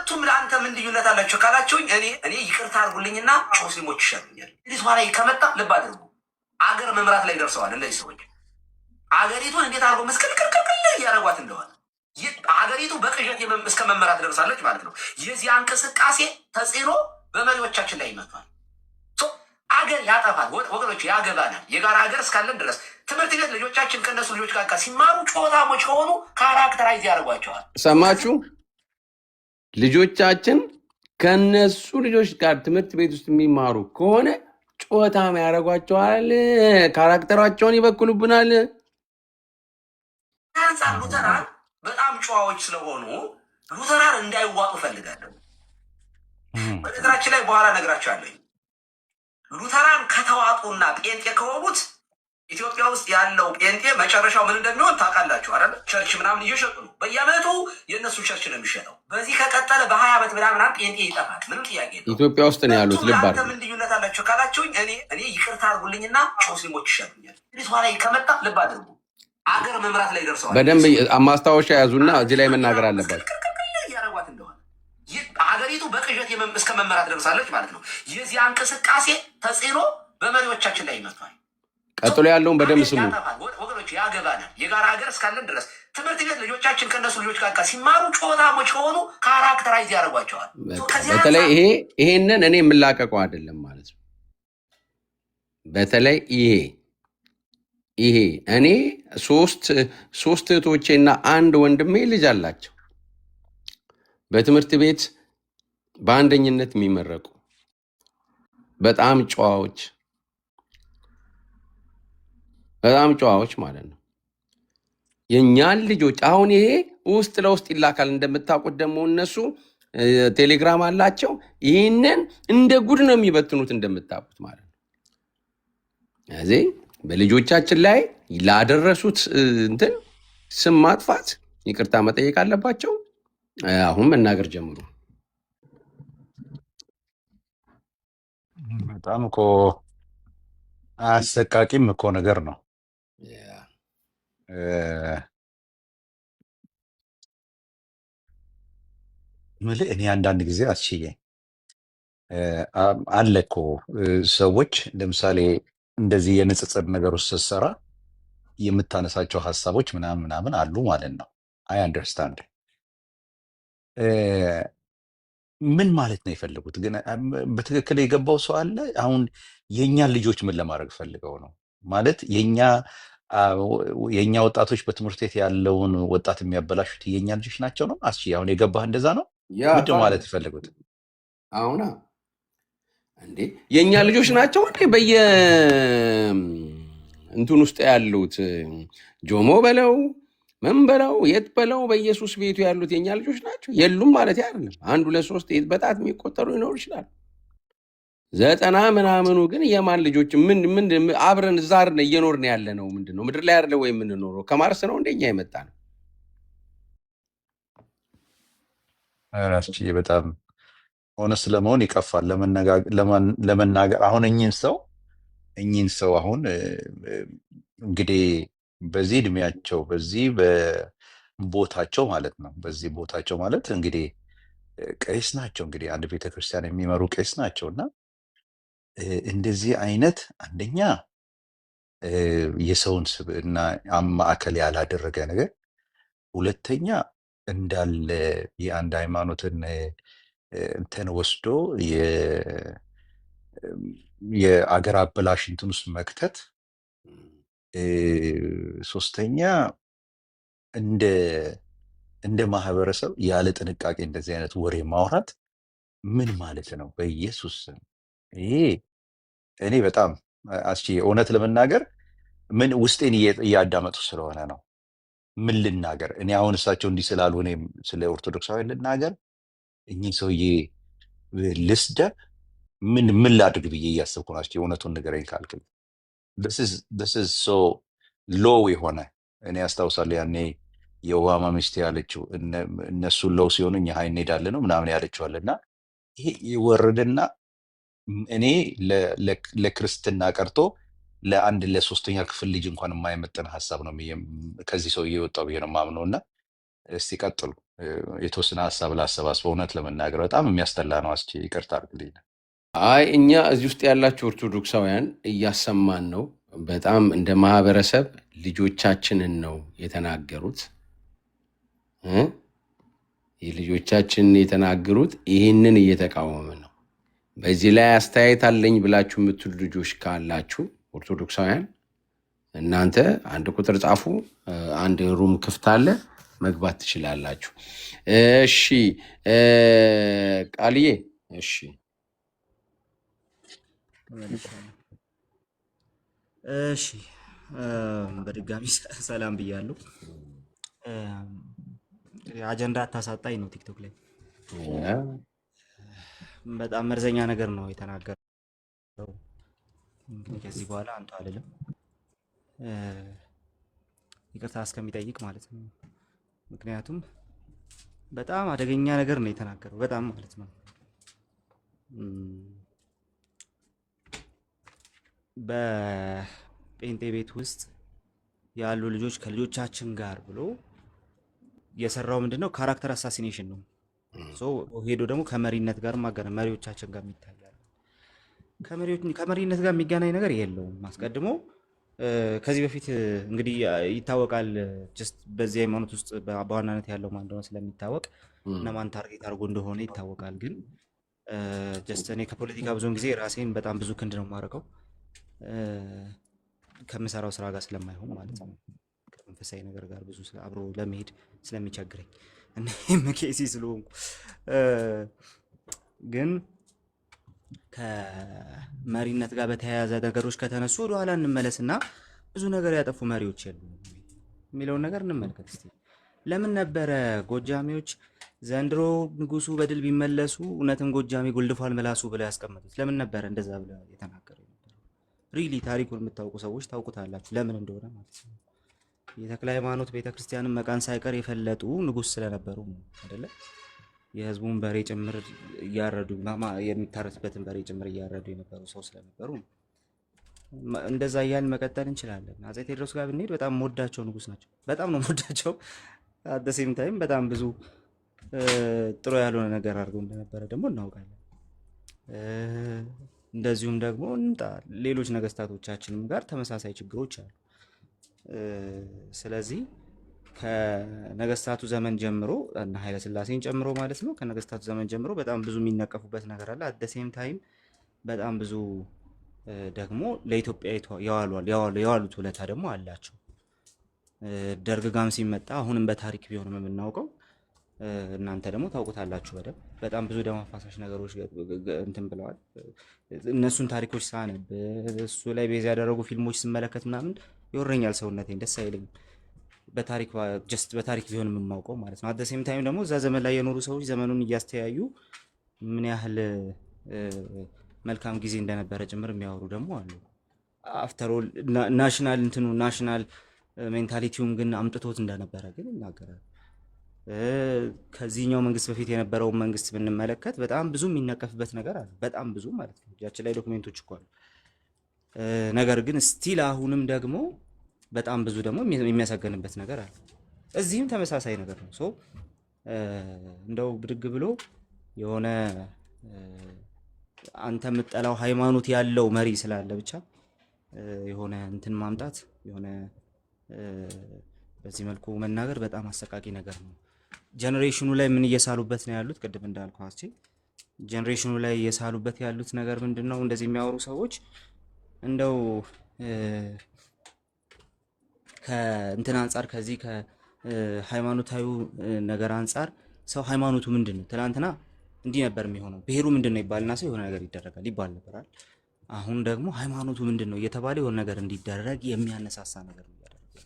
ሁለቱም ለአንተ ምን ልዩነት አላቸው ካላችሁኝ እኔ ይቅርታ አድርጉልኝና ሙስሊሞች ይሻሉኛል። እንግዲህ ኋላ ከመጣ ልብ አድርጉ። አገር መምራት ላይ ደርሰዋል እነዚህ ሰዎች። አገሪቱን እንዴት አድርጎ መስቀልቅልቅል እያደረጓት እንደሆነ አገሪቱ በቅዠት እስከ መመራት ደርሳለች ማለት ነው። የዚያ እንቅስቃሴ ተጽዕኖ በመሪዎቻችን ላይ ይመቷል። አገር ያጠፋል ወገኖች፣ ያገባናል። የጋራ ሀገር እስካለን ድረስ ትምህርት ቤት ልጆቻችን ከእነሱ ልጆች ጋር ሲማሩ ጨዋታሞች ከሆኑ ካራክተራይዝ ያደርጓቸዋል። ሰማችሁ? ልጆቻችን ከነሱ ልጆች ጋር ትምህርት ቤት ውስጥ የሚማሩ ከሆነ ጨዋታም ያደርጓቸዋል፣ ካራክተራቸውን ይበክሉብናል። አንጻር ሉተራን በጣም ጨዋዎች ስለሆኑ ሉተራን እንዳይዋጡ ፈልጋለሁ። በነገራችን ላይ በኋላ ነግራቸዋለሁ። ሉተራን ከተዋጡና ጴንጤ ከሆኑት ኢትዮጵያ ውስጥ ያለው ጴንጤ መጨረሻው ምን እንደሚሆን ታውቃላችሁ አይደል? ቸርች ምናምን እየሸጡ ነው። በየዓመቱ የእነሱ ቸርች ነው የሚሸጠው። በዚህ ከቀጠለ በ20 ዓመት ምናምን ጴንጤ ይጠፋል። ምንም ጥያቄ ነው። ኢትዮጵያ ውስጥ ነው ያሉት። ልባር ምን ልዩነት አላቸው ካላችሁኝ እኔ ይቅርታ አድርጉልኝና ሙስሊሞች ይሻሉኛል። እንግዲህ ኋላ ከመጣ ልብ አድርጉ። አገር መምራት ላይ ደርሰዋል። በደንብ ማስታወሻ ያዙና እዚህ ላይ መናገር አለባቸው። እያደረጓት እንደሆነ አገሪቱ በቅዠት እስከ መመራት ደርሳለች ማለት ነው። የዚያ እንቅስቃሴ ተጽዕኖ በመሪዎቻችን ላይ ይመቷል። ቀጥሎ ያለውን በደንብ ስሙ ወገኖች፣ ያገባናል። የጋራ ሀገር እስካለን ድረስ ትምህርት ቤት ልጆቻችን ከእነሱ ልጆች ጋር ሲማሩ ጨዋታሞች ከሆኑ ካራክተራይዝ ያደርጓቸዋል። በተለይ ይሄንን እኔ የምላቀቀው አይደለም ማለት ነው። በተለይ ይሄ እኔ ሶስት እህቶቼና አንድ ወንድሜ ልጅ አላቸው በትምህርት ቤት በአንደኝነት የሚመረቁ በጣም ጨዋዎች ማለት ነው። የእኛን ልጆች አሁን ይሄ ውስጥ ለውስጥ ይላካል። እንደምታውቁት ደግሞ እነሱ ቴሌግራም አላቸው። ይህንን እንደ ጉድ ነው የሚበትኑት እንደምታውቁት ማለት ነው። እዚህ በልጆቻችን ላይ ላደረሱት እንትን ስም ማጥፋት ይቅርታ መጠየቅ አለባቸው። አሁን መናገር ጀምሩ። በጣም እኮ አሰቃቂም እኮ ነገር ነው። ምልህ እኔ አንዳንድ ጊዜ አስችዬ አለ እኮ ሰዎች ለምሳሌ እንደዚህ የንጽጽር ነገር ውስጥ ስትሰራ የምታነሳቸው ሀሳቦች ምናምን አሉ ማለት ነው። አይ አንደርስታንድ ምን ማለት ነው የፈለጉት ግን በትክክል የገባው ሰው አለ። አሁን የእኛን ልጆች ምን ለማድረግ ፈልገው ነው ማለት የእኛ ወጣቶች በትምህርት ቤት ያለውን ወጣት የሚያበላሹት የእኛ ልጆች ናቸው ነው? አሁን የገባህ እንደዛ ነው? ምንድን ማለት የፈለጉት? አሁን እንዴ የእኛ ልጆች ናቸው እንዴ እንትን ውስጥ ያሉት ጆሞ በለው ምን በለው የት በለው በኢየሱስ ቤቱ ያሉት የኛ ልጆች ናቸው? የሉም ማለት አይደለም። 1 2 3 በጣት የሚቆጠሩ ይኖሩ ይችላል። 90 ምናምኑ ግን የማን ልጆች ምን አብረን ዛር እየኖርን ያለ ነው? ምንድን ነው ምድር ላይ አይደለ ወይ የምንኖረው? ከማርስ ነው እንደኛ የመጣ ነው? ራስቺ በጣም ሆነስ ለመሆን ይቀፋል ለመናገር። አሁን እኚህን ሰው አሁን እንግዲህ በዚህ እድሜያቸው በዚህ በቦታቸው ማለት ነው። በዚህ ቦታቸው ማለት እንግዲህ ቄስ ናቸው። እንግዲህ አንድ ቤተክርስቲያን የሚመሩ ቄስ ናቸው እና እንደዚህ አይነት አንደኛ የሰውን ስብዕና ማዕከል ያላደረገ ነገር፣ ሁለተኛ እንዳለ የአንድ ሃይማኖትን እንትን ወስዶ የአገር አበላሽ እንትን ውስጥ መክተት፣ ሶስተኛ እንደ ማህበረሰብ ያለ ጥንቃቄ እንደዚህ አይነት ወሬ ማውራት ምን ማለት ነው? በኢየሱስ ይሄ እኔ በጣም እውነት ለመናገር ምን ውስጤን እያዳመጡ ስለሆነ ነው። ምን ልናገር እኔ አሁን እሳቸው እንዲህ ስላሉ እኔም ስለ ኦርቶዶክሳዊ ልናገር፣ እኚህ ሰውዬ ልስደብ፣ ምን ላድርግ ብዬ እያሰብኩ ናቸው። እውነቱን ንገረኝ ካልክል this is so low የሆነ እኔ አስታውሳለሁ ያኔ የኦባማ ሚስት ያለችው እነሱ ሎው ሲሆኑ እኛ ሀይ እንሄዳለን ነው ምናምን ያለችዋል። እና ይሄ የወረደና እኔ ለክርስትና ቀርቶ ለአንድ ለሶስተኛ ክፍል ልጅ እንኳን የማይመጥን ሀሳብ ነው ከዚህ ሰው እየወጣው ብዬ ነው የማምነው። እና እስቲ ቀጥሉ። የተወሰነ ሀሳብ ላሰባስበው። እውነት ለመናገር በጣም የሚያስጠላ ነው። አስቼ ይቅርታ አድርግልኝ። አይ እኛ እዚህ ውስጥ ያላችሁ ኦርቶዶክሳውያን እያሰማን ነው። በጣም እንደ ማህበረሰብ ልጆቻችንን ነው የተናገሩት እ የልጆቻችንን የተናገሩት ይህንን እየተቃወመ ነው። በዚህ ላይ አስተያየት አለኝ ብላችሁ የምትሉ ልጆች ካላችሁ ኦርቶዶክሳውያን እናንተ አንድ ቁጥር ጻፉ። አንድ ሩም ክፍት አለ፣ መግባት ትችላላችሁ። እሺ ቃልዬ፣ እሺ እሺ በድጋሚ ሰላም ብያለሁ። አጀንዳ አታሳጣኝ ነው ቲክቶክ ላይ በጣም መርዘኛ ነገር ነው የተናገረው። ከዚህ በኋላ አንተ አልልም፣ ይቅርታ እስከሚጠይቅ ማለት ነው። ምክንያቱም በጣም አደገኛ ነገር ነው የተናገረው፣ በጣም ማለት ነው። በጴንጤ ቤት ውስጥ ያሉ ልጆች ከልጆቻችን ጋር ብሎ የሰራው ምንድነው? ካራክተር አሳሲኔሽን ነው። ሄዶ ደግሞ ከመሪነት ጋር ማገናኝ መሪዎቻችን ጋር ይታያል። ከመሪነት ጋር የሚገናኝ ነገር የለውም። አስቀድሞ ከዚህ በፊት እንግዲህ ይታወቃል። ጀስት በዚህ ሃይማኖት ውስጥ በዋናነት ያለው ማን እንደሆነ ስለሚታወቅ እና ማን ታርጌት አድርጎ እንደሆነ ይታወቃል። ግን ጀስት እኔ ከፖለቲካ ብዙውን ጊዜ ራሴን በጣም ብዙ ክንድ ነው የማደርገው ከምሰራው ስራ ጋር ስለማይሆን ማለት ነው። ከመንፈሳዊ ነገር ጋር ብዙ አብሮ ለመሄድ ስለሚቸግረኝ እኔም ኬሲ ስለሆንኩ ግን ከመሪነት ጋር በተያያዘ ነገሮች ከተነሱ ወደኋላ እንመለስና ብዙ ነገር ያጠፉ መሪዎች የሉ የሚለውን ነገር እንመልከት እስቲ። ለምን ነበረ ጎጃሜዎች ዘንድሮ ንጉሱ በድል ቢመለሱ እውነትም ጎጃሜ ጎልድፏል መላሱ ብለው ያስቀመጡት? ለምን ነበረ እንደዛ ብለው የተናገሩ? ሪሊ ታሪኩን የምታውቁ ሰዎች ታውቁታላችሁ ለምን እንደሆነ ማለት ነው። የተክለ ሃይማኖት ቤተክርስቲያንን መቃን ሳይቀር የፈለጡ ንጉስ ስለነበሩ አይደለ? የህዝቡን በሬ ጭምር እያረዱ የሚታረስበትን በሬ ጭምር እያረዱ የነበሩ ሰው ስለነበሩ እንደዛ እያልን መቀጠል እንችላለን። አፄ ቴዎድሮስ ጋር ብንሄድ በጣም የምወዳቸው ንጉስ ናቸው። በጣም ነው የምወዳቸው። አደሴም ታይም በጣም ብዙ ጥሩ ያልሆነ ነገር አድርገው እንደነበረ ደግሞ እናውቃለን። እንደዚሁም ደግሞ ሌሎች ነገስታቶቻችንም ጋር ተመሳሳይ ችግሮች አሉ። ስለዚህ ከነገስታቱ ዘመን ጀምሮ እና ኃይለ ሥላሴን ጨምሮ ማለት ነው ከነገስታቱ ዘመን ጀምሮ በጣም ብዙ የሚነቀፉበት ነገር አለ። አደሴም ታይም በጣም ብዙ ደግሞ ለኢትዮጵያ የዋሉት ውለታ ደግሞ አላቸው። ደርግ ጋም ሲመጣ አሁንም በታሪክ ቢሆንም የምናውቀው እናንተ ደግሞ ታውቁታላችሁ በደንብ በጣም ብዙ ደም አፋሳሽ ነገሮች እንትን ብለዋል። እነሱን ታሪኮች ሳነብ እሱ ላይ ቤዝ ያደረጉ ፊልሞች ስመለከት ምናምን ይወረኛል ሰውነቴን፣ ደስ አይለኝም። በታሪክ ቢሆን የምናውቀው ማለት ነው። አደሴም ታይም ደግሞ እዛ ዘመን ላይ የኖሩ ሰዎች ዘመኑን እያስተያዩ ምን ያህል መልካም ጊዜ እንደነበረ ጭምር የሚያወሩ ደግሞ አሉ። አፍተር ኦል ናሽናል ሜንታሊቲውን ግን አምጥቶት እንደነበረ ግን ይናገራል። ከዚህኛው መንግስት በፊት የነበረውን መንግስት ብንመለከት በጣም ብዙ የሚነቀፍበት ነገር አለ። በጣም ብዙ ማለት ነው። እጃችን ላይ ዶክሜንቶች እኮ አሉ። ነገር ግን ስቲል አሁንም ደግሞ በጣም ብዙ ደግሞ የሚያሳገንበት ነገር አለ። እዚህም ተመሳሳይ ነገር ነው። እንደው ብድግ ብሎ የሆነ አንተ የምጠላው ሃይማኖት ያለው መሪ ስላለ ብቻ የሆነ እንትን ማምጣት የሆነ በዚህ መልኩ መናገር በጣም አሰቃቂ ነገር ነው። ጀነሬሽኑ ላይ ምን እየሳሉበት ነው ያሉት? ቅድም እንዳልኩ አስቼ ጀነሬሽኑ ላይ እየሳሉበት ያሉት ነገር ምንድነው? እንደዚህ የሚያወሩ ሰዎች እንደው ከእንትን አንጻር ከዚህ ከሃይማኖታዊ ነገር አንጻር ሰው ሃይማኖቱ ምንድነው? ትናንትና እንዲህ ነበር የሚሆነው ብሔሩ ምንድነው ይባልና ሰው የሆነ ነገር ይደረጋል ይባል ነበራል። አሁን ደግሞ ሃይማኖቱ ምንድነው እየተባለ የሆነ ነገር እንዲደረግ የሚያነሳሳ ነገር ነው ያደረገው።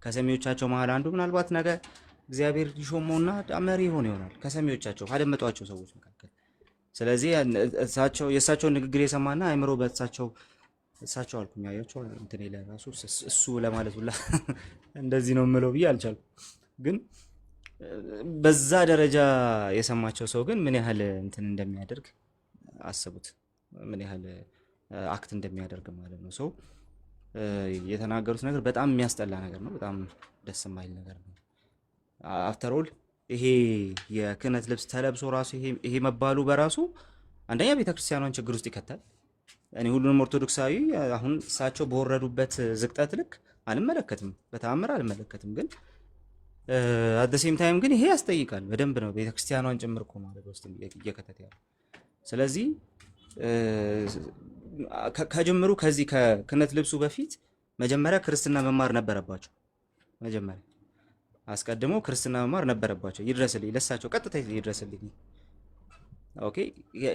ከሰሚዎቻቸው መሀል አንዱ ምናልባት ነገ እግዚአብሔር ሊሾመውና መሪ ይሆናል ከሰሚዎቻቸው ካደመጧቸው ሰዎች መካከል። ስለዚህ የእሳቸውን ንግግር የሰማና አይምሮ እሳቸው አልኩኝ አያቸው እንትን ይላል ራሱ እሱ ለማለት ሁላ እንደዚህ ነው የምለው ብዬ አልቻልኩም። ግን በዛ ደረጃ የሰማቸው ሰው ግን ምን ያህል እንትን እንደሚያደርግ አስቡት። ምን ያህል አክት እንደሚያደርግ ማለት ነው። ሰው የተናገሩት ነገር በጣም የሚያስጠላ ነገር ነው። በጣም ደስ የማይል ነገር ነው። አፍተር ኦል ይሄ የክህነት ልብስ ተለብሶ ራሱ ይሄ መባሉ በራሱ አንደኛ ቤተክርስቲያኗን ችግር ውስጥ ይከታል። እኔ ሁሉንም ኦርቶዶክሳዊ አሁን እሳቸው በወረዱበት ዝቅጠት ልክ አልመለከትም፣ በተአምር አልመለከትም። ግን አት ሴም ታይም ግን ይሄ ያስጠይቃል በደንብ ነው ቤተክርስቲያኗን ጭምር እኮ ማለት ውስጥ እየከተተ ያለው። ስለዚህ ከጅምሩ ከዚህ ከክህነት ልብሱ በፊት መጀመሪያ ክርስትና መማር ነበረባቸው። መጀመሪያ አስቀድሞ ክርስትና መማር ነበረባቸው። ይድረስልኝ ለሳቸው ቀጥታ ይድረስልኝ። ኦኬ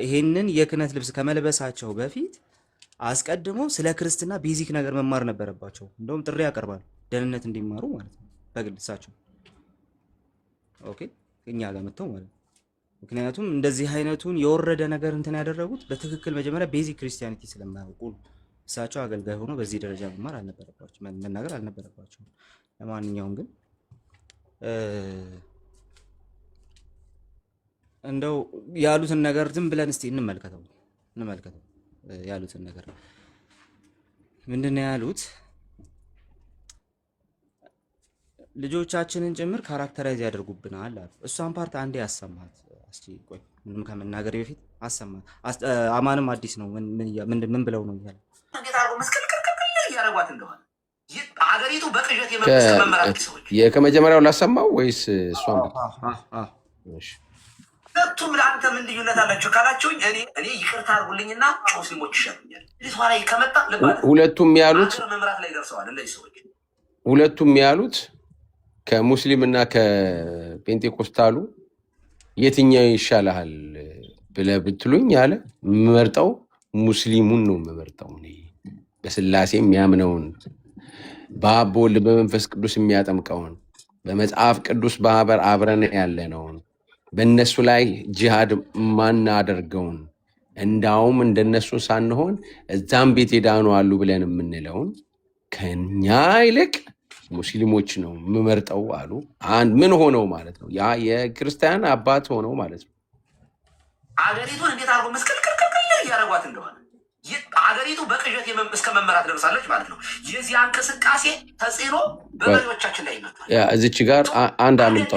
ይሄንን የክህነት ልብስ ከመልበሳቸው በፊት አስቀድሞ ስለ ክርስትና ቤዚክ ነገር መማር ነበረባቸው። እንደውም ጥሪ ያቀርባሉ ደህንነት እንዲማሩ ማለት ነው በግል እሳቸው። ኦኬ እኛ ጋር መጥተው ማለት ነው። ምክንያቱም እንደዚህ አይነቱን የወረደ ነገር እንትን ያደረጉት በትክክል መጀመሪያ ቤዚክ ክርስቲያኒቲ ስለማያውቁ እሳቸው አገልጋይ ሆኖ በዚህ ደረጃ መማር አልነበረባቸው መናገር አልነበረባቸው። ለማንኛውም ግን እንደው ያሉትን ነገር ዝም ብለን እስቲ እንመልከተው ያሉትን ነገር ምንድነው ያሉት? ልጆቻችንን ጭምር ካራክተራይዝ ያደርጉብናል አሉ። እሷን ፓርት አንዴ ያሰማት እስቲ ቆይ ምንም ከመናገር በፊት አሰማት። አማንም አዲስ ነው ምን ብለው ነው ይላል እንዴት አርጎ መስከልከልከል ያረጋት እንደሆነ አገሪቱ በቅዠት የመንግስት መመራት ሰዎች ከመጀመሪያው ላሰማው ወይስ እሷን? እሺ ሁለቱም ለአንተ ምን ልዩነት አላቸው ካላችሁኝ እኔ ይቅርታ አድርጉልኝና ሙስሊሞች ይሻሉኛል። ልጅቷ ላይ ከመጣ ሁለቱም ያሉት መምራት ላይ ደርሰዋል እነዚህ ሰዎች። ሁለቱም ያሉት ከሙስሊምና ከፔንቴኮስታሉ የትኛው ይሻልሃል ብለህ ብትሉኝ ያለ የምመርጠው ሙስሊሙን ነው የምመርጠው። በስላሴ የሚያምነውን በአብ በወልድ በመንፈስ ቅዱስ የሚያጠምቀውን በመጽሐፍ ቅዱስ ማህበር አብረን ያለነውን በእነሱ ላይ ጂሃድ ማናደርገውን እንዳውም እንደነሱ ሳንሆን እዛም ቤት ሄዳኑ አሉ ብለን የምንለውን ከኛ ይልቅ ሙስሊሞች ነው የምመርጠው አሉ። ምን ሆነው ማለት ነው? ያ የክርስቲያን አባት ሆነው ማለት ነው። አገሪቱን እንዴት አድርጎ መስቀልቅልቅል እያደረጓት እንደሆነ አገሪቱ በቅዠት እስከ መመራት ደርሳለች ማለት ነው። የዚህ እንቅስቃሴ ተጽዕኖ በመሪዎቻችን ላይ ይመጣል። እዚች ጋር አንድ አምልጦ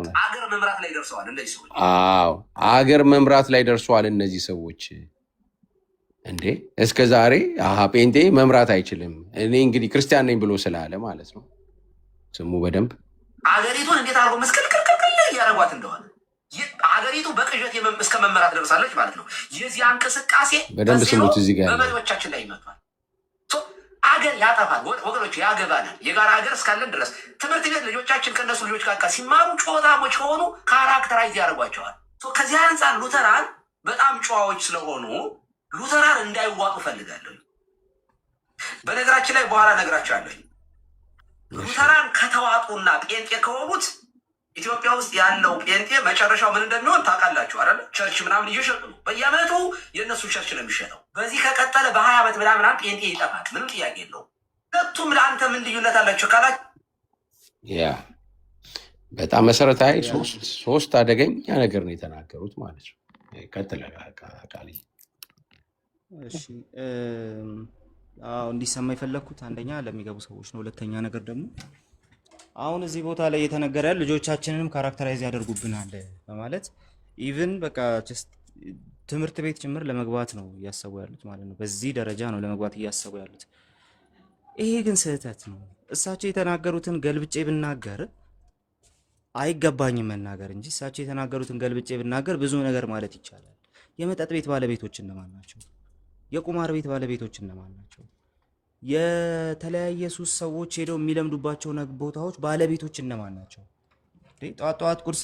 ነው አገር መምራት ላይ ደርሰዋል እነዚህ ሰዎች። አዎ አገር መምራት ላይ ደርሰዋል እነዚህ ሰዎች። እንዴ እስከ ዛሬ ጴንጤ መምራት አይችልም እኔ እንግዲህ ክርስቲያን ነኝ ብሎ ስላለ ማለት ነው። ስሙ በደንብ አገሪቱን እንዴት አድርጎ መስቀልቅልቅል እያደረጓት እንደሆነ አገሪቱ በቅዠት እስከ መመራት ደርሳለች ማለት ነው። የዚህ እንቅስቃሴ በደንብ ስሙት። እዚህ ጋር በመሪዎቻችን ላይ ይመጣል። አገር ያጠፋል ወገኖች፣ ያገባናል። የጋራ ሀገር እስካለን ድረስ ትምህርት ቤት ልጆቻችን ከእነሱ ልጆች ጋር ሲማሩ ጨዋታሞች ከሆኑ ካራክተራይዝ ያደርጓቸዋል። ከዚህ አንጻር ሉተራን በጣም ጨዋዎች ስለሆኑ ሉተራን እንዳይዋጡ ፈልጋለሁ። በነገራችን ላይ በኋላ ነግራቸዋለሁ። ሉተራን ከተዋጡና ጴንጤ ከሆኑት ኢትዮጵያ ውስጥ ያለው ጴንጤ መጨረሻው ምን እንደሚሆን ታውቃላችሁ አይደል? ቸርች ምናምን እየሸጡ ነው። በየዓመቱ የእነሱ ቸርች ነው የሚሸጠው። በዚህ ከቀጠለ በ20 ዓመት ምናምን ጴንጤ ይጠፋል። ምንም ጥያቄ የለውም። ሁለቱም ለአንተ ምን ልዩነት አላቸው ካላችሁ ያ በጣም መሰረታዊ ሶስት አደገኛ ነገር ነው የተናገሩት ማለት ነው። ቀጥለ ቃል እሺ እንዲሰማ የፈለግኩት አንደኛ ለሚገቡ ሰዎች ነው። ሁለተኛ ነገር ደግሞ አሁን እዚህ ቦታ ላይ የተነገረ ልጆቻችንንም ካራክተራይዝ ያደርጉብናል በማለት ኢቭን በቃ ትምህርት ቤት ጭምር ለመግባት ነው እያሰቡ ያሉት ማለት ነው። በዚህ ደረጃ ነው ለመግባት እያሰቡ ያሉት። ይሄ ግን ስህተት ነው። እሳቸው የተናገሩትን ገልብጬ ብናገር አይገባኝም መናገር እንጂ እሳቸው የተናገሩትን ገልብጬ ብናገር ብዙ ነገር ማለት ይቻላል። የመጠጥ ቤት ባለቤቶች እነማን ናቸው? የቁማር ቤት ባለቤቶች እነማን ናቸው? የተለያየ ሱስ ሰዎች ሄደው የሚለምዱባቸው ቦታዎች ባለቤቶች እነማን ናቸው? ጠዋት ጠዋት ቁርስ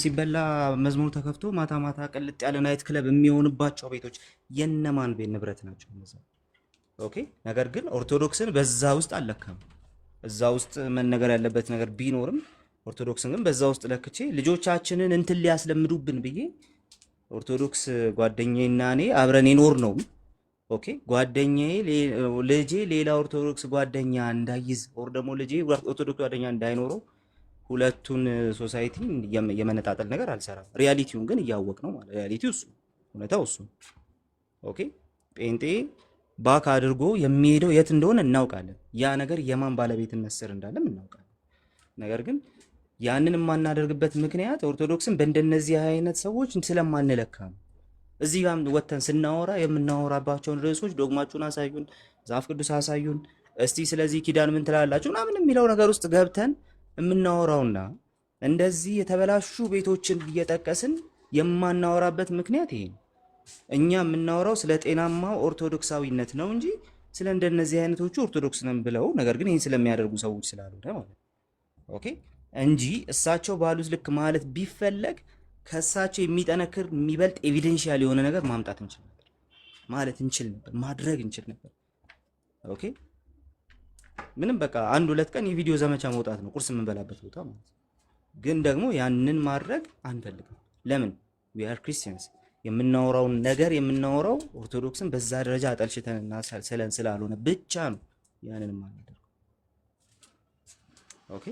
ሲበላ መዝሙር ተከፍቶ ማታ ማታ ቅልጥ ያለ ናይት ክለብ የሚሆንባቸው ቤቶች የነማን ቤት ንብረት ናቸው? ኦኬ። ነገር ግን ኦርቶዶክስን በዛ ውስጥ አልለካም። እዛ ውስጥ መነገር ያለበት ነገር ቢኖርም ኦርቶዶክስን ግን በዛ ውስጥ ለክቼ ልጆቻችንን እንትን ሊያስለምዱብን ብዬ ኦርቶዶክስ ጓደኛዬና እኔ አብረን ይኖር ነው። ኦኬ ጓደኛዬ ልጄ ሌላ ኦርቶዶክስ ጓደኛ እንዳይዝ ኦር ደግሞ ልጄ ኦርቶዶክስ ጓደኛ እንዳይኖረው ሁለቱን ሶሳይቲ የመነጣጠል ነገር አልሰራም። ሪያሊቲውን ግን እያወቅ ነው ማለት ሪያሊቲው እሱ እውነታው እሱ። ኦኬ ጴንጤ ባክ አድርጎ የሚሄደው የት እንደሆነ እናውቃለን። ያ ነገር የማን ባለቤትነት ስር እንዳለም እናውቃለን። ነገር ግን ያንን የማናደርግበት ምክንያት ኦርቶዶክስን በእንደነዚህ አይነት ሰዎች ስለማንለካ ነው። እዚህ ጋር ወተን ስናወራ የምናወራባቸውን ርዕሶች ዶግማችሁን አሳዩን፣ መጽሐፍ ቅዱስ አሳዩን፣ እስቲ ስለዚህ ኪዳን ምን ትላላችሁ ምናምን የሚለው ነገር ውስጥ ገብተን የምናወራውና እንደዚህ የተበላሹ ቤቶችን እየጠቀስን የማናወራበት ምክንያት ይሄ ነው። እኛ የምናወራው ስለ ጤናማው ኦርቶዶክሳዊነት ነው እንጂ ስለ እንደነዚህ አይነቶቹ ኦርቶዶክስ ነን ብለው ነገር ግን ይህን ስለሚያደርጉ ሰዎች ስላልሆነ ማለት ኦኬ እንጂ እሳቸው ባሉት ልክ ማለት ቢፈለግ ከእሳቸው የሚጠነክር የሚበልጥ ኤቪደንሻል የሆነ ነገር ማምጣት እንችል ነበር፣ ማለት እንችል ነበር፣ ማድረግ እንችል ነበር። ኦኬ ምንም በቃ 1-2 ቀን የቪዲዮ ዘመቻ መውጣት ነው ቁርስ የምንበላበት ቦታ ማለት ነው። ግን ደግሞ ያንን ማድረግ አንፈልግም። ለምን? we are Christians። የምናወራውን ነገር የምናወራው ኦርቶዶክስን በዛ ደረጃ አጠልሽተንና ሰለን ስላልሆነ ብቻ ነው ያንን ማናደርገው። ኦኬ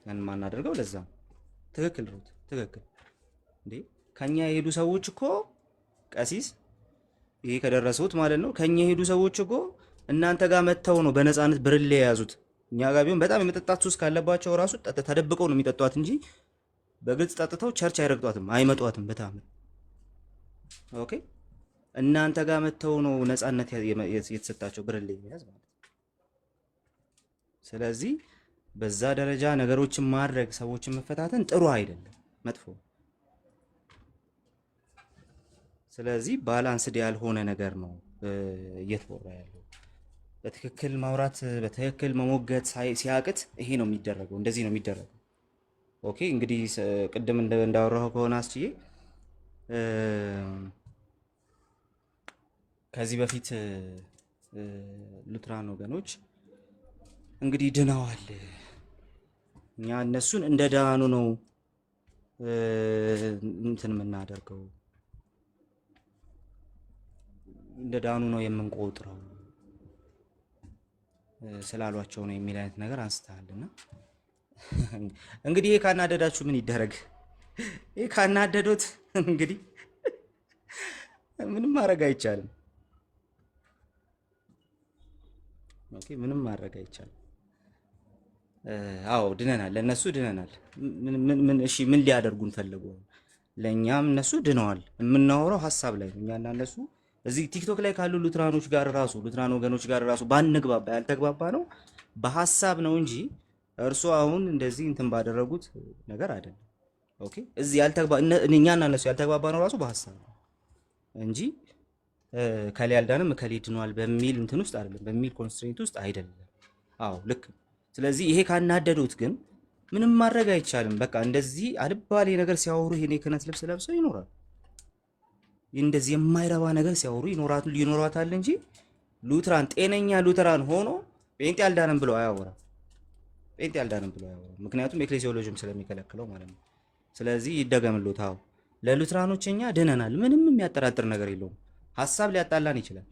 ያንን ማናደርገው ለዛ ነው። ትክክል ሩት ትክክል። እንዴ ከኛ የሄዱ ሰዎች እኮ ቀሲስ ይሄ ከደረሱት ማለት ነው። ከኛ የሄዱ ሰዎች እኮ እናንተ ጋር መተው ነው በነፃነት ብርሌ የያዙት። እኛ ጋር ቢሆን በጣም የመጠጣት ሱስ ካለባቸው ራሱ ተደብቀው ነው የሚጠጧት እንጂ በግልጽ ጠጥተው ቸርች አይረግጧትም፣ አይመጧትም በታም። ኦኬ እናንተ ጋር መተው ነው ነፃነት የተሰጣቸው ብርሌ የያዝ ማለት። ስለዚህ በዛ ደረጃ ነገሮችን ማድረግ ሰዎችን መፈታተን ጥሩ አይደለም፣ መጥፎ። ስለዚህ ባላንስድ ያልሆነ ነገር ነው እየተወራ ያለው። በትክክል ማውራት በትክክል መሞገት ሲያቅት ይሄ ነው የሚደረገው፣ እንደዚህ ነው የሚደረገው። ኦኬ እንግዲህ ቅድም እንዳወራው ከሆነ አስችዬ ከዚህ በፊት ሉትራን ወገኖች እንግዲህ ድነዋል፣ እኛ እነሱን እንደ ዳኑ ነው እንትን የምናደርገው፣ እንደ ዳኑ ነው የምንቆጥረው ስላሏቸው ነው የሚል አይነት ነገር አንስተሃልና እንግዲህ ይሄ ካናደዳችሁ ምን ይደረግ? ይሄ ካናደዶት እንግዲህ ምንም ማድረግ አይቻልም። ኦኬ ምንም ማድረግ አይቻልም። አዎ ድነናል፣ ለነሱ ድነናል። ምን እሺ ምን ሊያደርጉን ፈልጉ? ለኛም እነሱ ድነዋል። የምናወራው ሐሳብ ላይ ነው። እኛና እነሱ እዚህ ቲክቶክ ላይ ካሉ ሉትራኖች ጋር ራሱ ሉትራን ወገኖች ጋር ራሱ ባንግባባ ያልተግባባ ነው በሐሳብ ነው እንጂ እርሱ አሁን እንደዚህ እንትን ባደረጉት ነገር አይደለም። ኦኬ እዚህ እኛና እነሱ ያልተግባባ ነው ራሱ በሐሳብ ነው እንጂ ከሊ ያልዳንም ከሊ ድኗል በሚል እንትን ውስጥ አይደለም፣ በሚል ኮንስትሬንት ውስጥ አይደለም። አዎ ልክ። ስለዚህ ይሄ ካናደዱት ግን ምንም ማድረግ አይቻልም። በቃ እንደዚህ አልባሌ ነገር ሲያወሩ ይሄን የክህነት ልብስ ለብሰው ይኖራል። እንደዚህ የማይረባ ነገር ሲያወሩ ይኖራታል እንጂ ሉትራን ጤነኛ ሉትራን ሆኖ ጴንጤ አልዳንም ብሎ አያወራም። ጴንጤ አልዳንም ብሎ አያወራም። ምክንያቱም ኤክሌሲዮሎጂም ስለሚከለክለው ማለት ነው። ስለዚህ ይደገምሉት። አዎ ለሉትራኖች እኛ ድነናል። ምንም የሚያጠራጥር ነገር የለውም። ሐሳብ ሊያጣላን ይችላል።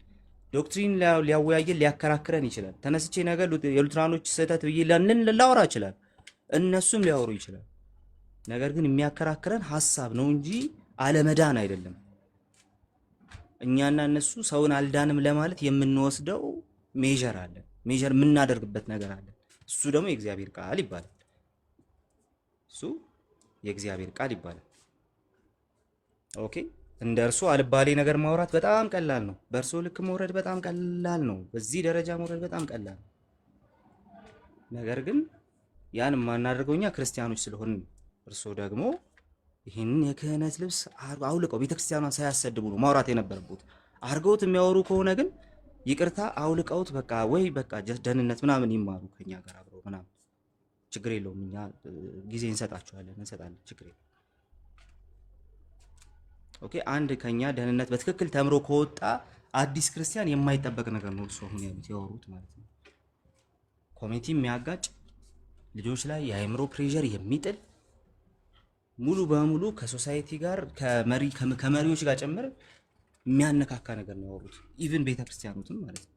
ዶክትሪን ሊያወያየን ሊያከራክረን ይችላል። ተነስቼ ነገር የሉትራኖች ስህተት ብዬ ላወራ ይችላል። እነሱም ሊያወሩ ይችላል። ነገር ግን የሚያከራክረን ሐሳብ ነው እንጂ አለመዳን አይደለም። እኛና እነሱ ሰውን አልዳንም ለማለት የምንወስደው ሜጀር አለ፣ ሜጀር የምናደርግበት ነገር አለ። እሱ ደግሞ የእግዚአብሔር ቃል ይባላል። እሱ የእግዚአብሔር ቃል ይባላል። ኦኬ እንደ እርሱ አልባሌ ነገር ማውራት በጣም ቀላል ነው። በእርሱ ልክ መውረድ በጣም ቀላል ነው። በዚህ ደረጃ መውረድ በጣም ቀላል ነው። ነገር ግን ያን የማናደርገው እኛ ክርስቲያኖች ስለሆንን፣ እርሱ ደግሞ ይህንን የክህነት ልብስ አውልቀው ቤተክርስቲያኗን ሳያሰድቡ ነው ማውራት የነበረበት። አርገውት የሚያወሩ ከሆነ ግን ይቅርታ አውልቀውት በቃ ወይ በቃ ደህንነት ምናምን ይማሩ ከኛ ጋር አብረው ምናምን ችግር የለውም። እኛ ጊዜ እንሰጣለን፣ ችግር የለውም። ኦኬ አንድ ከኛ ደህንነት በትክክል ተምሮ ከወጣ አዲስ ክርስቲያን የማይጠበቅ ነገር ነው እሱ አሁን ያወሩት ማለት ነው። ኮሚኒቲ የሚያጋጭ ልጆች ላይ የአእምሮ ፕሬሸር የሚጥል ሙሉ በሙሉ ከሶሳይቲ ጋር ከመሪዎች ጋር ጭምር የሚያነካካ ነገር ነው ያወሩት። ኢቭን ቤተክርስቲያኑትም ማለት ነው።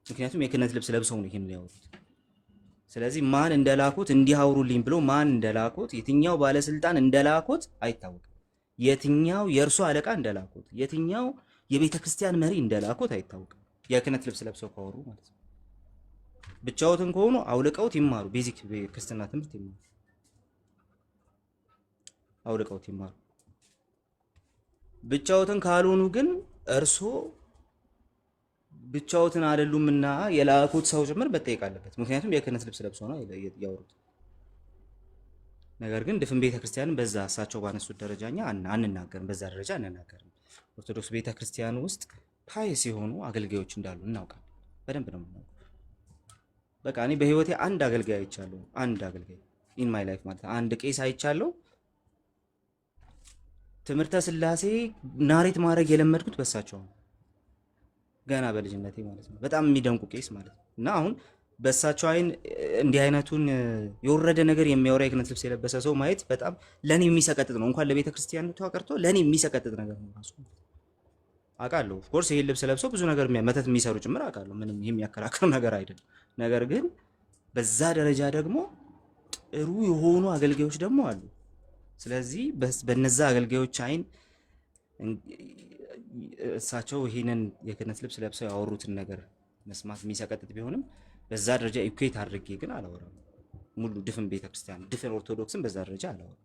ምክንያቱም የክህነት ልብስ ለብሰው ነው ይሄን ያወሩት። ስለዚህ ማን እንደላኩት እንዲያወሩልኝ ብሎ ማን እንደላኩት የትኛው ባለስልጣን እንደላኩት አይታወቅም። የትኛው የእርሱ አለቃ እንደላኩት የትኛው የቤተክርስቲያን መሪ እንደላኩት አይታወቅም። የክህነት ልብስ ለብሰው ካወሩ ማለት ነው። ብቻውትን ከሆኑ አውልቀውት ይማሩ፣ ቤዚክ ክርስትና ትምህርት ይማሩ። አውልቀውት ይማሩ። ብቻዎትን ካልሆኑ ግን እርሶ ብቻዎትን አይደሉምና የላኩት ሰው ጭምር መጠየቅ አለበት። ምክንያቱም የክህነት ልብስ ለብሰው ነው ያወሩት። ነገር ግን ድፍን ቤተክርስቲያንን በዛ እሳቸው ባነሱት ደረጃኛ አንናገርም፣ በዛ ደረጃ አንናገርም። ኦርቶዶክስ ቤተክርስቲያን ውስጥ ፓይስ የሆኑ አገልጋዮች እንዳሉ እናውቃለን። በደንብ ነው የምናውቀው። በቃ እኔ በህይወቴ አንድ አገልጋይ አይቻለሁ። አንድ አገልጋይ ኢን ማይ ላይፍ ማለት አንድ ቄስ አይቻለሁ። ትምህርተ ስላሴ ናሬት ማድረግ የለመድኩት በሳቸው ነው፣ ገና በልጅነቴ ማለት ነው። በጣም የሚደንቁ ቄስ ማለት ነው። እና አሁን በሳቸው አይን እንዲህ አይነቱን የወረደ ነገር የሚያወራ የክህነት ልብስ የለበሰ ሰው ማየት በጣም ለኔ የሚሰቀጥጥ ነው። እንኳን ለቤተ ክርስቲያኑ ተቀርቶ ለኔ የሚሰቀጥጥ ነገር ነው ራሱ። አውቃለሁ ኦፍ ኮርስ ይሄን ልብስ ለብሰው ብዙ ነገር መተት የሚሰሩ ጭምር አውቃለሁ። ምንም የሚያከራክር ነገር አይደለም። ነገር ግን በዛ ደረጃ ደግሞ ጥሩ የሆኑ አገልጋዮች ደግሞ አሉ። ስለዚህ በነዛ አገልጋዮች አይን እሳቸው ይሄንን የክህነት ልብስ ለብሰው ያወሩትን ነገር መስማት የሚሰቀጥጥ ቢሆንም በዛ ደረጃ ኢኩዌት አድርጌ ግን አላወራም። ሙሉ ድፍን ቤተክርስቲያን ድፍን ኦርቶዶክስን በዛ ደረጃ አላወራም።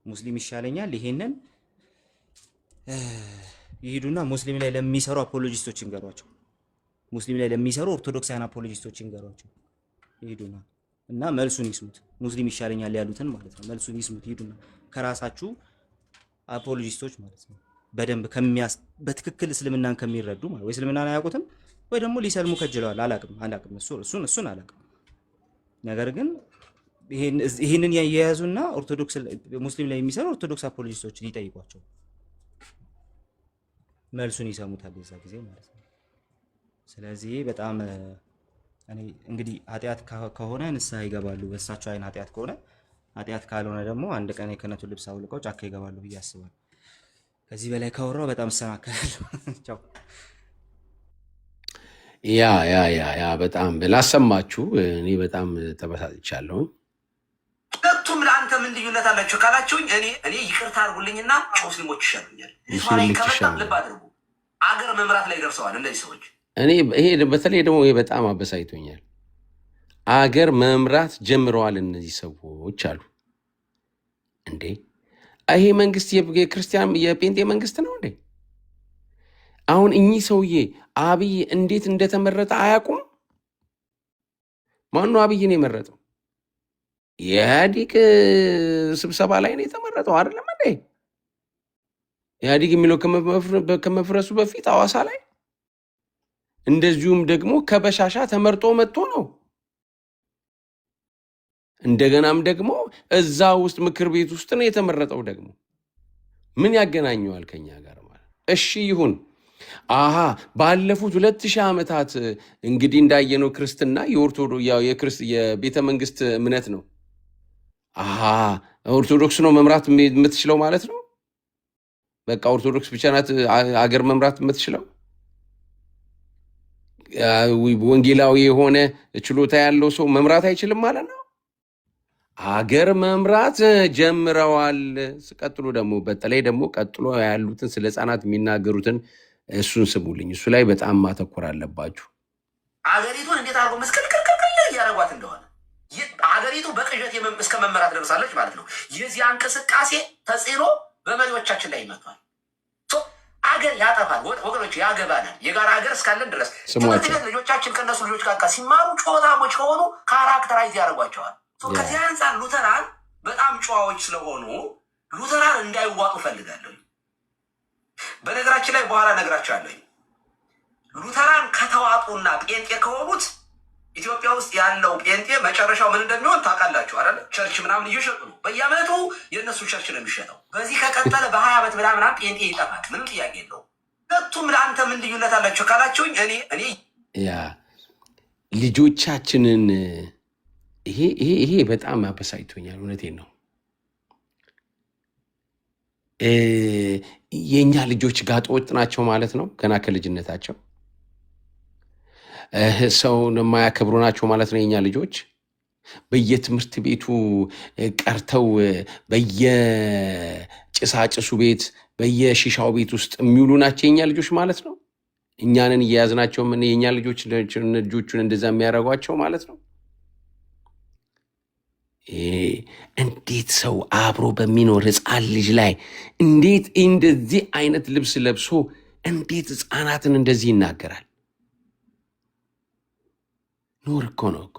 ሙስሊም ይሻለኛል። ይሄንን ይሄዱና ሙስሊም ላይ ለሚሰሩ አፖሎጂስቶች እንገሯቸው፣ ሙስሊም ላይ ለሚሰሩ ኦርቶዶክሳውያን አፖሎጂስቶች እንገሯቸው። ይሄዱና እና መልሱን ይስሙት። ሙስሊም ይሻለኛል ያሉትን ማለት ነው። መልሱን ይስሙት። ይሄዱና ከራሳችሁ አፖሎጂስቶች ማለት ነው በደንብ በትክክል እስልምናን ከሚረዱ ማለት ወይ እስልምናን አያውቁትም ወይ ደግሞ ሊሰልሙ ከጅለዋል። አላቅም እሱን አላቅም። ነገር ግን ይሄንን የያዙና ኦርቶዶክስ ሙስሊም ላይ የሚሰሩ ኦርቶዶክስ አፖሎጂስቶችን ይጠይቋቸው፣ መልሱን ይሰሙታል የዛ ጊዜ ማለት ነው። ስለዚህ በጣም እኔ እንግዲህ ኃጢአት ከሆነ ንስሐ ይገባሉ በእሳቸው አይን ኃጢአት ከሆነ። ኃጢአት ካልሆነ ደግሞ አንድ ቀን የክህነቱን ልብስ አውልቀው ጫካ ይገባሉ ብዬ አስባለሁ። ከዚህ በላይ ካወራው በጣም እሰናከላለሁ። ቻው። ያ በጣም ላሰማችሁ። እኔ በጣም ተበሳጭቻለሁ። ሁለቱም ለአንተ ምን ልዩነት አላቸው ካላችሁኝ፣ እኔ ይቅርታ አድርጉልኝና ሙስሊሞች ይሻሉኛል። ላይ ከመጣ ልብ አድርጉ፣ አገር መምራት ላይ ደርሰዋል እነዚህ ሰዎች። እኔ ይሄ በተለይ ደግሞ ይሄ በጣም አበሳይቶኛል። አገር መምራት ጀምረዋል እነዚህ ሰዎች አሉ እንዴ! ይሄ መንግስት የክርስቲያን የጴንጤ መንግስት ነው እንዴ? አሁን እኚህ ሰውዬ አብይ እንዴት እንደተመረጠ አያውቁም? ማነው አብይን የመረጠው? የኢህአዴግ ስብሰባ ላይ ነው የተመረጠው አይደለም እንዴ? ኢህአዴግ የሚለው ከመፍረሱ በፊት ሐዋሳ ላይ፣ እንደዚሁም ደግሞ ከበሻሻ ተመርጦ መጥቶ ነው። እንደገናም ደግሞ እዛ ውስጥ ምክር ቤት ውስጥ ነው የተመረጠው። ደግሞ ምን ያገናኘዋል ከኛ ጋር ማለት? እሺ ይሁን። ባለፉት 2000 ዓመታት እንግዲህ እንዳየነው ክርስትና የቤተ መንግስት እምነት ነው። ኦርቶዶክስ ነው መምራት የምትችለው ማለት ነው። በቃ ኦርቶዶክስ ብቻ ናት አገር መምራት የምትችለው። ወንጌላዊ የሆነ ችሎታ ያለው ሰው መምራት አይችልም ማለት ነው። አገር መምራት ጀምረዋል። ቀጥሎ ደግሞ በተለይ ደግሞ ቀጥሎ ያሉትን ስለ ህፃናት የሚናገሩትን እሱን ስሙልኝ። እሱ ላይ በጣም ማተኮር አለባችሁ። አገሪቱን እንዴት አድርጎ መስቀልቅልቅል እያደረጓት እንደሆነ አገሪቱ በቅዠት እስከ መመራት ደርሳለች ማለት ነው። የዚያ እንቅስቃሴ ተጽዕኖ በመሪዎቻችን ላይ ይመቷል። አገር ያጠፋል ወገኖች፣ ያገባናል። የጋራ ሀገር እስካለን ድረስ ትምህርት ቤት ልጆቻችን ከነሱ ልጆች ጋር ሲማሩ ጨዋታሞች ከሆኑ ካራክተራይዝ ያደርጓቸዋል። ከዚህ አንጻር ሉተራን በጣም ጨዋዎች ስለሆኑ ሉተራን እንዳይዋጡ ፈልጋለሁ። በነገራችን ላይ በኋላ ነግራቸዋለሁ። ሉተራን ከተዋጡና ጴንጤ ከሆኑት ኢትዮጵያ ውስጥ ያለው ጴንጤ መጨረሻው ምን እንደሚሆን ታውቃላችሁ አይደል? ቸርች ምናምን እየሸጡ ነው። በየአመቱ የእነሱ ቸርች ነው የሚሸጠው። በዚህ ከቀጠለ በ20 ዓመት ምናምን ጴንጤ ይጠፋል። ምንም ጥያቄ የለውም። ሁለቱም ለአንተ ምን ልዩነት አላቸው ካላችሁኝ፣ እኔ ልጆቻችንን ይሄ በጣም አበሳጭቶኛል። እውነቴን ነው። የእኛ ልጆች ጋጠወጥ ናቸው ማለት ነው። ገና ከልጅነታቸው ሰውን የማያከብሩ ናቸው ማለት ነው። የእኛ ልጆች በየትምህርት ቤቱ ቀርተው በየጭሳጭሱ ቤት በየሺሻው ቤት ውስጥ የሚውሉ ናቸው የእኛ ልጆች ማለት ነው። እኛንን እየያዝናቸው ምን የእኛ ልጆቹን እንደዛ የሚያደርጓቸው ማለት ነው። እንዴት ሰው አብሮ በሚኖር ሕፃን ልጅ ላይ እንዴት እንደዚህ አይነት ልብስ ለብሶ እንዴት ሕፃናትን እንደዚህ ይናገራል? ኖር እኮ ነው እኮ።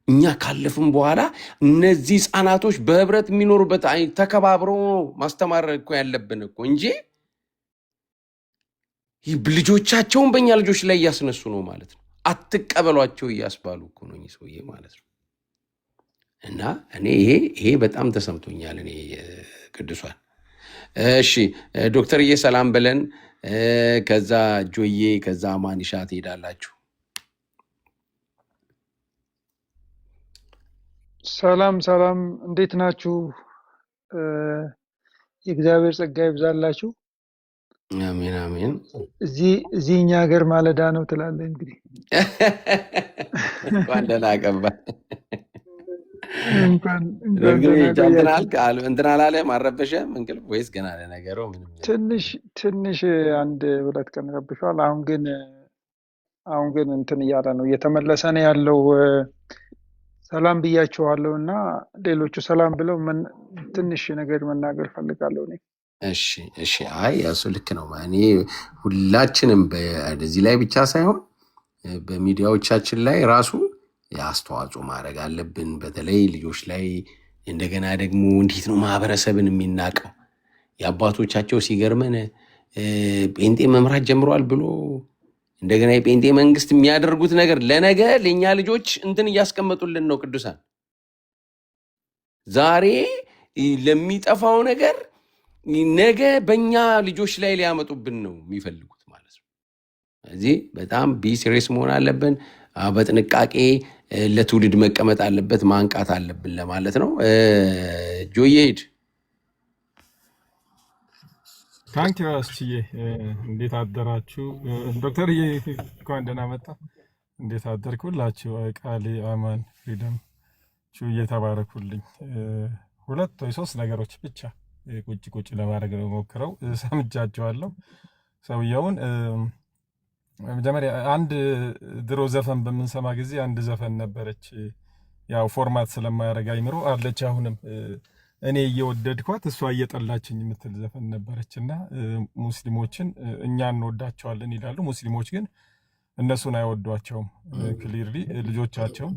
እኛ ካለፍም በኋላ እነዚህ ሕፃናቶች በህብረት የሚኖሩበት ተከባብረው ማስተማር እኮ ያለብን እኮ እንጂ ልጆቻቸውን በእኛ ልጆች ላይ እያስነሱ ነው ማለት ነው። አትቀበሏቸው እያስባሉ እኮ ነው እኚህ ሰውዬ ማለት ነው። እና እኔ ይሄ በጣም ተሰምቶኛል። እኔ ቅዱሷን እሺ ዶክተርዬ ሰላም ብለን ከዛ ጆዬ ከዛ ማኒሻ ትሄዳላችሁ። ሰላም ሰላም፣ እንዴት ናችሁ? የእግዚአብሔር ጸጋ ይብዛላችሁ። አሜን አሜን። እዚህ እኛ ሀገር ማለዳ ነው ትላለህ እንግዲህ። እንኳን ደህና ገባ። እንትን አላለህም? አልረበሸህም እንቅልፍ ወይስ ገና ለነገሩ? ትንሽ አንድ ሁለት ቀን ረብሿል። አሁን ግን እንትን እያለ ነው፣ እየተመለሰ ነው ያለው። ሰላም ብያችኋለሁ እና ሌሎቹ ሰላም ብለው ትንሽ ነገር መናገር ፈልጋለሁ እኔ። እሺ አይ እሱ ልክ ነው። እኔ ሁላችንም በዚህ ላይ ብቻ ሳይሆን በሚዲያዎቻችን ላይ ራሱ አስተዋጽኦ ማድረግ አለብን። በተለይ ልጆች ላይ እንደገና ደግሞ እንዴት ነው ማህበረሰብን የሚናቀው? የአባቶቻቸው ሲገርመን ጴንጤ መምራት ጀምረዋል ብሎ እንደገና የጴንጤ መንግስት የሚያደርጉት ነገር ለነገ ለእኛ ልጆች እንትን እያስቀመጡልን ነው። ቅዱሳን ዛሬ ለሚጠፋው ነገር ነገ በእኛ ልጆች ላይ ሊያመጡብን ነው የሚፈልጉት ማለት ነው። እዚህ በጣም ቢሲሪየስ መሆን አለብን። በጥንቃቄ ለትውልድ መቀመጥ አለበት፣ ማንቃት አለብን ለማለት ነው። ጆዬ ሂድ። ታንክ ዩ አስችዬ፣ እንዴት አደራችሁ? ዶክተርዬ እንኳን ደህና መጣ። እንዴት አደርክ? ሁላችሁ ቃሌ፣ አማን፣ ፍሪደም ቹ እየተባረኩልኝ። ሁለት ወይ ሶስት ነገሮች ብቻ ቁጭ ለማድረግ ነው ሞክረው። ሰምቻቸዋለሁ ሰውየውን። መጀመሪያ አንድ ድሮ ዘፈን በምንሰማ ጊዜ አንድ ዘፈን ነበረች፣ ያው ፎርማት ስለማያደርግ አይምሮ አለች አሁንም እኔ እየወደድኳት እሷ እየጠላችኝ የምትል ዘፈን ነበረች። እና ሙስሊሞችን እኛ እንወዳቸዋለን ይላሉ፣ ሙስሊሞች ግን እነሱን አይወዷቸውም። ክሊርሊ ልጆቻቸውን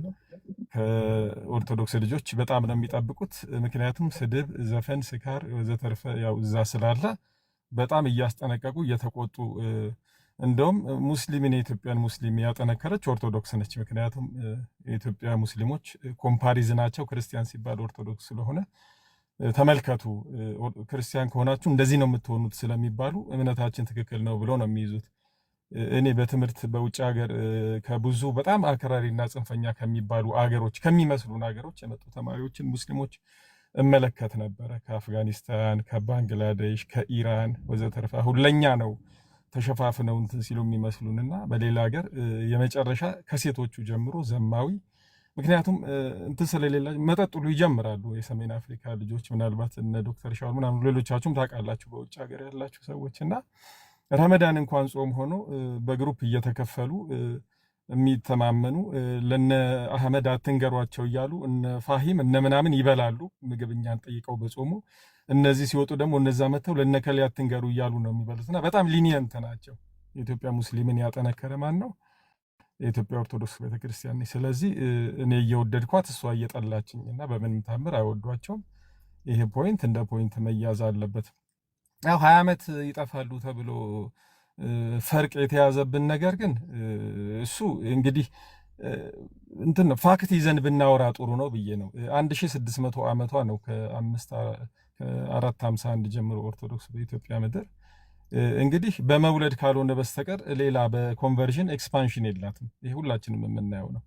ከኦርቶዶክስ ልጆች በጣም ነው የሚጠብቁት። ምክንያቱም ስድብ፣ ዘፈን፣ ስካር ወዘተርፈ ያው እዛ ስላለ በጣም እያስጠነቀቁ እየተቆጡ እንደውም ሙስሊምን የኢትዮጵያን ሙስሊም ያጠነከረች ኦርቶዶክስ ነች። ምክንያቱም የኢትዮጵያ ሙስሊሞች ኮምፓሪዝናቸው ክርስቲያን ሲባል ኦርቶዶክስ ስለሆነ ተመልከቱ፣ ክርስቲያን ከሆናችሁ እንደዚህ ነው የምትሆኑት ስለሚባሉ እምነታችን ትክክል ነው ብሎ ነው የሚይዙት። እኔ በትምህርት በውጭ ሀገር ከብዙ በጣም አክራሪና ጽንፈኛ ከሚባሉ አገሮች ከሚመስሉን አገሮች የመጡ ተማሪዎችን ሙስሊሞች እመለከት ነበረ። ከአፍጋኒስታን፣ ከባንግላዴሽ፣ ከኢራን ወዘተርፈ። አሁን ለእኛ ነው ተሸፋፍነው እንትን ሲሉ የሚመስሉን እና በሌላ ሀገር የመጨረሻ ከሴቶቹ ጀምሮ ዘማዊ። ምክንያቱም እንትን ስለሌላ መጠጥ ሁሉ ይጀምራሉ። የሰሜን አፍሪካ ልጆች ምናልባት እነ ዶክተር ሻውል ምናምን ሌሎቻችሁም ታውቃላችሁ በውጭ ሀገር ያላችሁ ሰዎች። እና ረመዳን እንኳን ጾም ሆኖ በግሩፕ እየተከፈሉ የሚተማመኑ ለነ አህመድ አትንገሯቸው እያሉ እነ ፋሂም እነ ምናምን ይበላሉ ምግብ እኛን ጠይቀው በጾሙ። እነዚህ ሲወጡ ደግሞ እነዛ መጥተው ለነከሌ አትንገሩ እያሉ ነው የሚበሉት። እና በጣም ሊኒየንት ናቸው። የኢትዮጵያ ሙስሊምን ያጠነከረ ማን ነው? የኢትዮጵያ ኦርቶዶክስ ቤተክርስቲያን። ስለዚህ እኔ እየወደድኳት እሷ እየጠላችኝ እና በምንም ታምር አይወዷቸውም። ይሄ ፖይንት እንደ ፖይንት መያዝ አለበት። ያው 20 ዓመት ይጠፋሉ ተብሎ ፈርቅ የተያዘብን ነገር ግን እሱ እንግዲህ እንትን ፋክት ይዘን ብናወራ ጥሩ ነው ብዬ ነው። 1600 ዓመቷ ነው ከ451 ጀምሮ ኦርቶዶክስ በኢትዮጵያ ምድር። እንግዲህ በመውለድ ካልሆነ በስተቀር ሌላ በኮንቨርዥን ኤክስፓንሽን የላትም። ይህ ሁላችንም የምናየው ነው።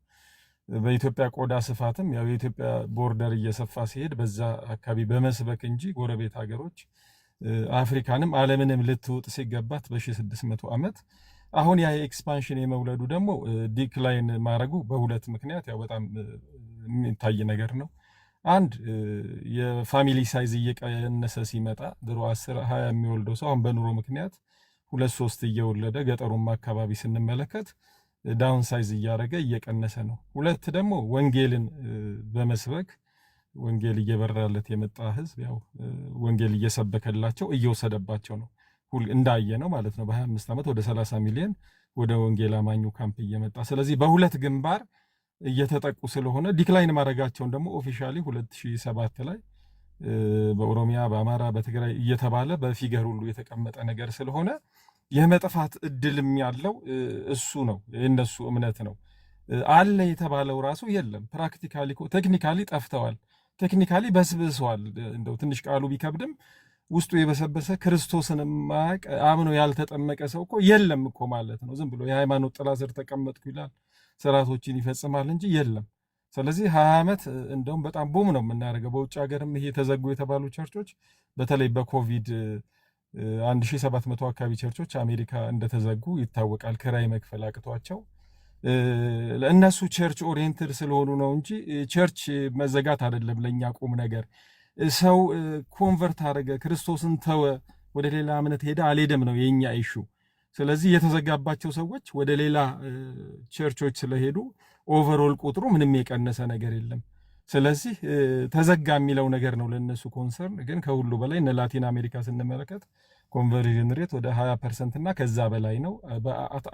በኢትዮጵያ ቆዳ ስፋትም ያው የኢትዮጵያ ቦርደር እየሰፋ ሲሄድ በዛ አካባቢ በመስበክ እንጂ ጎረቤት ሀገሮች አፍሪካንም ዓለምንም ልትውጥ ሲገባት በ1600 ዓመት አሁን ያ ኤክስፓንሽን የመውለዱ ደግሞ ዲክላይን ማድረጉ በሁለት ምክንያት ያው በጣም የሚታይ ነገር ነው። አንድ የፋሚሊ ሳይዝ እየቀነሰ ሲመጣ ድሮ 10-20 የሚወልደው ሰው አሁን በኑሮ ምክንያት 2-3 እየወለደ ገጠሩም አካባቢ ስንመለከት ዳውን ሳይዝ እያደረገ እየቀነሰ ነው። ሁለት ደግሞ ወንጌልን በመስበክ ወንጌል እየበራለት የመጣ ህዝብ ያው ወንጌል እየሰበከላቸው እየወሰደባቸው ነው እንዳየ ነው ማለት ነው። በ25 ዓመት ወደ 30 ሚሊዮን ወደ ወንጌል አማኙ ካምፕ እየመጣ ስለዚህ በሁለት ግንባር እየተጠቁ ስለሆነ ዲክላይን ማድረጋቸውን ደግሞ ኦፊሻሊ 2007 ላይ በኦሮሚያ በአማራ በትግራይ እየተባለ በፊገር ሁሉ የተቀመጠ ነገር ስለሆነ የመጥፋት እድልም ያለው እሱ ነው፣ የእነሱ እምነት ነው። አለ የተባለው ራሱ የለም። ፕራክቲካሊ ቴክኒካሊ ጠፍተዋል፣ ቴክኒካሊ በስብሰዋል። እንደው ትንሽ ቃሉ ቢከብድም ውስጡ የበሰበሰ ክርስቶስን ማቅ አምኖ ያልተጠመቀ ሰው እኮ የለም እኮ ማለት ነው። ዝም ብሎ የሃይማኖት ጥላ ስር ተቀመጥኩ ይላል፣ ስርዓቶችን ይፈጽማል እንጂ የለም። ስለዚህ 20 ዓመት እንደውም በጣም ቡም ነው የምናደርገው። በውጭ ሀገርም ይሄ ተዘጉ የተባሉ ቸርቾች በተለይ በኮቪድ 1700 አካባቢ ቸርቾች አሜሪካ እንደተዘጉ ይታወቃል። ክራይ መክፈል አቅቷቸው ለእነሱ ቸርች ኦሪየንትድ ስለሆኑ ነው እንጂ ቸርች መዘጋት አይደለም ለእኛ ቁም ነገር። ሰው ኮንቨርት አደረገ፣ ክርስቶስን ተወ፣ ወደ ሌላ እምነት ሄደ አልሄደም ነው የኛ ኢሹ። ስለዚህ የተዘጋባቸው ሰዎች ወደ ሌላ ቸርቾች ስለሄዱ ኦቨርኦል ቁጥሩ ምንም የቀነሰ ነገር የለም። ስለዚህ ተዘጋ የሚለው ነገር ነው ለነሱ ኮንሰርን። ግን ከሁሉ በላይ እነ ላቲን አሜሪካ ስንመለከት ኮንቨርዥን ሬት ወደ 20% እና ከዛ በላይ ነው።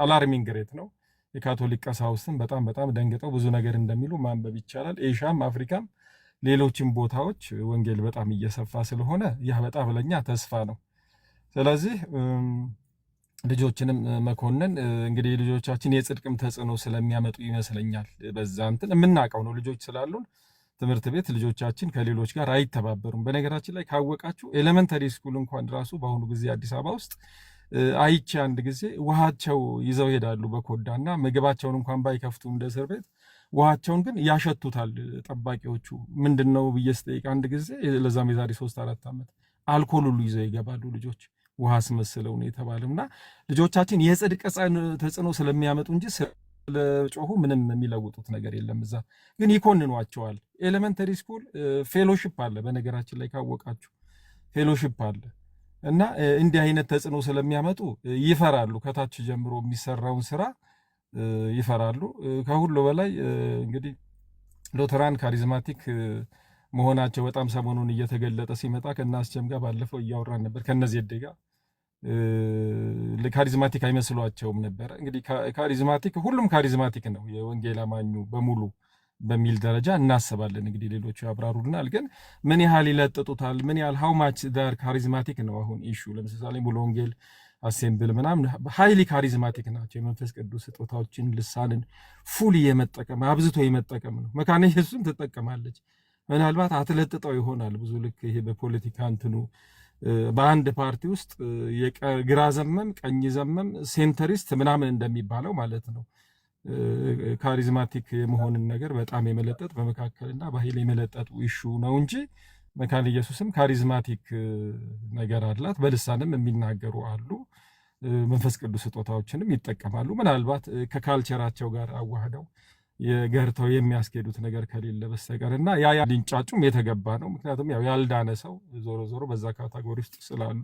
አላርሚንግ ሬት ነው። የካቶሊክ ቀሳውስትም በጣም ደንግጠው ብዙ ነገር እንደሚሉ ማንበብ ይቻላል። ኤሻም አፍሪካም ሌሎችም ቦታዎች ወንጌል በጣም እየሰፋ ስለሆነ ያ በጣም ለኛ ተስፋ ነው። ስለዚህ ልጆችንም መኮንን እንግዲህ ልጆቻችን የጽድቅም ተጽዕኖ ስለሚያመጡ ይመስለኛል። በዛ እንትን የምናውቀው ነው። ልጆች ስላሉን ትምህርት ቤት ልጆቻችን ከሌሎች ጋር አይተባበሩም። በነገራችን ላይ ካወቃችሁ ኤሌመንተሪ ስኩል እንኳን ራሱ በአሁኑ ጊዜ አዲስ አበባ ውስጥ አይቼ አንድ ጊዜ ውሃቸው ይዘው ይሄዳሉ በኮዳና ምግባቸውን እንኳን ባይከፍቱ እንደ እስር ቤት ውሃቸውን ግን ያሸቱታል ጠባቂዎቹ። ምንድነው ብዬ ስጠይቅ አንድ ጊዜ ለዛም የዛሬ 3-4 ዓመት አልኮል ሁሉ ይዘው ይገባሉ ልጆች ውሃ አስመስለው ነው የተባለውና ልጆቻችን የጽድቅ ተጽዕኖ ስለሚያመጡ እንጂ ስለጮሁ ምንም የሚለውጡት ነገር የለም። እዛ ግን ይኮንኗቸዋል። ኤሌመንተሪ ስኩል ፌሎሺፕ አለ። በነገራችን ላይ ካወቃችሁ ፌሎሺፕ አለ እና እንዲህ አይነት ተጽዕኖ ስለሚያመጡ ይፈራሉ። ከታች ጀምሮ የሚሰራውን ስራ ይፈራሉ። ከሁሉ በላይ እንግዲህ ሉተራን ካሪዝማቲክ መሆናቸው በጣም ሰሞኑን እየተገለጠ ሲመጣ ከናስቸም ጋር ባለፈው እያወራን ነበር። ከነዚህ ጋር ካሪዝማቲክ አይመስሏቸውም ነበር። እንግዲህ ካሪዝማቲክ ሁሉም ካሪዝማቲክ ነው የወንጌል አማኙ በሙሉ በሚል ደረጃ እናስባለን። እንግዲህ ሌሎቹ ያብራሩልናል። ግን ምን ያህል ይለጥጡታል፣ ምን ያህል ሃው ማች ዳር ካሪዝማቲክ ነው አሁን ኢሹ። ለምሳሌ ሙሉ ወንጌል አሴምብል ምናምን ሃይሊ ካሪዝማቲክ ናቸው። የመንፈስ ቅዱስ ስጦታዎችን ልሳንን ፉል የመጠቀም አብዝቶ የመጠቀም ነው። መካነ ኢየሱስም ትጠቀማለች። ምናልባት አትለጥጠው ይሆናል ብዙ ልክ ይሄ በፖለቲካ እንትኑ በአንድ ፓርቲ ውስጥ ግራ ዘመም ቀኝ ዘመም ሴንተሪስት ምናምን እንደሚባለው ማለት ነው። ካሪዝማቲክ የመሆንን ነገር በጣም የመለጠጥ በመካከልና በኃይል የመለጠጡ ኢሹ ነው እንጂ መካነ ኢየሱስም ካሪዝማቲክ ነገር አላት። በልሳንም የሚናገሩ አሉ። መንፈስ ቅዱስ ስጦታዎችንም ይጠቀማሉ። ምናልባት ከካልቸራቸው ጋር አዋህደው የገርተው የሚያስኬዱት ነገር ከሌለ በስተቀር እና ያ ሊንጫጩም የተገባ ነው። ምክንያቱም ያው ያልዳነ ሰው ዞሮ በዛ ካታጎሪ ውስጥ ስላሉ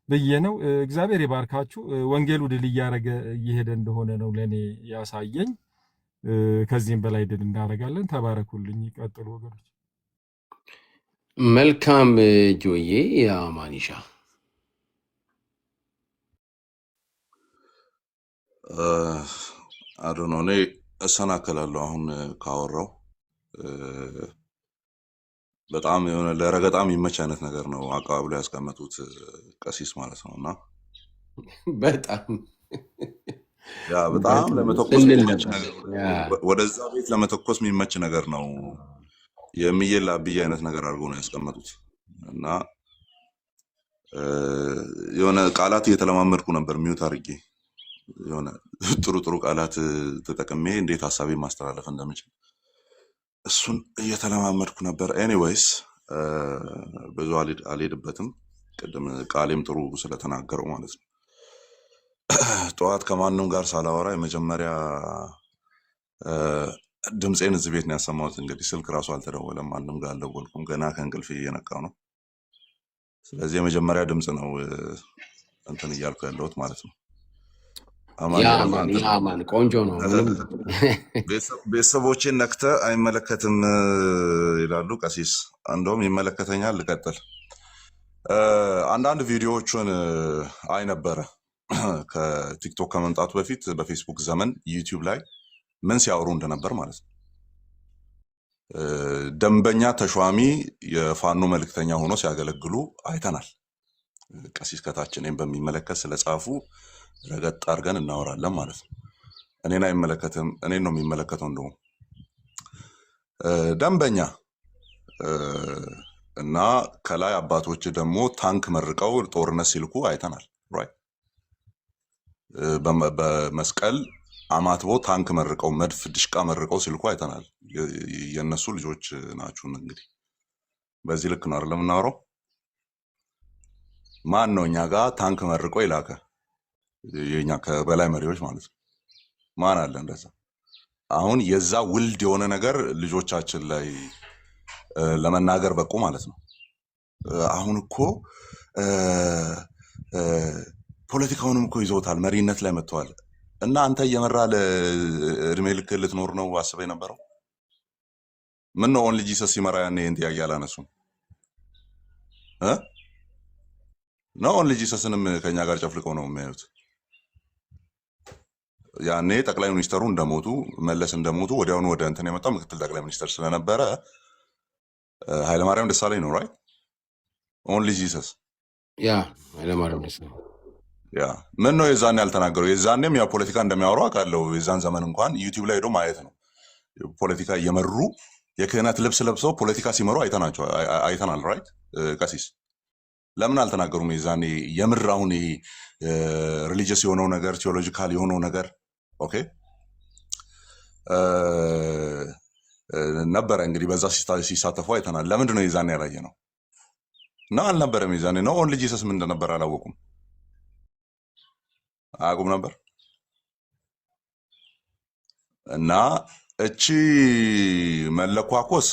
ብዬ ነው። እግዚአብሔር ይባርካችሁ። ወንጌሉ ድል እያደረገ እየሄደ እንደሆነ ነው ለእኔ ያሳየኝ። ከዚህም በላይ ድል እናደርጋለን። ተባረኩልኝ። ይቀጥሉ ወገኖች። መልካም ጆዬ የአማኒሻ አዶኖ እኔ እሰናከላለሁ። አሁን ካወራው በጣም የሆነ ለረገጣ የሚመች አይነት ነገር ነው አቀባብሎ ያስቀመጡት ቀሲስ ማለት ነው። እና በጣም ለመተኮስ የሚመች ነገር ወደዛ ቤት ለመተኮስ የሚመች ነገር ነው። የሚየላ ብዬ አይነት ነገር አድርገው ነው ያስቀመጡት። እና የሆነ ቃላት እየተለማመድኩ ነበር ሚውት አድርጌ የሆነ ጥሩ ቃላት ተጠቅሜ እንዴት ሐሳቤ ማስተላለፍ እንደምችል እሱን እየተለማመድኩ ነበር። ኤኒዌይስ ብዙ አልሄድበትም። ቅድም ቃሌም ጥሩ ስለተናገረው ማለት ነው። ጠዋት ከማንም ጋር ሳላወራ የመጀመሪያ ድምፄን እዚህ ቤት ነው ያሰማሁት። እንግዲህ ስልክ ራሱ አልተደወለም፣ ማንም ጋር አልደወልኩም። ገና ከእንቅልፍ እየነቃው ነው። ስለዚህ የመጀመሪያ ድምፅ ነው እንትን እያልኩ ያለሁት ማለት ነው። አማን ያረባ አንተ ያማን ቆንጆ ነው። ምንም ቤተሰቦቼን ነክተህ አይመለከትም ይላሉ ቀሲስ። እንደውም ይመለከተኛል። ልቀጥል። አንዳንድ ቪዲዮዎቹን አይ ነበረ ከቲክቶክ ከመምጣቱ በፊት በፌስቡክ ዘመን ዩቲዩብ ላይ ምን ሲያወሩ እንደነበር ማለት ነው። ደንበኛ ተሿሚ የፋኖ መልእክተኛ ሆኖ ሲያገለግሉ አይተናል። ቀሲስ ከታች እኔን በሚመለከት ስለጻፉ ረገጥ አድርገን እናወራለን ማለት ነው። እኔን አይመለከትም፣ እኔን ነው የሚመለከተው። እንደውም ደንበኛ እና ከላይ አባቶች ደግሞ ታንክ መርቀው ጦርነት ሲልኩ አይተናል። ራይት በመስቀል አማትቦ ታንክ መርቀው መድፍ ድሽቃ መርቀው ሲልኩ አይተናል። የነሱ ልጆች ናችሁን እንግዲህ በዚህ ልክ ነው አይደለም የምናወራው። ማን ነው እኛ ጋር ታንክ መርቆ ይላከ? የኛ ከበላይ መሪዎች ማለት ነው። ማን አለ እንደዛ? አሁን የዛ ውልድ የሆነ ነገር ልጆቻችን ላይ ለመናገር በቁ ማለት ነው። አሁን እኮ ፖለቲካውንም እኮ ይዘውታል፣ መሪነት ላይ መጥተዋል። እና አንተ እየመራ ለእድሜ ልክ ልትኖር ነው አስበህ የነበረው? ምን ነው ኦንሊ ጂሰስ ሲመራ ያኔ እንት ጥያቄ አላነሱም ነው? ኦንሊ ጂሰስንም ከኛ ጋር ጨፍልቀው ነው የሚያዩት። ያኔ ጠቅላይ ሚኒስተሩ እንደሞቱ መለስ እንደሞቱ ወዲያውኑ ወደ እንትን የመጣው ምክትል ጠቅላይ ሚኒስተር ስለነበረ ኃይለማርያም ደሳለኝ ነው። ራይት ኦንሊ ጂሰስ ኃይለማርያም ደሳለኝ ያ ምን ነው የዛኔ ያልተናገሩ? የዛኔም ያው ፖለቲካ እንደሚያወሩ አውቃለሁ። የዛን ዘመን እንኳን ዩቲዩብ ላይ ሄዶ ማየት ነው። ፖለቲካ እየመሩ የክህነት ልብስ ለብሰው ፖለቲካ ሲመሩ አይተናል። ራይት ቀሲስ ለምን አልተናገሩም የዛኔ? የምር አሁን ይሄ ሪሊጂየስ የሆነው ነገር ቴዎሎጂካል የሆነው ነገር ኦኬ ነበረ እንግዲህ በዛ ሲሳተፉ አይተናል። ለምንድን ነው የዛኔ ያላየ ነው? እና አልነበረም የዛኔ ነው። ኦንሊ ጂሰስ ምን እንደነበር አላወቁም፣ አያውቁም ነበር። እና እቺ መለኳኮስ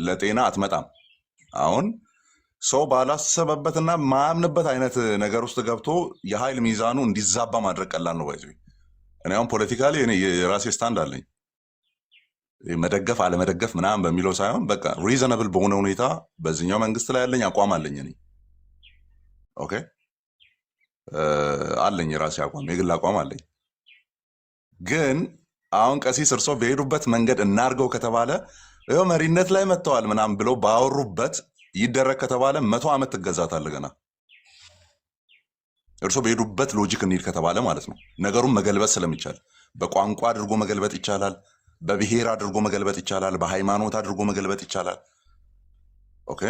ለጤና አትመጣም። አሁን ሰው ባላሰበበትና ማያምንበት አይነት ነገር ውስጥ ገብቶ የኃይል ሚዛኑ እንዲዛባ ማድረግ ቀላል ነው። ባይዘ እኔ አሁን ፖለቲካሊ እኔ የራሴ ስታንድ አለኝ። መደገፍ አለመደገፍ ምናምን በሚለው ሳይሆን በቃ ሪዘነብል በሆነ ሁኔታ በዚህኛው መንግስት ላይ ያለኝ አቋም አለኝ። እኔ ኦኬ አለኝ የራሴ አቋም፣ የግል አቋም አለኝ። ግን አሁን ቀሲስ እርሶ በሄዱበት መንገድ እናርገው ከተባለ ይኸው መሪነት ላይ መጥተዋል ምናምን ብለው ባወሩበት ይደረግ ከተባለ 100 ዓመት ትገዛታለህ ገና። እርሶ በሄዱበት ሎጂክ እንሂድ ከተባለ ማለት ነው። ነገሩን መገልበጥ ስለሚቻል በቋንቋ አድርጎ መገልበጥ ይቻላል፣ በብሔር አድርጎ መገልበጥ ይቻላል፣ በሃይማኖት አድርጎ መገልበጥ ይቻላል። ኦኬ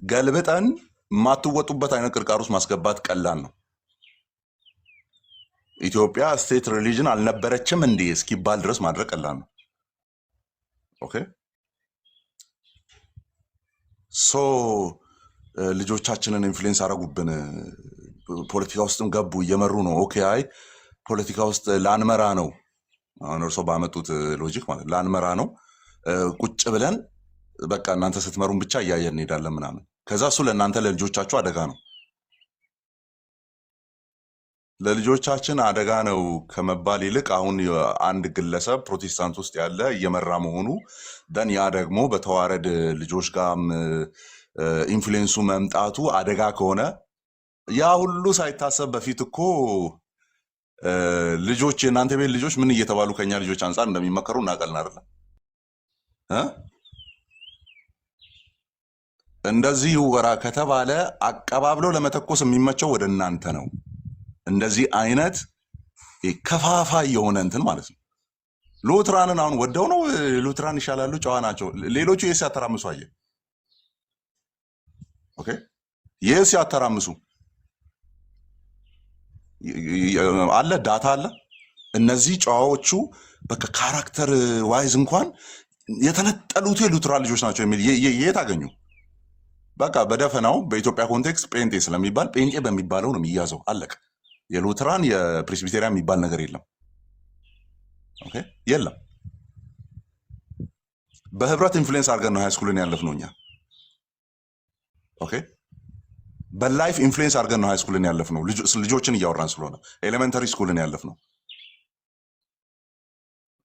ገልብጠን የማትወጡበት አይነት ቅርቃር ውስጥ ማስገባት ቀላል ነው። ኢትዮጵያ ስቴት ሪሊጅን አልነበረችም እንዴ እስኪባል ድረስ ማድረግ ቀላል ነው። ኦኬ ሶ ልጆቻችንን ኢንፍሉዌንስ አረጉብን፣ ፖለቲካ ውስጥም ገቡ፣ እየመሩ ነው። ኦኬ አይ ፖለቲካ ውስጥ ላንመራ ነው። አሁን እርሶ ባመጡት ሎጂክ ማለት ላንመራ ነው፣ ቁጭ ብለን በቃ እናንተ ስትመሩን ብቻ እያየን እንሄዳለን ምናምን። ከዛ እሱ ለእናንተ ለልጆቻችሁ አደጋ ነው። ለልጆቻችን አደጋ ነው ከመባል ይልቅ አሁን አንድ ግለሰብ ፕሮቴስታንት ውስጥ ያለ እየመራ መሆኑ ደን ያ ደግሞ በተዋረድ ልጆች ጋር ኢንፍሉዌንሱ መምጣቱ አደጋ ከሆነ ያ ሁሉ ሳይታሰብ በፊት እኮ ልጆች የእናንተ ቤት ልጆች ምን እየተባሉ ከኛ ልጆች አንጻር እንደሚመከሩ እናውቃለን አይደለም? እንደዚህ ወራ ከተባለ አቀባብለው ለመተኮስ የሚመቸው ወደ እናንተ ነው። እንደዚህ አይነት ከፋፋይ የሆነ እንትን ማለት ነው። ሉትራንን አሁን ወደው ነው ሉትራን ይሻላሉ፣ ጨዋ ናቸው። ሌሎቹ የስ ያተራምሱ አየ ኦኬ የስ ያተራምሱ አለ ዳታ አለ። እነዚህ ጨዋዎቹ በቃ ካራክተር ዋይዝ እንኳን የተነጠሉት የሉትራን ልጆች ናቸው የሚል የት አገኙ? በቃ በደፈናው በኢትዮጵያ ኮንቴክስት ጴንጤ ስለሚባል ጴንጤ በሚባለው ነው የሚያዘው። አለቀ። የሉትራን የፕሬስቢቴሪያን የሚባል ነገር የለም። ኦኬ የለም። በህብረት ኢንፍሉዌንስ አድርገን ነው ሃይስኩልን ያለፍነው እኛ። ኦኬ በላይፍ ኢንፍሉዌንስ አድርገን ነው ሃይ ስኩልን ያለፍነው። ልጆችን እያወራን ስለሆነ ኤሌመንተሪ ስኩልን ያለፍነው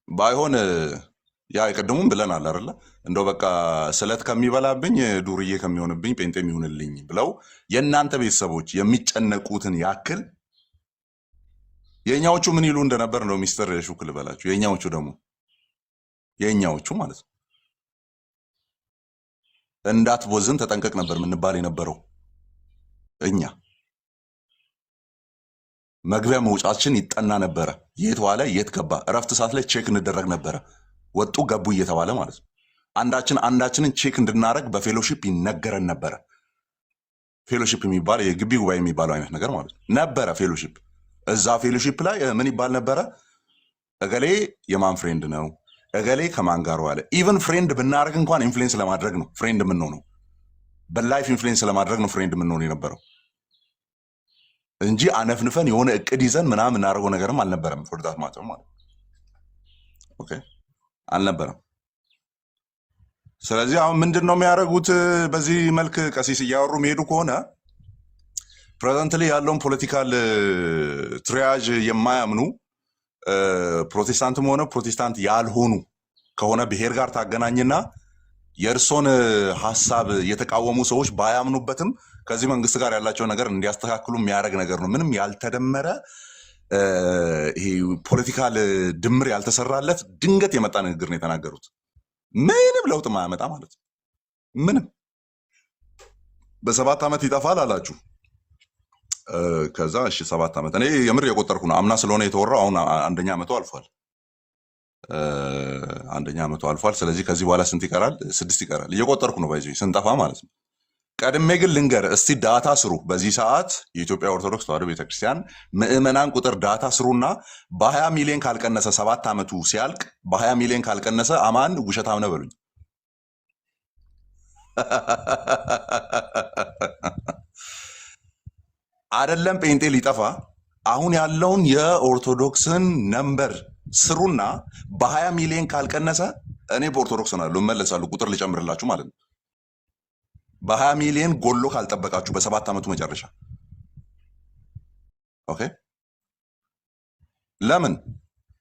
ባይሆን ያ የቀደሙም ብለናል አይደለ? እንደው በቃ ስለት ከሚበላብኝ ዱርዬ ከሚሆንብኝ ጴንጤ የሚሆንልኝ ብለው የእናንተ ቤተሰቦች የሚጨነቁትን ያክል የእኛዎቹ ምን ይሉ እንደነበር ነው ሚስተር ሹክ ልበላችሁ። የእኛዎቹ ማለት ነው እንዳትቦዝን ተጠንቀቅ ነበር ምንባል የነበረው እኛ። መግቢያ መውጫችን ይጠና ነበረ። የት ዋለ የት ገባ፣ እረፍት ሰዓት ላይ ቼክ እንደረግ ነበረ። ወጡ ገቡ እየተባለ ማለት ነው። አንዳችንን ቼክ እንድናረግ በፌሎሺፕ ይነገረን ነበረ። ፌሎሺፕ የሚባል የግቢ ጉባኤ የሚባለው አይነት ነገር ማለት ነበረ ፌሎሺፕ። እዛ ፌሎሺፕ ላይ ምን ይባል ነበረ? እገሌ የማን ፍሬንድ ነው፣ እገሌ ከማን ጋር ዋለ። ኢቨን ፍሬንድ ብናደረግ እንኳን ኢንፍሉዌንስ ለማድረግ ነው ፍሬንድ የምንሆነው። በላይፍ ኢንፍሉዌንስ ለማድረግ ነው ፍሬንድ የምንሆነው የነበረው እንጂ አነፍንፈን የሆነ እቅድ ይዘን ምናምን እናደርገው ነገርም አልነበረም። ፎርዳት ማተር ማለት ኦኬ አልነበረም። ስለዚህ አሁን ምንድን ነው የሚያደርጉት? በዚህ መልክ ቀሲስ እያወሩ የሚሄዱ ከሆነ ፕሬዘንትሊ ያለውን ፖለቲካል ትሪያጅ የማያምኑ ፕሮቴስታንትም ሆነ ፕሮቴስታንት ያልሆኑ ከሆነ ብሔር ጋር ታገናኝና የእርሶን ሀሳብ የተቃወሙ ሰዎች ባያምኑበትም ከዚህ መንግስት ጋር ያላቸው ነገር እንዲያስተካክሉ የሚያደርግ ነገር ነው። ምንም ያልተደመረ ይሄ ፖለቲካል ድምር ያልተሰራለት ድንገት የመጣ ንግግር ነው የተናገሩት። ምንም ለውጥ ማያመጣ ማለት ነው። ምንም በ7 ዓመት ይጠፋል አላችሁ። ከዛ እሺ 7 ዓመት እኔ የምር የቆጠርኩ ነው። አምና ስለሆነ የተወራው አሁን አንደኛ ዓመቱ አልፏል። አንደኛ ዓመቱ አልፏል። ስለዚህ ከዚህ በኋላ ስንት ይቀራል? 6 ይቀራል። እየቆጠርኩ ነው ባይዚ ስንጠፋ ማለት ነው። ቀድሜ ግን ልንገር እስቲ ዳታ ስሩ። በዚህ ሰዓት የኢትዮጵያ ኦርቶዶክስ ተዋሕዶ ቤተክርስቲያን ምዕመናን ቁጥር ዳታ ስሩና በ20 ሚሊዮን ካልቀነሰ 7 ዓመቱ ሲያልቅ በ20 ሚሊዮን ካልቀነሰ አማን ውሸታም ነው በሉኝ። አይደለም ጴንጤ ሊጠፋ አሁን ያለውን የኦርቶዶክስን ነምበር ስሩና በ20 ሚሊዮን ካልቀነሰ እኔ በኦርቶዶክስ ነው እመለሳለሁ። ቁጥር ልጨምርላችሁ ማለት ነው። በ20 ሚሊዮን ጎሎ ካልጠበቃችሁ በ7 ዓመቱ መጨረሻ ኦኬ። ለምን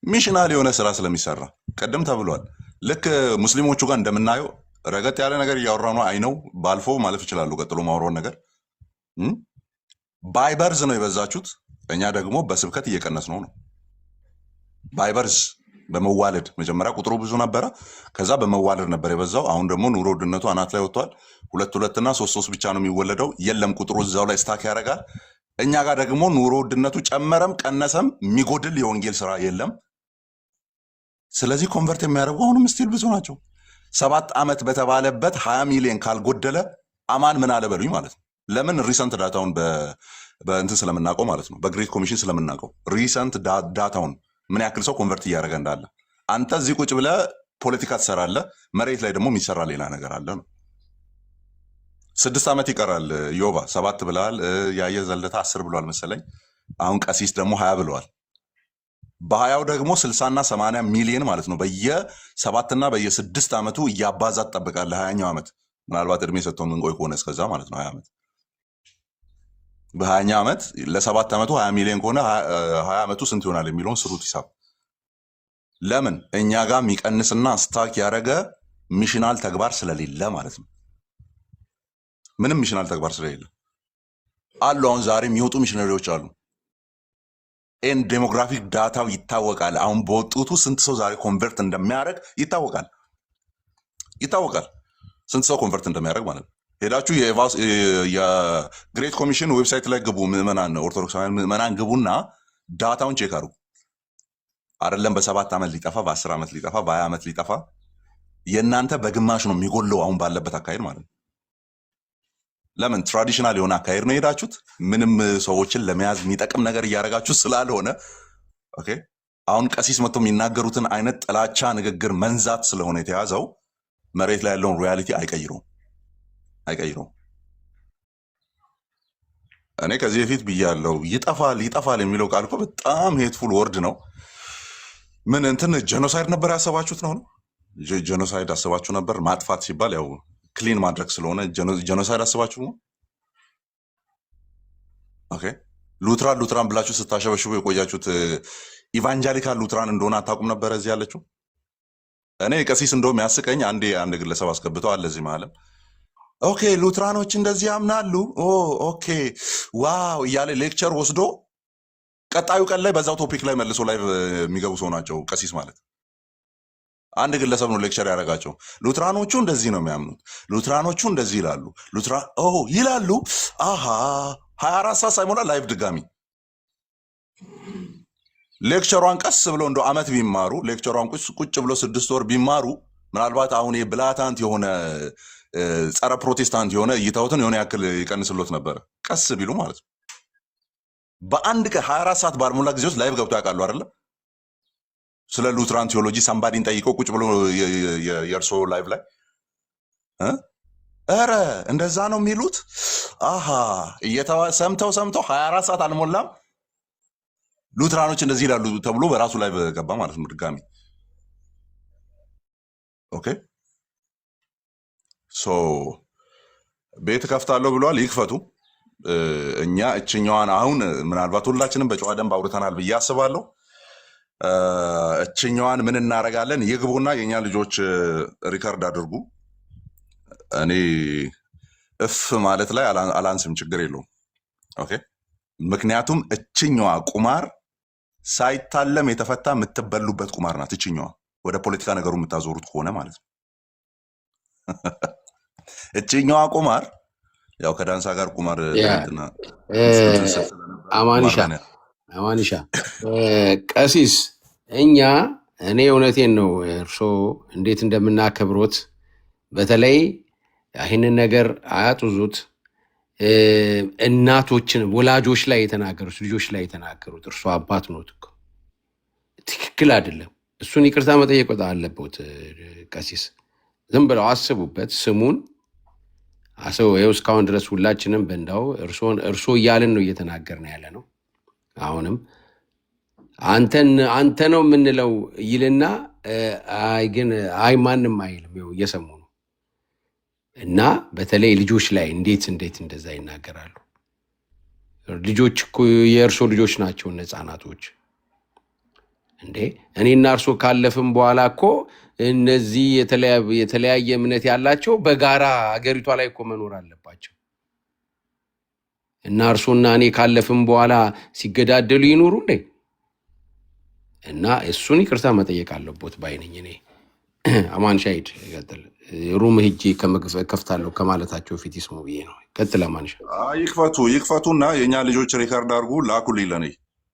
ሚሽናል የሆነ ስራ ስለሚሰራ ቅድም ተብሏል። ልክ ሙስሊሞቹ ጋር እንደምናየው ረገጥ ያለ ነገር እያወራ ነው። አይነው ባልፎ ማለፍ ይችላሉ። ቀጥሎ ማውራውን ነገር ባይበርዝ ነው የበዛችሁት። እኛ ደግሞ በስብከት እየቀነስ ነው። ባይበርዝ በመዋለድ መጀመሪያ ቁጥሩ ብዙ ነበረ። ከዛ በመዋለድ ነበር የበዛው። አሁን ደግሞ ኑሮ ውድነቱ አናት ላይ ወጥቷል። 2 እና 3 ብቻ ነው የሚወለደው። የለም ቁጥሩ እዛው ላይ ስታክ ያደርጋል። እኛ ጋር ደግሞ ኑሮ ውድነቱ ጨመረም ቀነሰም የሚጎድል የወንጌል ስራ የለም። ስለዚህ ኮንቨርት የሚያደርጉ አሁንም ስቲል ብዙ ናቸው። 7 ዓመት በተባለበት 20 ሚሊዮን ካልጎደለ አማን ምን አለ በሉኝ ማለት ነው። ለምን ሪሰንት ዳታውን በእንትን ስለምናውቀው ማለት ነው። በግሬት ኮሚሽን ስለምናውቀው ሪሰንት ዳታውን ምን ያክል ሰው ኮንቨርት እያደረገ እንዳለ። አንተ እዚህ ቁጭ ብለህ ፖለቲካ ትሰራለህ፣ መሬት ላይ ደግሞ የሚሰራ ሌላ ነገር አለ ነው። 6 ዓመት ይቀራል። ዮባ 7 ብለዋል። ያየ ዘለታ 10 ብለዋል መሰለኝ። አሁን ቀሲስ ደግሞ 20 ብለዋል። በ20 ደግሞ 60 እና 80 ሚሊዮን ማለት ነው። በየ7 እና በየ6 ዓመቱ እያባዛ ትጠብቃለህ። 20ኛው ዓመት ምናልባት እድሜ ሰጥተው ምንቆይ ከሆነ እስከዛ ማለት ነው 20 ዓመት። በ20ኛው ዓመት ለ7 ዓመቱ 20 ሚሊዮን ከሆነ 20 ዓመቱ ስንት ይሆናል የሚለውን ስሩት ሂሳብ። ለምን እኛ ጋር የሚቀንስና ስታክ ያደረገ ሚሽናል ተግባር ስለሌለ ማለት ነው። ምንም ሚሽናል ተግባር ስለሌለ አሉ። አሁን ዛሬ የሚወጡ ሚሽነሪዎች አሉ። ኤን ዴሞግራፊክ ዳታው ይታወቃል። አሁን በወጡቱ ስንት ሰው ዛሬ ኮንቨርት እንደሚያደርግ ይታወቃል። ስንት ሰው ኮንቨርት እንደሚያደርግ ማለት ነው። ሄዳችሁ የግሬት ኮሚሽን ዌብሳይት ላይ ግቡ። ምዕመናን ኦርቶዶክሳውያን ምዕመናን ግቡና ዳታውን ቼክ አድርጉ። አይደለም በ7 ዓመት ሊጠፋ፣ በ10 ዓመት ሊጠፋ፣ በ20 ዓመት ሊጠፋ የእናንተ በግማሽ ነው የሚጎለው አሁን ባለበት አካሄድ ማለት ነው። ለምን ትራዲሽናል የሆነ አካሄድ ነው የሄዳችሁት። ምንም ሰዎችን ለመያዝ የሚጠቅም ነገር እያደረጋችሁ ስላልሆነ ኦኬ። አሁን ቀሲስ መጥቶ የሚናገሩትን አይነት ጥላቻ ንግግር መንዛት ስለሆነ የተያዘው መሬት ላይ ያለውን ሪያሊቲ አይቀይረውም። እኔ ከዚህ በፊት ብያለሁ። ይጠፋል የሚለው ቃል እኮ በጣም ሄትፉል ወርድ ነው። ምን እንትን ጄኖሳይድ ነበር ያሰባችሁት ነው? ጄኖሳይድ አስባችሁ ነበር? ማጥፋት ሲባል ያው ክሊን ማድረግ ስለሆነ ጄኖሳይድ አስባችሁ ነው? ኦኬ ሉትራን ብላችሁ ስታሸበሽቡ የቆያችሁት ኢቫንጀሊካል ሉትራን እንደሆነ አታውቁም ነበረ እዚህ ያለችው? እኔ ቀሲስ እንደውም ያስቀኝ አንድ ግለሰብ አስገብተው አለ እዚህ ማለት ኦኬ ሉትራኖች እንደዚህ ያምናሉ ኦኬ ዋው እያለ ሌክቸር ወስዶ ቀጣዩ ቀን ላይ በዛው ቶፒክ ላይ መልሶ ላይ የሚገቡ ሰው ናቸው ቀሲስ ማለት። አንድ ግለሰብ ነው ሌክቸር ያደረጋቸው። ሉትራኖቹ እንደዚህ ነው የሚያምኑት፣ ሉትራኖቹ እንደዚህ ይላሉ፣ ይላሉ። አሃ 24 ሰዓት ሳይሞላ ላይቭ ድጋሚ ሌክቸሯን ቀስ ብሎ እንደው አመት ቢማሩ ሌክቸሯን ቁጭ ብሎ 6 ወር ቢማሩ ምናልባት አሁን የብላታንት የሆነ ጸረ ፕሮቴስታንት የሆነ እይታውትን የሆነ ያክል ይቀንስሎት ነበር ቀስ ቢሉ ማለት ነው። በአንድ ቀን 24 ሰዓት ባልሞላ ጊዜ ውስጥ ላይቭ ገብቶ ያውቃሉ አይደለ? ስለ ሉትራን ቴዎሎጂ ሳምባዲን ጠይቀው ቁጭ ብሎ የእርሶ ላይቭ ላይ ኧረ እንደዛ ነው የሚሉት አሃ ሰምተው 24 ሰዓት አልሞላም ሉትራኖች እንደዚህ ይላሉ ተብሎ በራሱ ላይ ገባ ማለት ነው ድጋሚ። ኦኬ ሶ ቤት ከፍታለሁ ብለዋል፣ ይክፈቱ። እኛ እችኛዋን አሁን ምናልባት ሁላችንም በጨዋ ደንብ አውርተናል ብዬ አስባለሁ። እችኛዋን ምን እናደርጋለን? ይግቡና የኛ ልጆች ሪከርድ አድርጉ። እኔ እፍ ማለት ላይ አላንስም፣ ችግር የለውም። ኦኬ ምክንያቱም እችኛዋ ቁማር ሳይታለም የተፈታ የምትበሉበት ቁማር ናት። እችኛዋ ወደ ፖለቲካ ነገሩ የምታዞሩት ከሆነ ማለት ነው። እችኛዋ ቁማር ያው ከዳንሳ ጋር ቁማር አማኒሻ ቀሲስ እኔ እውነቴን ነው እርሶ እንዴት እንደምናከብሮት በተለይ ይህንን ነገር አያጡዙት። እናቶችን ወላጆች ላይ የተናገሩት ልጆች ላይ የተናገሩት እርሶ አባት ኖት እኮ ትክክል አይደለም። እሱን ይቅርታ መጠየቅ አለበት ቀሲስ። ዝም ብለው አስቡበት። ስሙን ይኸው እስካሁን ድረስ ሁላችንም በእንዳው እርሶ እያልን ነው እየተናገርን ያለ ነው። አሁንም አንተ ነው የምንለው ይልና ግን ማንም አይልም። ይኸው እየሰሙ ነው። እና በተለይ ልጆች ላይ እንዴት እንደዛ ይናገራሉ? ልጆች እኮ የእርሶ ልጆች ናቸው፣ ህፃናቶች እንዴ። እኔና እርሶ ካለፍም በኋላ እኮ እነዚህ የተለያየ እምነት ያላቸው በጋራ አገሪቷ ላይ እኮ መኖር አለባቸው። እና እርሶና እኔ ካለፍም በኋላ ሲገዳደሉ ይኖሩ እንዴ? እና እሱን ይቅርታ መጠየቅ አለቦት ባይነኝ እኔ። አማን ሻሂድ ይቀጥል። ሩም ሄጄ ከፍታለሁ ከማለታቸው ፊት ይስሙ ብዬ ነው። ቀጥል አማን ሻሂድ። ይክፈቱና የእኛ ልጆች ሪካርድ አድርጉ ላኩልኝ ለኔ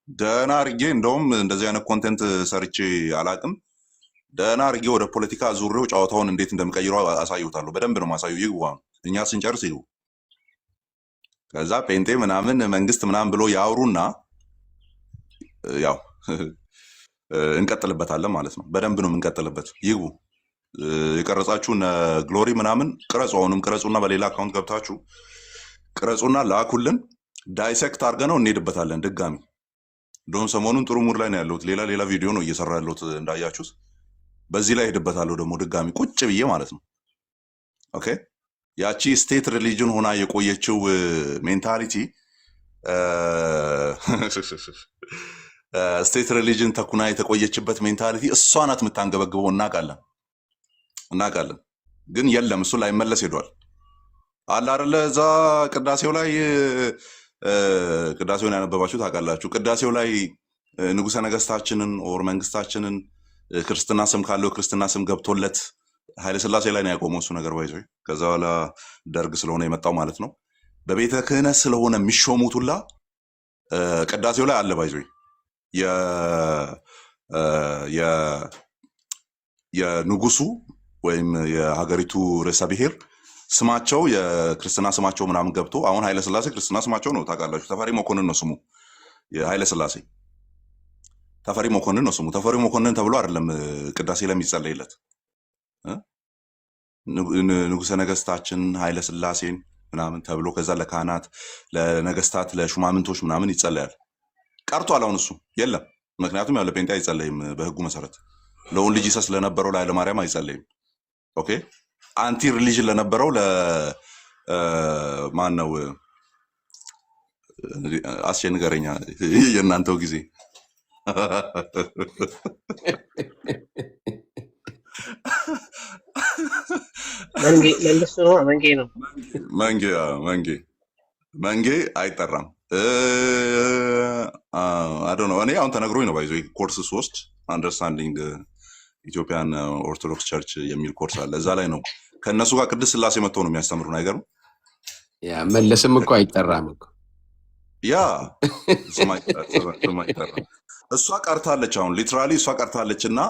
ደህና አድርጌ። እንደውም እንደዚህ አይነት ኮንቴንት ሰርቼ አላቅም። ደህና አድርጌ ወደ ፖለቲካ ዙሬው ጨዋታውን እንዴት እንደምቀይረው አሳዩታለሁ። በደንብ ነው ማሳየው። ይግቡ፣ እኛ ስንጨርስ ይግቡ። ከዛ ጴንጤ ምናምን መንግስት ምናምን ብሎ ያውሩና ያው እንቀጥልበታለን ማለት ነው። በደንብ ነው የምንቀጥልበት። ይግቡ። የቀረጻችሁ ግሎሪ ምናምን ቅረጹ። አሁንም ቅረጹና በሌላ አካውንት ገብታችሁ ቅረጹና ላኩልን። ዳይሴክት አድርገነው እንሄድበታለን ድጋሚ። እንደውም ሰሞኑን ጥሩ ሙድ ላይ ነው ያለሁት። ሌላ ቪዲዮ ነው እየሰራ ያለሁት እንዳያችሁት። በዚህ ላይ ሄድበታለሁ ደግሞ ድጋሚ ቁጭ ብዬ ማለት ነው። ኦኬ ያቺ ስቴት ሪሊጅን ሆና የቆየችው ሜንታሊቲ ስቴት ሪሊጅን ተኩና የተቆየችበት ሜንታሊቲ እሷ ናት የምታንገበግበው። እናውቃለን። ግን የለም እሱ ላይመለስ ሄዷል። አለ አይደለ? እዛ ቅዳሴው ላይ ቅዳሴውን ያነበባችሁ ታውቃላችሁ። ቅዳሴው ላይ ንጉሠ ነገስታችንን ኦር መንግስታችንን ክርስትና ስም ካለው ክርስትና ስም ገብቶለት ኃይለሥላሴ ላይ ነው ያቆመው እሱ ነገር ባይዞ። ከዛ በኋላ ደርግ ስለሆነ የመጣው ማለት ነው። በቤተ ክህነት ስለሆነ የሚሾሙት ሁላ ቅዳሴው ላይ አለ ባይዞ። የንጉሱ ወይም የሀገሪቱ ርዕሰ ብሔር ስማቸው የክርስትና ስማቸው ምናምን ገብቶ አሁን ኃይለሥላሴ ክርስትና ስማቸው ነው ታውቃላችሁ። ተፈሪ መኮንን ነው ስሙ። የኃይለሥላሴ ተፈሪ መኮንን ነው ስሙ። ተፈሪ መኮንን ተብሎ አይደለም ቅዳሴ ለሚጸለይለት ንጉሠ ነገስታችን ኃይለሥላሴን ምናምን ተብሎ ከዛ ለካህናት ለነገስታት ለሹማምንቶች ምናምን ይጸለያል። ቀርቷል። አሁን እሱ የለም። ምክንያቱም ያው ለጴንጤ አይጸለይም በህጉ መሰረት። ለኦንሊ ጂሰስ ለነበረው ለኃይለማርያም አይጸለይም። ኦኬ አንቲ ሪሊጅን ለነበረው ለማን ነው አስቼ ንገረኛ የእናንተው ጊዜ መንግስት ነው መንጌ ነው መንጌ አይጠራም። አዶ ነው እኔ አሁን ተነግሮኝ ነው ባይዞ ኮርስ 3 አንደርስታንዲንግ ኢትዮጵያን ኦርቶዶክስ ቸርች የሚል ኮርስ አለ። እዛ ላይ ነው ከእነሱ ጋር ቅድስት ስላሴ መጥተው ነው የሚያስተምሩ። አይገርም? ያ መለስም እኮ አይጠራም እኮ ያ ስማ አይጠራ። እሷ ቀርታለች። አሁን ሊትራሊ እሷ ቀርታለች። እና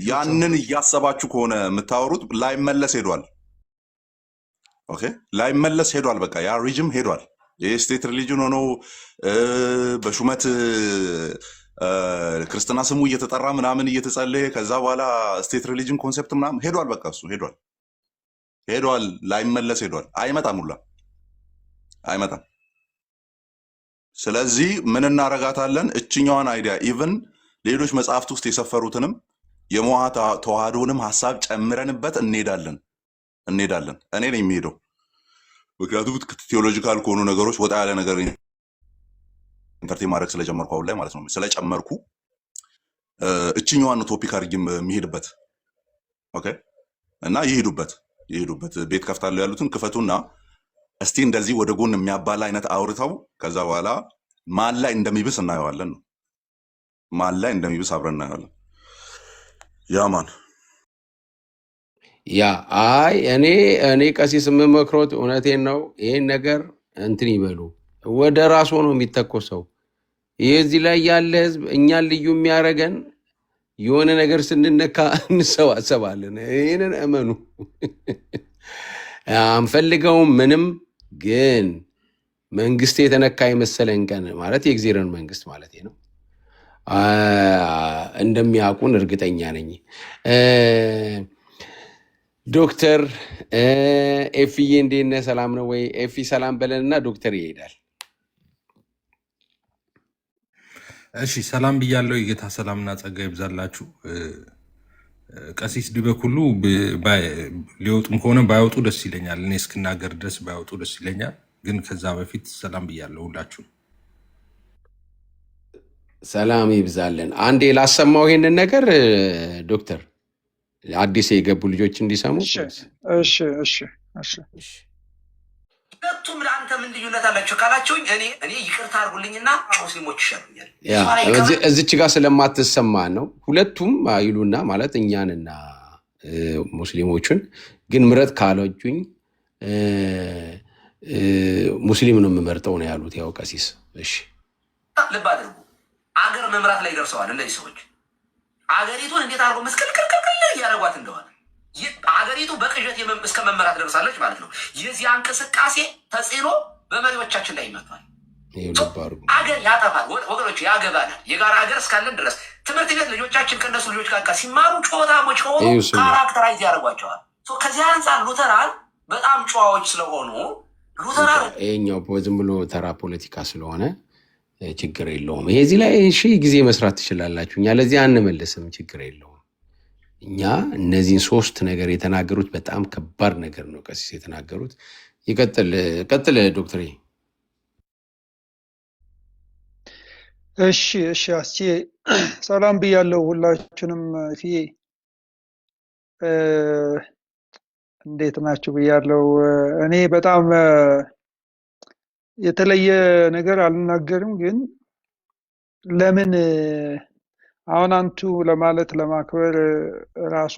ያንን እያሰባችሁ ከሆነ የምታወሩት ላይመለስ ሄዷል። ኦኬ ላይመለስ ሄዷል። በቃ ያ ሪጅም ሄዷል። የስቴት ሪሊጅን ሆኖ በሹመት ክርስትና ስሙ እየተጠራ ምናምን እየተጸለየ ከዛ በኋላ ስቴት ሪሊጅን ኮንሴፕት ምናምን ሄዷል። በቃ እሱ ሄዷል። ላይመለስ ሄዷል። አይመጣም፣ ሁላ አይመጣም። ስለዚህ ምን እናረጋታለን? እችኛዋን አይዲያ ኢቭን ሌሎች መጽሐፍት ውስጥ የሰፈሩትንም የሞዓ ተዋህዶንም ሀሳብ ጨምረንበት እንሄዳለን። እኔ ነኝ የሚሄደው፣ ምክንያቱም ቴዎሎጂካል ከሆኑ ነገሮች ወጣ ያለ ነገር ኢንተርቴን ማድረግ ስለጀመርኩ አሁን ላይ ማለት ነው። ስለጨመርኩ እችኛዋን ቶፒክ አድርጌ የሚሄድበት ኦኬ። እና ይሄዱበት ቤት ከፍታለሁ ያሉትን ክፈቱና እስቲ እንደዚህ ወደ ጎን የሚያባላ አይነት አውርተው ከዛ በኋላ ማን ላይ እንደሚብስ እናየዋለን ነው። ማን ላይ እንደሚብስ አብረን እናየዋለን። ያማን ያ አይ እኔ ቀሲስ የምመክሮት እውነቴን ነው። ይሄን ነገር እንትን ይበሉ። ወደ ራስ ሆኖ የሚተኮሰው የዚህ ላይ ያለ ህዝብ እኛን ልዩ የሚያደርገን የሆነ ነገር ስንነካ እንሰባሰባለን። ይህንን እመኑ። አንፈልገውም ምንም፣ ግን መንግስት የተነካ የመሰለን ቀን ማለት የእግዚአብሔርን መንግስት ማለት ነው እንደሚያውቁን እርግጠኛ ነኝ። ዶክተር ኤፍዬ እንዴት ነህ? ሰላም ነው ወይ? ኤፊ ሰላም በለንና ዶክተር ይሄዳል። እሺ ሰላም ብያለሁ። የጌታ ሰላምና ጸጋ ይብዛላችሁ። ቀሲስ ዲበኩሉ ሊወጡም ከሆነ ባይወጡ ደስ ይለኛል። እኔ እስክናገር ድረስ ባይወጡ ደስ ይለኛል። ግን ከዛ በፊት ሰላም ብያለሁ ሁላችሁ። ሰላም ይብዛልን። አንዴ ላሰማው ይሄንን ነገር ዶክተር አዲስ የገቡ ልጆች እንዲሰሙ። ሁለቱም ለአንተ ምን ልዩነት አላቸው ካላችሁኝ እኔ ይቅርታ አድርጉልኝና ሙስሊሞች ይሻሉኛል። እዚች ጋር ስለማትሰማ ነው። ሁለቱም ይሉና ማለት እኛንና ሙስሊሞቹን ግን ምረጥ ካላችሁኝ ሙስሊም ነው የምመርጠው ነው ያሉት። ያው ቀሲስ እሺ ልብ አድርጉ። አገር መምራት ላይ ደርሰዋል እነዚህ ሰዎች። አገሪቱን እንዴት አድርጎ መስቀልቅልቅል እያደረጓት እንደሆነ አገሪቱ በቅዠት እስከ መመራት ደርሳለች ማለት ነው። የዚያ እንቅስቃሴ ተጽዕኖ በመሪዎቻችን ላይ ይመጣል። አገር ያጠፋል ወገኖች፣ ያገባናል። የጋራ ሀገር እስካለን ድረስ ትምህርት ቤት ልጆቻችን ከነሱ ልጆች ጋር ሲማሩ ጨዋታሞች ከሆኑ ካራክተራይዝ ያደርጓቸዋል። ከዚህ አንጻር ሉተራን በጣም ጨዋዎች ስለሆኑ ሉተራን ይሄኛው ዝም ብሎ ተራ ፖለቲካ ስለሆነ ችግር የለውም። ይሄ እዚህ ላይ ሺህ ጊዜ መስራት ትችላላችሁ። እኛ ለዚህ አንመልስም፣ ችግር የለውም። እኛ እነዚህን ሶስት ነገር የተናገሩት በጣም ከባድ ነገር ነው ቀሲስ የተናገሩት። ቀጥል ዶክተር። እሺ አስቼ ሰላም ብያለሁ ሁላችሁንም። ፊዬ እንዴት ናችሁ ብያለሁ። እኔ በጣም የተለየ ነገር አልናገርም፣ ግን ለምን አሁን አንቱ ለማለት ለማክበር ራሱ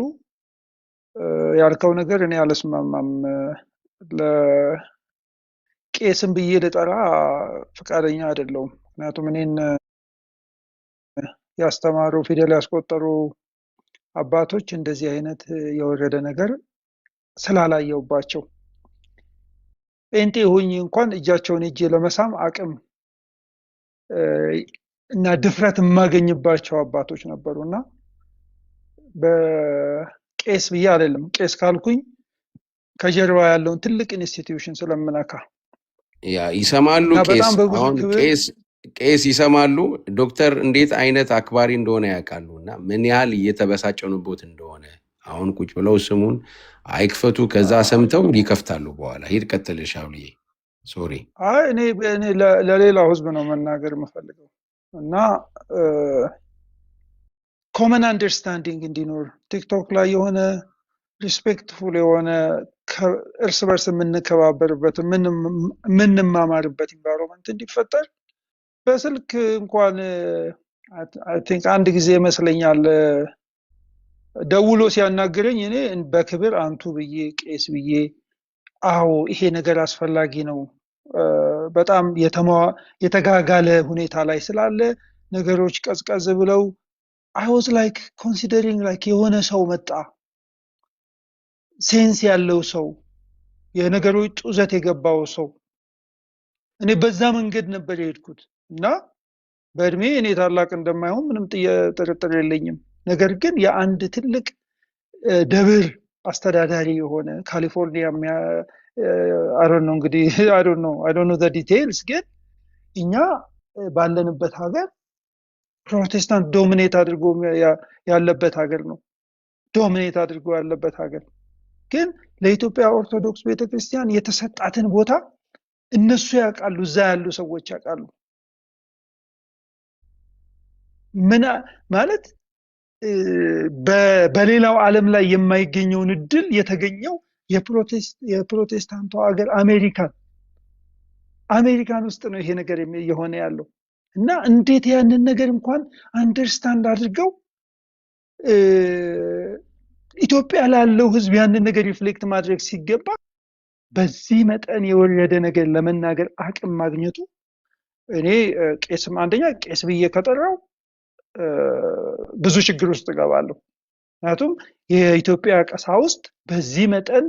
ያልከው ነገር እኔ አልስማማም። ለቄስም ብዬ ልጠራ ፈቃደኛ አይደለሁም። ምክንያቱም እኔን ያስተማሩ ፊደል ያስቆጠሩ አባቶች እንደዚህ አይነት የወረደ ነገር ስላላየውባቸው ጴንጤ ሆኜ እንኳን እጃቸውን እጄ ለመሳም አቅም እና ድፍረት የማገኝባቸው አባቶች ነበሩና በቄስ ብዬ አይደለም። ቄስ ካልኩኝ ከጀርባ ያለውን ትልቅ ኢንስቲትዩሽን ስለምነካ ይሰማሉ። ቄስ ይሰማሉ። ዶክተር እንዴት አይነት አክባሪ እንደሆነ ያውቃሉ እና ምን ያህል እየተበሳጨኑበት እንደሆነ። አሁን ቁጭ ብለው ስሙን አይክፈቱ፣ ከዛ ሰምተው ይከፍታሉ። በኋላ ሂድ ቀጥል ሻውልዬ። ሶሪ አይ እኔ ለሌላው ህዝብ ነው መናገር የምፈልገው እና ኮመን አንደርስታንዲንግ እንዲኖር ቲክቶክ ላይ የሆነ ሪስፔክትፉል የሆነ እርስ በርስ የምንከባበርበት የምንማማርበት ኢንቫይሮንመንት እንዲፈጠር በስልክ እንኳን አይ ቲንክ አንድ ጊዜ ይመስለኛል ደውሎ ሲያናግረኝ እኔ በክብር አንቱ ብዬ ቄስ ብዬ አዎ ይሄ ነገር አስፈላጊ ነው በጣም የተጋጋለ ሁኔታ ላይ ስላለ ነገሮች ቀዝቀዝ ብለው I was like considering like የሆነ ሰው መጣ ሴንስ ያለው ሰው የነገሮች ጡዘት የገባው ሰው እኔ በዛ መንገድ ነበር የሄድኩት እና በእድሜ እኔ ታላቅ እንደማይሆን ምንም ጥርጥር የለኝም ነገር ግን የአንድ ትልቅ ደብር አስተዳዳሪ የሆነ ካሊፎርኒያ I don't know እንግዲህ I don't know the details ግን እኛ ባለንበት ሀገር ፕሮቴስታንት ዶሚኔት አድርጎ ያለበት ሀገር ነው ዶሚኔት አድርጎ ያለበት ሀገር ግን ለኢትዮጵያ ኦርቶዶክስ ቤተክርስቲያን የተሰጣትን ቦታ እነሱ ያውቃሉ እዛ ያሉ ሰዎች ያውቃሉ ምን ማለት በሌላው ዓለም ላይ የማይገኘውን እድል የተገኘው የፕሮቴስታንቱ ሀገር አሜሪካን ውስጥ ነው ይሄ ነገር የሆነ ያለው እና እንዴት ያንን ነገር እንኳን አንደርስታንድ አድርገው ኢትዮጵያ ላለው ህዝብ ያንን ነገር ሪፍሌክት ማድረግ ሲገባ በዚህ መጠን የወረደ ነገር ለመናገር አቅም ማግኘቱ እኔ ቄስም አንደኛ ቄስ ብዬ ከጠራው ብዙ ችግር ውስጥ ገባለሁ ምክንያቱም የኢትዮጵያ ቀሳውስት በዚህ መጠን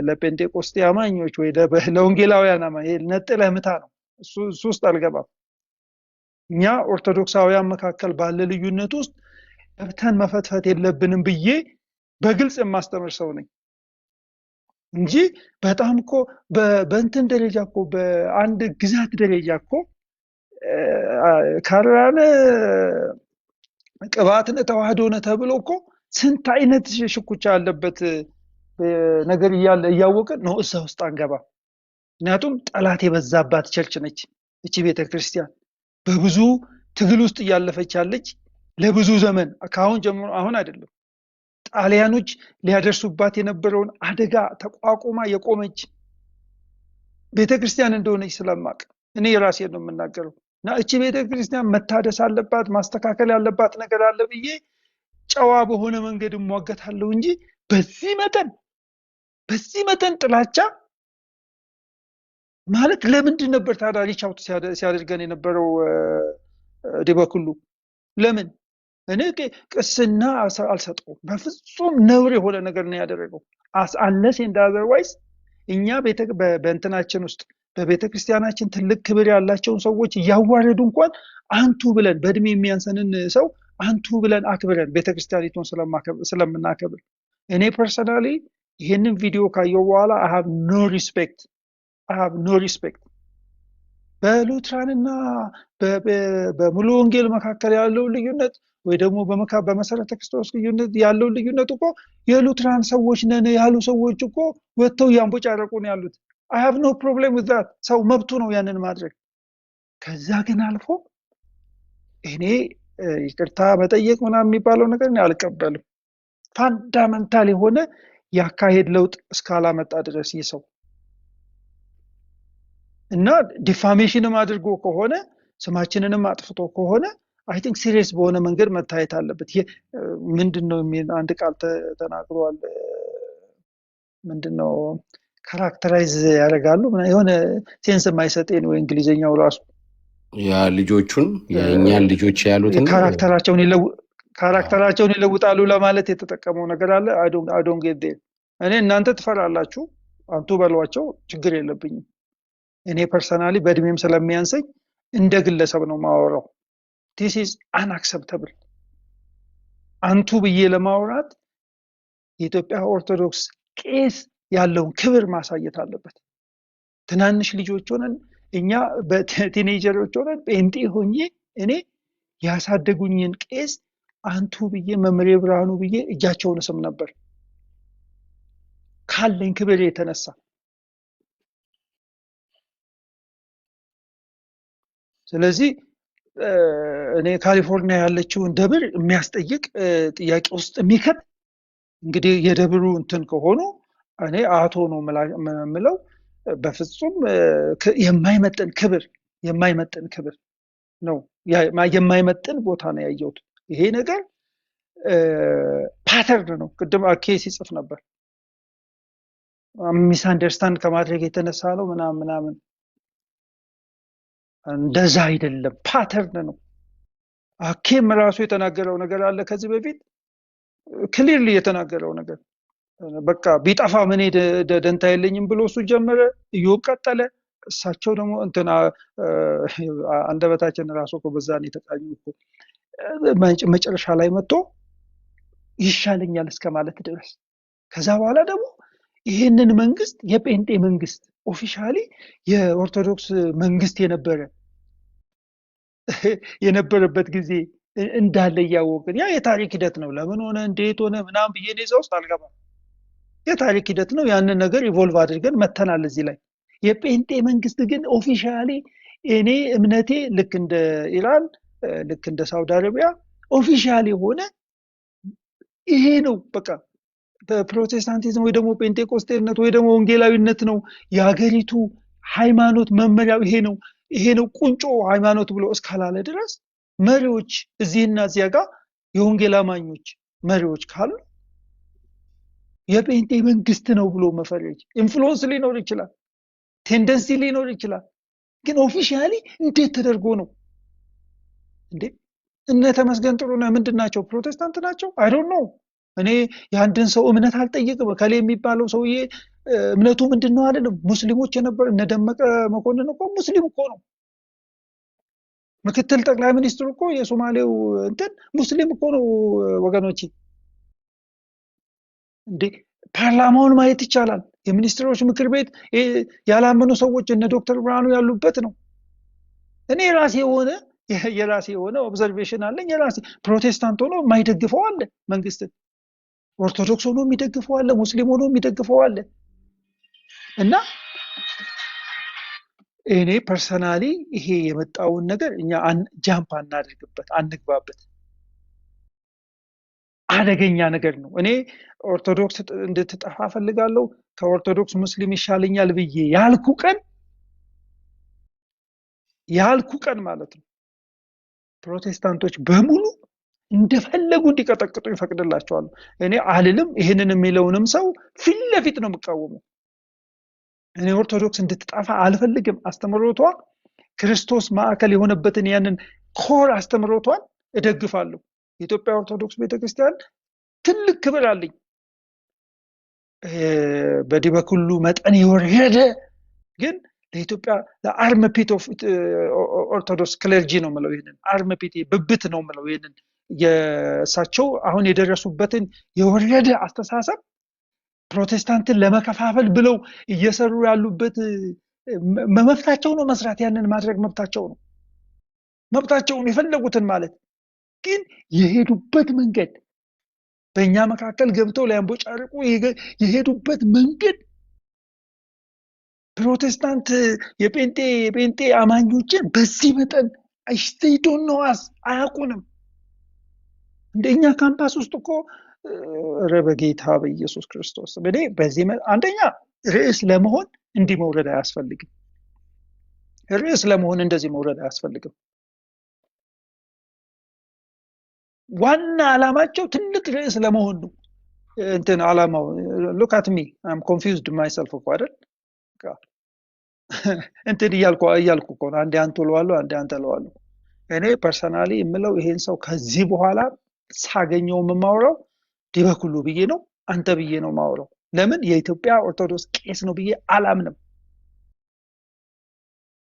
ለፔንቴኮስቴ አማኞች ወይ ለወንጌላውያን አማኞች ነጥለህ ምታ ነው እሱ ውስጥ አልገባም እኛ ኦርቶዶክሳውያን መካከል ባለ ልዩነት ውስጥ ገብተን መፈትፈት የለብንም ብዬ በግልጽ የማስተምር ሰው ነኝ እንጂ በጣም እኮ በእንትን ደረጃ እኮ በአንድ ግዛት ደረጃ እኮ ካራነ ቅባትን ተዋህዶነ ተብሎ እኮ ስንት አይነት ሽኩቻ ያለበት ነገር እያወቅን ነው እዛ ውስጥ አንገባ ምክንያቱም ጠላት የበዛባት ቸርች ነች እቺ ቤተክርስቲያን በብዙ ትግል ውስጥ እያለፈች ያለች ለብዙ ዘመን ካሁን ጀምሮ አሁን አይደለም ጣሊያኖች ሊያደርሱባት የነበረውን አደጋ ተቋቁማ የቆመች ቤተክርስቲያን እንደሆነች ስለማቅ እኔ ራሴ ነው የምናገረው እና እቺ ቤተክርስቲያን መታደስ አለባት ማስተካከል ያለባት ነገር አለ ብዬ ጨዋ በሆነ መንገድ ሟገታለሁ እንጂ በዚህ መጠን ጥላቻ ማለት ለምንድን ነበር ታዲያ ሪቻውት ሲያደርገን የነበረው ዲበኩሉ ለምን እኔ ቅስና አልሰጠው በፍጹም ነውር የሆነ ነገር ነው ያደረገው አንለስ ኤንድ አዘርዋይዝ እኛ በእንትናችን ውስጥ በቤተክርስቲያናችን ትልቅ ክብር ያላቸውን ሰዎች ያዋረዱ እንኳን አንቱ ብለን በእድሜ የሚያንሰንን ሰው አንቱ ብለን አክብረን ቤተክርስቲያኒቱን ስለምናከብር እኔ ፐርሰናሊ ይሄንን ቪዲዮ ካየው በኋላ I have no respect በሉትራንና በሙሉ ወንጌል መካከል ያለው ልዩነት ወይ ደግሞ በመሰረተ ክርስቶስ ልዩነት ያለው ልዩነት እኮ የሉትራን ሰዎች ነን ያሉ ሰዎች እኮ ወጥተው ያንቦጫረቁ ነው ያሉት I have no problem with that ሰው መብቱ ነው ያንን ማድረግ ከዛ ግን አልፎ እኔ ይቅርታ መጠየቅ ምናምን የሚባለው ነገር እኔ አልቀበልም ፋንዳመንታል የሆነ ያካሄድ ለውጥ እስካላመጣ ድረስ ይሰው እና ዲፋሜሽንም አድርጎ ከሆነ ስማችንንም አጥፍቶ ከሆነ I think serious በሆነ መንገድ መታየት አለበት ምንድነው አንድ ቃል ተናግሯል ምንድነው ካራክተራይዝ ያደርጋሉ የሆነ ሴንስ የማይሰጠኝ ነው እንግሊዘኛው ራሱ ያ ልጆቹን የኛን ልጆች ያሉትን ካራክተራቸውን ይለውጣሉ ለማለት የተጠቀመው ነገር አለ I don't get there እኔ እናንተ ትፈራላችሁ አንቱ በሏቸው ችግር የለብኝም እኔ ፐርሰናሊ በእድሜም ስለሚያንሰኝ እንደ ግለሰብ ነው ማወራው this is unacceptable አንቱ ብዬ ለማውራት የኢትዮጵያ ኦርቶዶክስ ቄስ ያለውን ክብር ማሳየት አለበት ትናንሽ ልጆች ሆነን እኛ በቲኔጀሮች ሆነን ጴንጤ ሆኜ እኔ ያሳደጉኝን ቄስ አንቱ ብዬ መምሬ ብርሃኑ ብዬ እጃቸውን ስም ነበር ካለኝ ክብር የተነሳ ስለዚህ እኔ ካሊፎርኒያ ያለችውን ደብር የሚያስጠይቅ ጥያቄ ውስጥ የሚከት እንግዲህ የደብሩ እንትን ከሆኑ እኔ አቶ ነው የምለው። በፍጹም የማይመጥን ክብር ነው፣ የማይመጥን ቦታ ነው ያየሁት። ይሄ ነገር ፓተርን ነው። ቅድም አኬ ሲጽፍ ነበር ሚስ አንደርስታንድ ከማድረግ የተነሳ ነው ምናምን። እንደዛ አይደለም፣ ፓተርን ነው። አኬም ራሱ የተናገረው ነገር አለ ከዚህ በፊት ክሊርሊ የተናገረው ነገር። በቃ ቢጠፋ ምን ደንታ የለኝም ብሎ እሱ ጀመረ፣ እዮብ ቀጠለ። እሳቸው ደግሞ እንትና አንደበታችን ራሱ እኮ በዛን የተቃኙ እኮ መጨረሻ ላይ መጥቶ ይሻለኛል እስከ ማለት ድረስ። ከዛ በኋላ ደግሞ ይህንን መንግስት የጴንጤ መንግስት ኦፊሻሊ የኦርቶዶክስ መንግስት የነበረበት ጊዜ እንዳለ እያወቅን ያ የታሪክ ሂደት ነው። ለምን ሆነ እንዴት ሆነ ምናምን ብዬ እዛ ውስጥ አልገባም። የታሪክ ሂደት ነው። ያንን ነገር ኢቮልቭ አድርገን መተናል እዚህ ላይ። የጴንጤ መንግስት ግን ኦፊሻሊ እኔ እምነቴ ልክ እንደ ኢራን ልክ እንደ ሳውዲ አረቢያ ኦፊሻሊ የሆነ ይሄ ነው በቃ ፕሮቴስታንቲዝም ወይ ደግሞ ጴንጤቆስጤነት ወይ ደግሞ ወንጌላዊነት ነው የሀገሪቱ ሃይማኖት መመሪያው ይሄ ነው ቁንጮ ሃይማኖት ብሎ እስካላለ ድረስ መሪዎች እዚህና እዚያ ጋር የወንጌል አማኞች መሪዎች ካሉ የጴንጤ መንግስት ነው ብሎ መፈረጅ ኢንፍሉዌንስ ሊኖር ይችላል፣ ቴንደንሲ ሊኖር ይችላል። ግን ኦፊሻሊ እንዴት ተደርጎ ነው እንዴ? እነ ተመስገን ጥሩነህ ምንድናቸው? ፕሮቴስታንት ናቸው? አይ ዶንት ኖ። እኔ የአንድን ሰው እምነት አልጠይቅም። ከሌ የሚባለው ሰውዬ እምነቱ ምንድነው አይደለም። ሙስሊሞች የነበረ እነ ደመቀ መኮንን እኮ ሙስሊም እኮ ነው። ምክትል ጠቅላይ ሚኒስትሩ እኮ የሶማሌው እንትን ሙስሊም እኮ ነው ወገኖቼ። እንዴ ፓርላማውን ማየት ይቻላል። የሚኒስትሮች ምክር ቤት ያላመኑ ሰዎች እነ ዶክተር ብርሃኑ ያሉበት ነው። እኔ የራሴ የሆነ ኦብዘርቬሽን አለኝ። የራሴ ፕሮቴስታንት ሆኖ የማይደግፈው አለ መንግስትን፣ ኦርቶዶክስ ሆኖ የሚደግፈው አለ፣ ሙስሊም ሆኖ የሚደግፈው አለ። እና እኔ ፐርሰናሊ ይሄ የመጣውን ነገር እኛ ጃምፕ አናድርግበት፣ አንግባበት። አደገኛ ነገር ነው። እኔ ኦርቶዶክስ እንድትጠፋ ፈልጋለሁ፣ ከኦርቶዶክስ ሙስሊም ይሻለኛል ብዬ ያልኩ ቀን ማለት ነው ፕሮቴስታንቶች በሙሉ እንደፈለጉ እንዲቀጠቅጡ ይፈቅድላቸዋል። እኔ አልልም። ይህንን የሚለውንም ሰው ፊት ለፊት ነው የምቃወመው። እኔ ኦርቶዶክስ እንድትጠፋ አልፈልግም። አስተምሮቷ ክርስቶስ ማዕከል የሆነበትን ያንን ኮር አስተምሮቷን እደግፋለሁ። የኢትዮጵያ ኦርቶዶክስ ቤተክርስቲያን ትልቅ ክብር አለኝ። በዚህ በኩሉ መጠን የወረደ ግን ለኢትዮጵያ ለአርምፒት ኦፍ ኦርቶዶክስ ክሌርጂ ነው የምለው። ይሄንን አርምፒት ብብት ነው የምለው። ይሄንን የእሳቸው አሁን የደረሱበትን የወረደ አስተሳሰብ ፕሮቴስታንትን ለመከፋፈል ብለው እየሰሩ ያሉበት መብታቸው ነው። መስራት ያንን ማድረግ መብታቸው ነው። መብታቸውን የፈለጉትን ማለት ግን የሄዱበት መንገድ በእኛ መካከል ገብተው ሊያንቦጫርቁ የሄዱበት መንገድ ፕሮቴስታንት የጴንጤ አማኞችን በዚህ መጠን አይስተይዶን ነው አያውቁንም። እንደኛ ካምፓስ ውስጥ እኮ ረበጌታ በኢየሱስ ክርስቶስ እኔ በዚህ አንደኛ ርዕስ ለመሆን እንዲህ መውረድ አያስፈልግም። ርዕስ ለመሆን እንደዚህ መውረድ አያስፈልግም። ዋና ዓላማቸው ትልቅ ርዕስ ለመሆን ነው። እንትን ዓላማው look at me I'm confused myself እኮ አይደል? እንትን እያልኩ እኮ ነው። አንዴ አንተ ለዋለሁ አንዴ አንተ ለዋለሁ። እኔ ፐርሰናሊ የምለው ይሄን ሰው ከዚህ በኋላ ሳገኘው የማወራው ዲበኩሉ ብዬ ነው፣ አንተ ብዬ ነው ማወራው። ለምን የኢትዮጵያ ኦርቶዶክስ ቄስ ነው ብዬ አላምንም።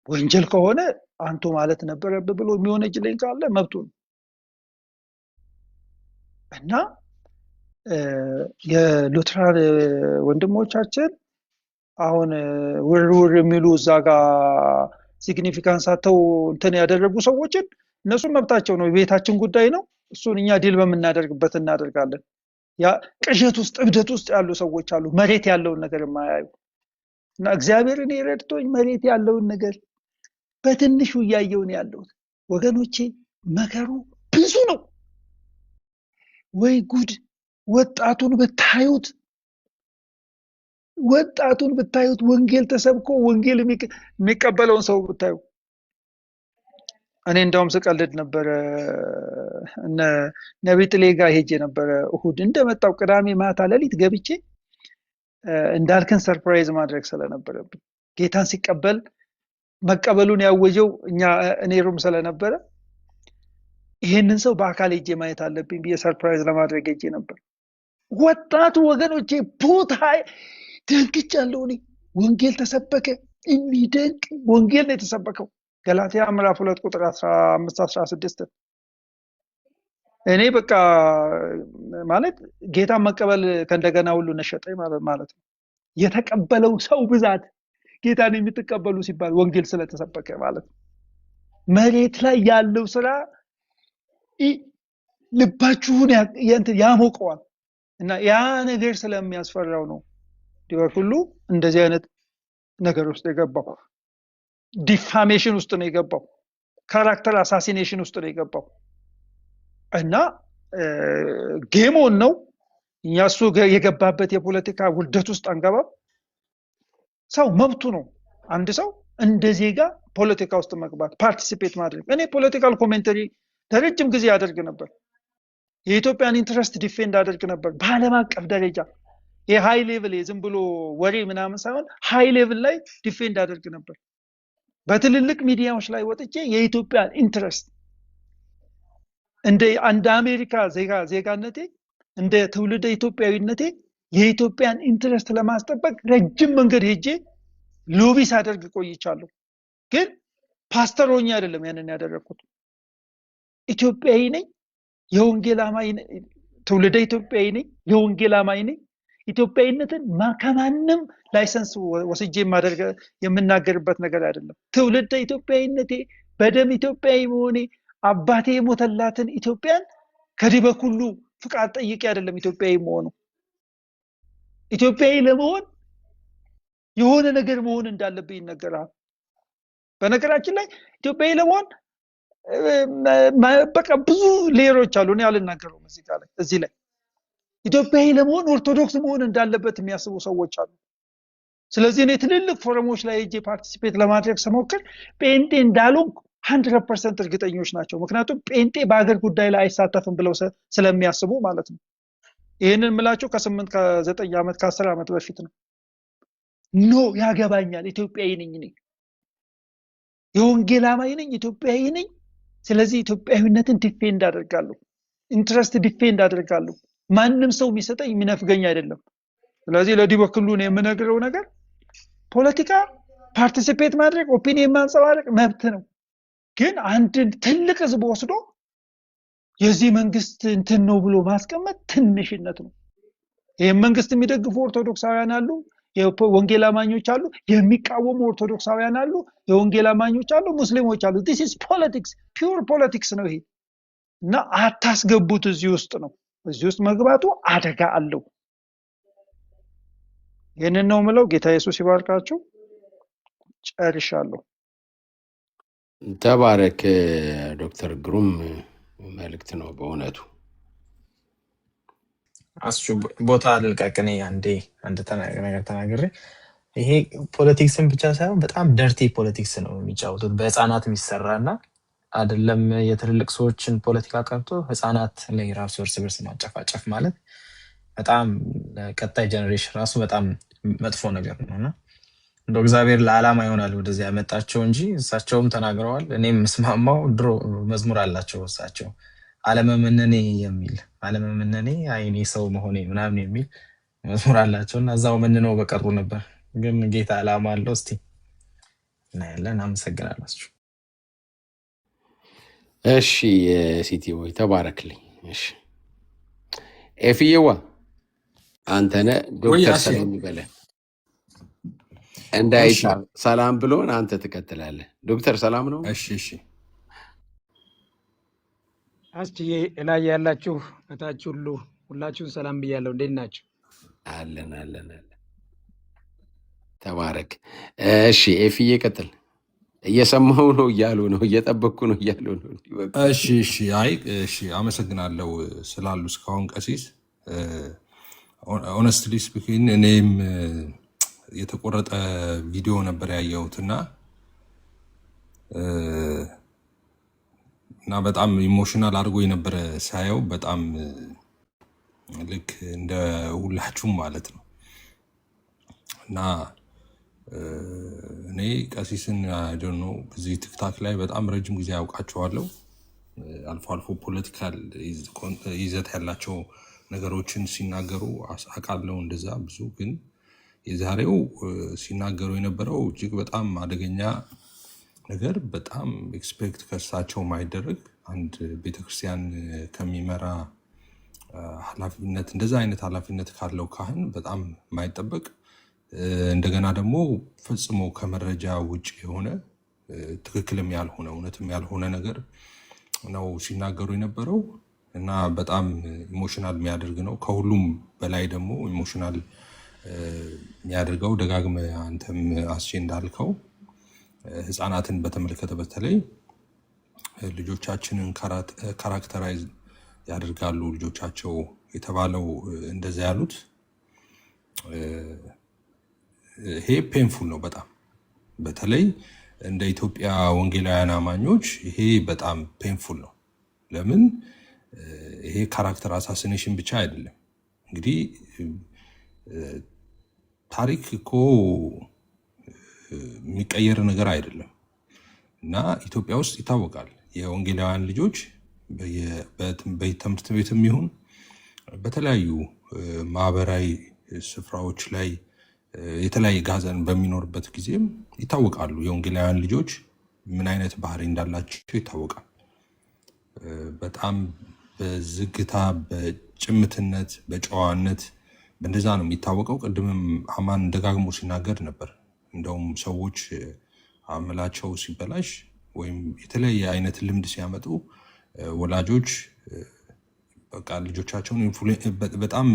ወንጀል ከሆነ አንተ ማለት ነበረብህ ብሎ የሚሆነጅልኝ ካለ መብቱ ነው። እና የሉትራን ወንድሞቻችን አሁን ውርውር የሚሉ እዛ ጋር ሲግኒፊካንስ አተው እንትን ያደረጉ ሰዎችን እነሱ መብታቸው ነው፣ የቤታችን ጉዳይ ነው። እሱን እኛ ዲል በመናደርግበት እናደርጋለን። ያ ቅዠት ውስጥ እብደት ውስጥ ያሉ ሰዎች አሉ፣ መሬት ያለውን ነገር የማያዩ እና እግዚአብሔርን ይረድቶኝ መሬት ያለውን ነገር በትንሹ እያየሁ ነው ያለሁት ወገኖቼ። መከሩ ብዙ ነው። ወይ ጉድ! ወጣቱን ብታዩት ወንጌል ተሰብኮ ወንጌል የሚቀበለውን ሰው ብታዩ። እኔ እንደውም ስቀልድ ነበረ እነ ነቢይ ጥሌ ጋር ሄጄ ነበረ እሁድ እንደመጣው ቅዳሜ ማታ ሌሊት ገብቼ እንዳልከን ሰርፕራይዝ ማድረግ ስለነበረብኝ ጌታን ሲቀበል መቀበሉን ያወጀው እኔ ሩም ስለነበረ ይሄንን ሰው በአካል ሄጄ ማየት አለብኝ ብዬ ሰርፕራይዝ ለማድረግ ሄጄ ነበር። ወጣቱ ወገኖቼ ቦታ ደንግጫለሁ። እኔ ወንጌል ተሰበከ፣ የሚደንቅ ወንጌል ነው የተሰበከው። ገላትያ ምዕራፍ 2 ቁጥር 15-16 እኔ በቃ ማለት ጌታን መቀበል ከእንደገና ሁሉ ነሸጠኝ ማለት ነው። የተቀበለው ሰው ብዛት ጌታን የምትቀበሉ ሲባል ወንጌል ስለተሰበከ ማለት ነው። መሬት ላይ ያለው ስራ ልባችሁን ያሞቀዋል እና ያ ነገር ስለሚያስፈራው ነው ሁሉ እንደዚህ አይነት ነገር ውስጥ የገባው። ዲፋሜሽን ውስጥ ነው የገባው። ካራክተር አሳሲኔሽን ውስጥ ነው የገባው እና ጌሞን ነው እኛ እሱ የገባበት የፖለቲካ ውልደት ውስጥ አንገባም። ሰው መብቱ ነው አንድ ሰው እንደ ዜጋ ፖለቲካ ውስጥ መግባት ፓርቲሲፔት ማድረግ። እኔ ፖለቲካል ኮሜንተሪ ለረጅም ጊዜ አደርግ ነበር። የኢትዮጵያን ኢንትረስት ዲፌንድ አደርግ ነበር በዓለም አቀፍ ደረጃ። የሃይ ሌቭል ዝም ብሎ ወሬ ምናምን ሳይሆን ሃይ ሌቭል ላይ ዲፌንድ አደርግ ነበር። በትልልቅ ሚዲያዎች ላይ ወጥቼ የኢትዮጵያን ኢንትረስት እንደ አሜሪካ ዜጋነቴ እንደ ትውልደ ኢትዮጵያዊነቴ የኢትዮጵያን ኢንትረስት ለማስጠበቅ ረጅም መንገድ ሄጄ ሎቢ ሳደርግ ቆይቻለሁ። ግን ፓስተር ሆኜ አይደለም ያንን ያደረኩት። ኢትዮጵያዊ ነኝ፣ የወንጌል አማኝ ነኝ፣ ትውልደ ኢትዮጵያዊ ነኝ፣ የወንጌል አማኝ ነኝ። ኢትዮጵያዊነትን ከማንም ላይሰንስ ወስጄ የምናገርበት ነገር አይደለም። ትውልደ ኢትዮጵያዊነቴ በደም ኢትዮጵያዊ መሆኔ አባቴ የሞተላትን ኢትዮጵያን ከዲበ ሁሉ ፍቃድ ጠይቄ አይደለም ኢትዮጵያዊ መሆኑ። ኢትዮጵያዊ ለመሆን የሆነ ነገር መሆን እንዳለብኝ ይነገራል። በነገራችን ላይ ኢትዮጵያዊ ለመሆን በቃ ብዙ ሌየሮች አሉ። እኔ አልናገረውም እዚህ ላይ ኢትዮጵያዊ ለመሆን ኦርቶዶክስ መሆን እንዳለበት የሚያስቡ ሰዎች አሉ። ስለዚህ እኔ ትልልቅ ፎረሞች ላይ ሄጄ ፓርቲሲፔት ለማድረግ ስሞክር ጴንጤ እንዳልሆንኩ 100% እርግጠኞች ናቸው። ምክንያቱም ጴንጤ በአገር ጉዳይ ላይ አይሳተፍም ብለው ስለሚያስቡ ማለት ነው። ይህንን የምላቸው ከ8 ከ9 ዓመት ከ10 ዓመት በፊት ነው። ኖ ያገባኛል፣ ኢትዮጵያዊ ነኝ፣ እኔ የወንጌል አማኝ ነኝ፣ ኢትዮጵያዊ ነኝ። ስለዚህ ኢትዮጵያዊነትን ዲፌንድ አደርጋለሁ፣ ኢንትረስት ዲፌንድ አደርጋለሁ። ማንም ሰው የሚሰጠኝ የሚነፍገኝ አይደለም። ስለዚህ ለዲህ በኩሉ ነው የምነግረው ነገር ፖለቲካ ፓርቲሲፔት ማድረግ ኦፒኒየን ማንጸባረቅ መብት ነው። ግን አንድ ትልቅ ህዝብ ወስዶ የዚህ መንግስት እንትን ነው ብሎ ማስቀመጥ ትንሽነት ነው። ይሄን መንግስት የሚደግፉ ኦርቶዶክሳውያን አሉ፣ የወንጌል አማኞች አሉ፣ የሚቃወሙ ኦርቶዶክሳውያን አሉ፣ የወንጌል አማኞች አሉ፣ ሙስሊሞች አሉ። this is politics, pure politics ነው ይሄ እና አታስገቡት እዚህ ውስጥ ነው። እዚህ ውስጥ መግባቱ አደጋ አለው። ይሄንን ነው የምለው። ጌታ ኢየሱስ ይባርካችሁ። ጨርሻለሁ። ተባረክ ዶክተር ግሩም መልእክት ነው በእውነቱ። አስቹ ቦታ ልልቀቅኔ አንድ ነገር ተናግሬ ይሄ ፖለቲክስን ብቻ ሳይሆን በጣም ደርቲ ፖለቲክስ ነው የሚጫወቱት። በህፃናት የሚሰራና አይደለም የትልልቅ ሰዎችን ፖለቲካ ቀርቶ ህፃናት ላይ ራሱ እርስ በርስ ማጨፋጨፍ ማለት በጣም ለቀጣይ ጀነሬሽን ራሱ በጣም መጥፎ ነገር ነውና እንደው እግዚአብሔር ለዓላማ ይሆናል ወደዚህ ያመጣቸው እንጂ እሳቸውም ተናግረዋል። እኔም መስማማው ድሮ መዝሙር አላቸው እሳቸው አለመመነኔ የሚል አለመመነኔ አይኔ ሰው መሆኔ ምናምን የሚል መዝሙር አላቸውና እዛው መንነው በቀሩ ነበር። ግን ጌታ ዓላማ አለው። እስቲ እናያለን። አመሰግናለሁ። እሺ ሲቲ ወይ ተባረክልኝ። እሺ ኤፍዬዋ አንተነ ዶክተር ሰላም ይበለ እንዳይታ ሰላም ብሎን አንተ ትከተላለህ። ዶክተር ሰላም ነው። እሺ አስችዬ ላይ ያላችሁ እታች ሁላችሁን ሰላም ብያለሁ። እንዴት ናችሁ? አለን ተባረክ። እሺ ኤፍዬ ቀጥል። እየሰማሁ ነው እያሉ ነው፣ እየጠበቅኩ ነው እያሉ ነው። እንዲህ በቃ እሺ እሺ፣ አይ እሺ፣ አመሰግናለሁ ስላሉ እስካሁን ቀሲስ። ኦነስትሊ ስፒኪንግ እኔም የተቆረጠ ቪዲዮ ነበር ያየሁትና እና በጣም ኢሞሽናል አድርጎ የነበረ ሳየው በጣም ልክ እንደ ሁላችሁም ማለት ነው። እና እኔ ቀሲስን አይደኖ በዚህ ቲክታክ ላይ በጣም ረጅም ጊዜ ያውቃቸዋለሁ። አልፎ አልፎ ፖለቲካል ይዘት ያላቸው ነገሮችን ሲናገሩ አውቃለሁ። እንደዛ ብዙ ግን የዛሬው ሲናገሩ የነበረው እጅግ በጣም አደገኛ ነገር፣ በጣም ኤክስፔክት ከእሳቸው ማይደረግ አንድ ቤተክርስቲያን ከሚመራ ኃላፊነት እንደዛ አይነት ኃላፊነት ካለው ካህን በጣም የማይጠበቅ እንደገና ደግሞ ፈጽሞ ከመረጃ ውጭ የሆነ ትክክልም ያልሆነ እውነትም ያልሆነ ነገር ነው ሲናገሩ የነበረው እና በጣም ኢሞሽናል የሚያደርግ ነው። ከሁሉም በላይ ደግሞ ኢሞሽናል የሚያደርገው ደጋግመ አንተም አስቼ እንዳልከው ህፃናትን በተመለከተ በተለይ ልጆቻችንን ካራክተራይዝ ያደርጋሉ ልጆቻቸው የተባለው እንደዛ ያሉት ይሄ ፔንፉል ነው በጣም። በተለይ እንደ ኢትዮጵያ ወንጌላውያን አማኞች ይሄ በጣም ፔንፉል ነው። ለምን ይሄ ካራክተር አሳሲኔሽን ብቻ አይደለም። እንግዲህ ታሪክ እኮ የሚቀየር ነገር አይደለም እና ኢትዮጵያ ውስጥ ይታወቃል የወንጌላውያን ልጆች በትምህርት ቤትም ይሁን በተለያዩ ማህበራዊ ስፍራዎች ላይ የተለያየ ጋዘን በሚኖርበት ጊዜም ይታወቃሉ። የወንጌላውያን ልጆች ምን አይነት ባህሪ እንዳላቸው ይታወቃል። በጣም በዝግታ፣ በጭምትነት፣ በጨዋነት በእንደዛ ነው የሚታወቀው። ቅድምም አማን ደጋግሞ ሲናገር ነበር። እንደውም ሰዎች አምላቸው ሲበላሽ ወይም የተለያየ አይነት ልምድ ሲያመጡ ወላጆች በቃ ልጆቻቸውን በጣም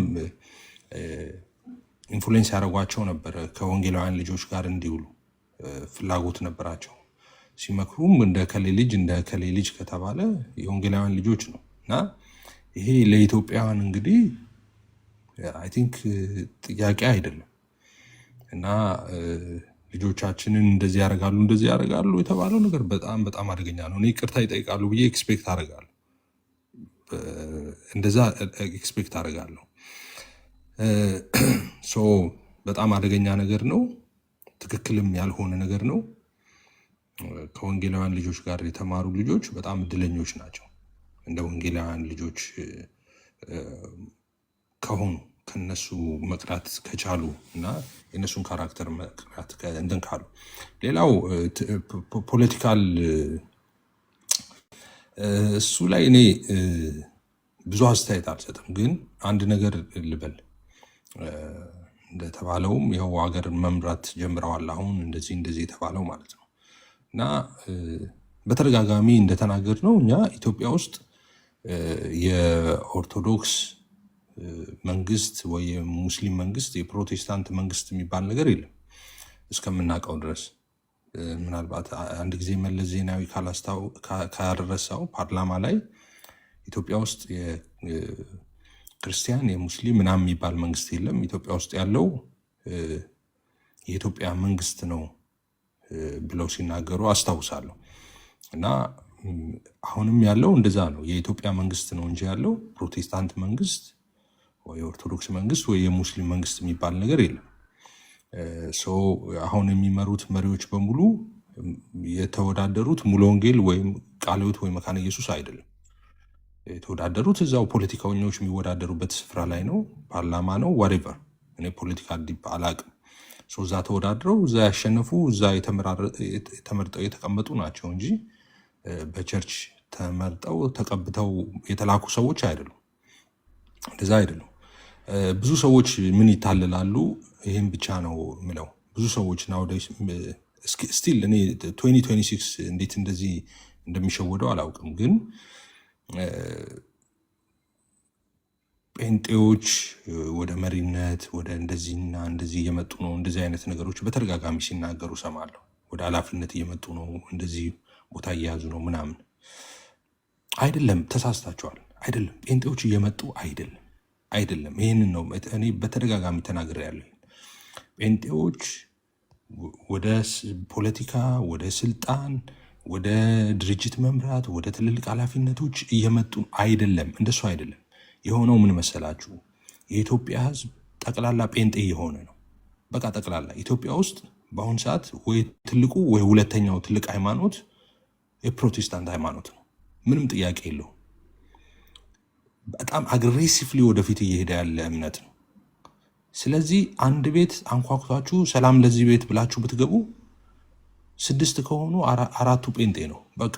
ኢንፍሉዌንስ ያደረጓቸው ነበረ። ከወንጌላውያን ልጆች ጋር እንዲውሉ ፍላጎት ነበራቸው። ሲመክሩም እንደ ከሌ ልጅ ከተባለ የወንጌላውያን ልጆች ነው እና ይሄ ለኢትዮጵያውያን እንግዲህ አይ ቲንክ ጥያቄ አይደለም እና ልጆቻችንን እንደዚህ ያደርጋሉ የተባለው ነገር በጣም በጣም አደገኛ ነው። እኔ ይቅርታ ይጠይቃሉ ብዬ ኤክስፔክት አደርጋለሁ። እንደዛ ኤክስፔክት አደርጋለሁ። ሶ በጣም አደገኛ ነገር ነው። ትክክልም ያልሆነ ነገር ነው። ከወንጌላውያን ልጆች ጋር የተማሩ ልጆች በጣም እድለኞች ናቸው። እንደ ወንጌላውያን ልጆች ከሆኑ ከነሱ መቅራት ከቻሉ እና የነሱን ካራክተር መቅራት እንትን ካሉ። ሌላው ፖለቲካል እሱ ላይ እኔ ብዙ አስተያየት አልሰጥም፣ ግን አንድ ነገር ልበል። እንደተባለውም ይኸው ሀገር መምራት ጀምረዋል አሁን እንደዚህ የተባለው ማለት ነው እና በተደጋጋሚ እንደተናገር ነው እኛ ኢትዮጵያ ውስጥ የኦርቶዶክስ መንግስት ወይ የሙስሊም መንግስት የፕሮቴስታንት መንግስት የሚባል ነገር የለም እስከምናውቀው ድረስ። ምናልባት አንድ ጊዜ መለስ ዜናዊ ካረሳው ፓርላማ ላይ ኢትዮጵያ ውስጥ የክርስቲያን የሙስሊም ምናምን የሚባል መንግስት የለም፣ ኢትዮጵያ ውስጥ ያለው የኢትዮጵያ መንግስት ነው ብለው ሲናገሩ አስታውሳለሁ። እና አሁንም ያለው እንደዛ ነው፣ የኢትዮጵያ መንግስት ነው እንጂ ያለው ፕሮቴስታንት መንግስት ወይ የኦርቶዶክስ መንግስት ወይ የሙስሊም መንግስት የሚባል ነገር የለም። አሁን የሚመሩት መሪዎች በሙሉ የተወዳደሩት ሙሉ ወንጌል ወይም ቃለ ሕይወት ወይ መካነ ኢየሱስ አይደለም። የተወዳደሩት እዛው ፖለቲከኞች የሚወዳደሩበት ስፍራ ላይ ነው፣ ፓርላማ ነው፣ ዋሬቨር። እኔ ፖለቲካ ዲፕ አላቅም። እዛ ተወዳድረው እዛ ያሸነፉ እዛ ተመርጠው የተቀመጡ ናቸው እንጂ በቸርች ተመርጠው ተቀብተው የተላኩ ሰዎች አይደሉም። እንደዛ አይደሉም። ብዙ ሰዎች ምን ይታልላሉ? ይህም ብቻ ነው ምለው። ብዙ ሰዎች ናውዴይስ ስቲል እኔ 2026 እንዴት እንደዚህ እንደሚሸወደው አላውቅም፣ ግን ጴንጤዎች ወደ መሪነት ወደ እንደዚህና እንደዚህ እየመጡ ነው፣ እንደዚህ አይነት ነገሮች በተደጋጋሚ ሲናገሩ ሰማለሁ። ወደ ኃላፊነት እየመጡ ነው፣ እንደዚህ ቦታ እየያዙ ነው ምናምን አይደለም። ተሳስታችኋል። አይደለም ጴንጤዎች እየመጡ አይደለም። ይህንን ነው እኔ በተደጋጋሚ ተናግሬ ያለሁ። ጴንጤዎች ወደ ፖለቲካ፣ ወደ ስልጣን፣ ወደ ድርጅት መምራት፣ ወደ ትልልቅ ኃላፊነቶች እየመጡ አይደለም። እንደሱ አይደለም። የሆነው ምን መሰላችሁ? የኢትዮጵያ ሕዝብ ጠቅላላ ጴንጤ የሆነ ነው። በቃ ጠቅላላ ኢትዮጵያ ውስጥ በአሁኑ ሰዓት ወይ ትልቁ ወይ ሁለተኛው ትልቅ ሃይማኖት የፕሮቴስታንት ሃይማኖት ነው። ምንም ጥያቄ የለው። በጣም አግሬሲቭሊ ወደፊት እየሄደ ያለ እምነት ነው። ስለዚህ አንድ ቤት አንኳኩታችሁ ሰላም ለዚህ ቤት ብላችሁ ብትገቡ 6 ከሆኑ 4ቱ ጴንጤ ነው። በቃ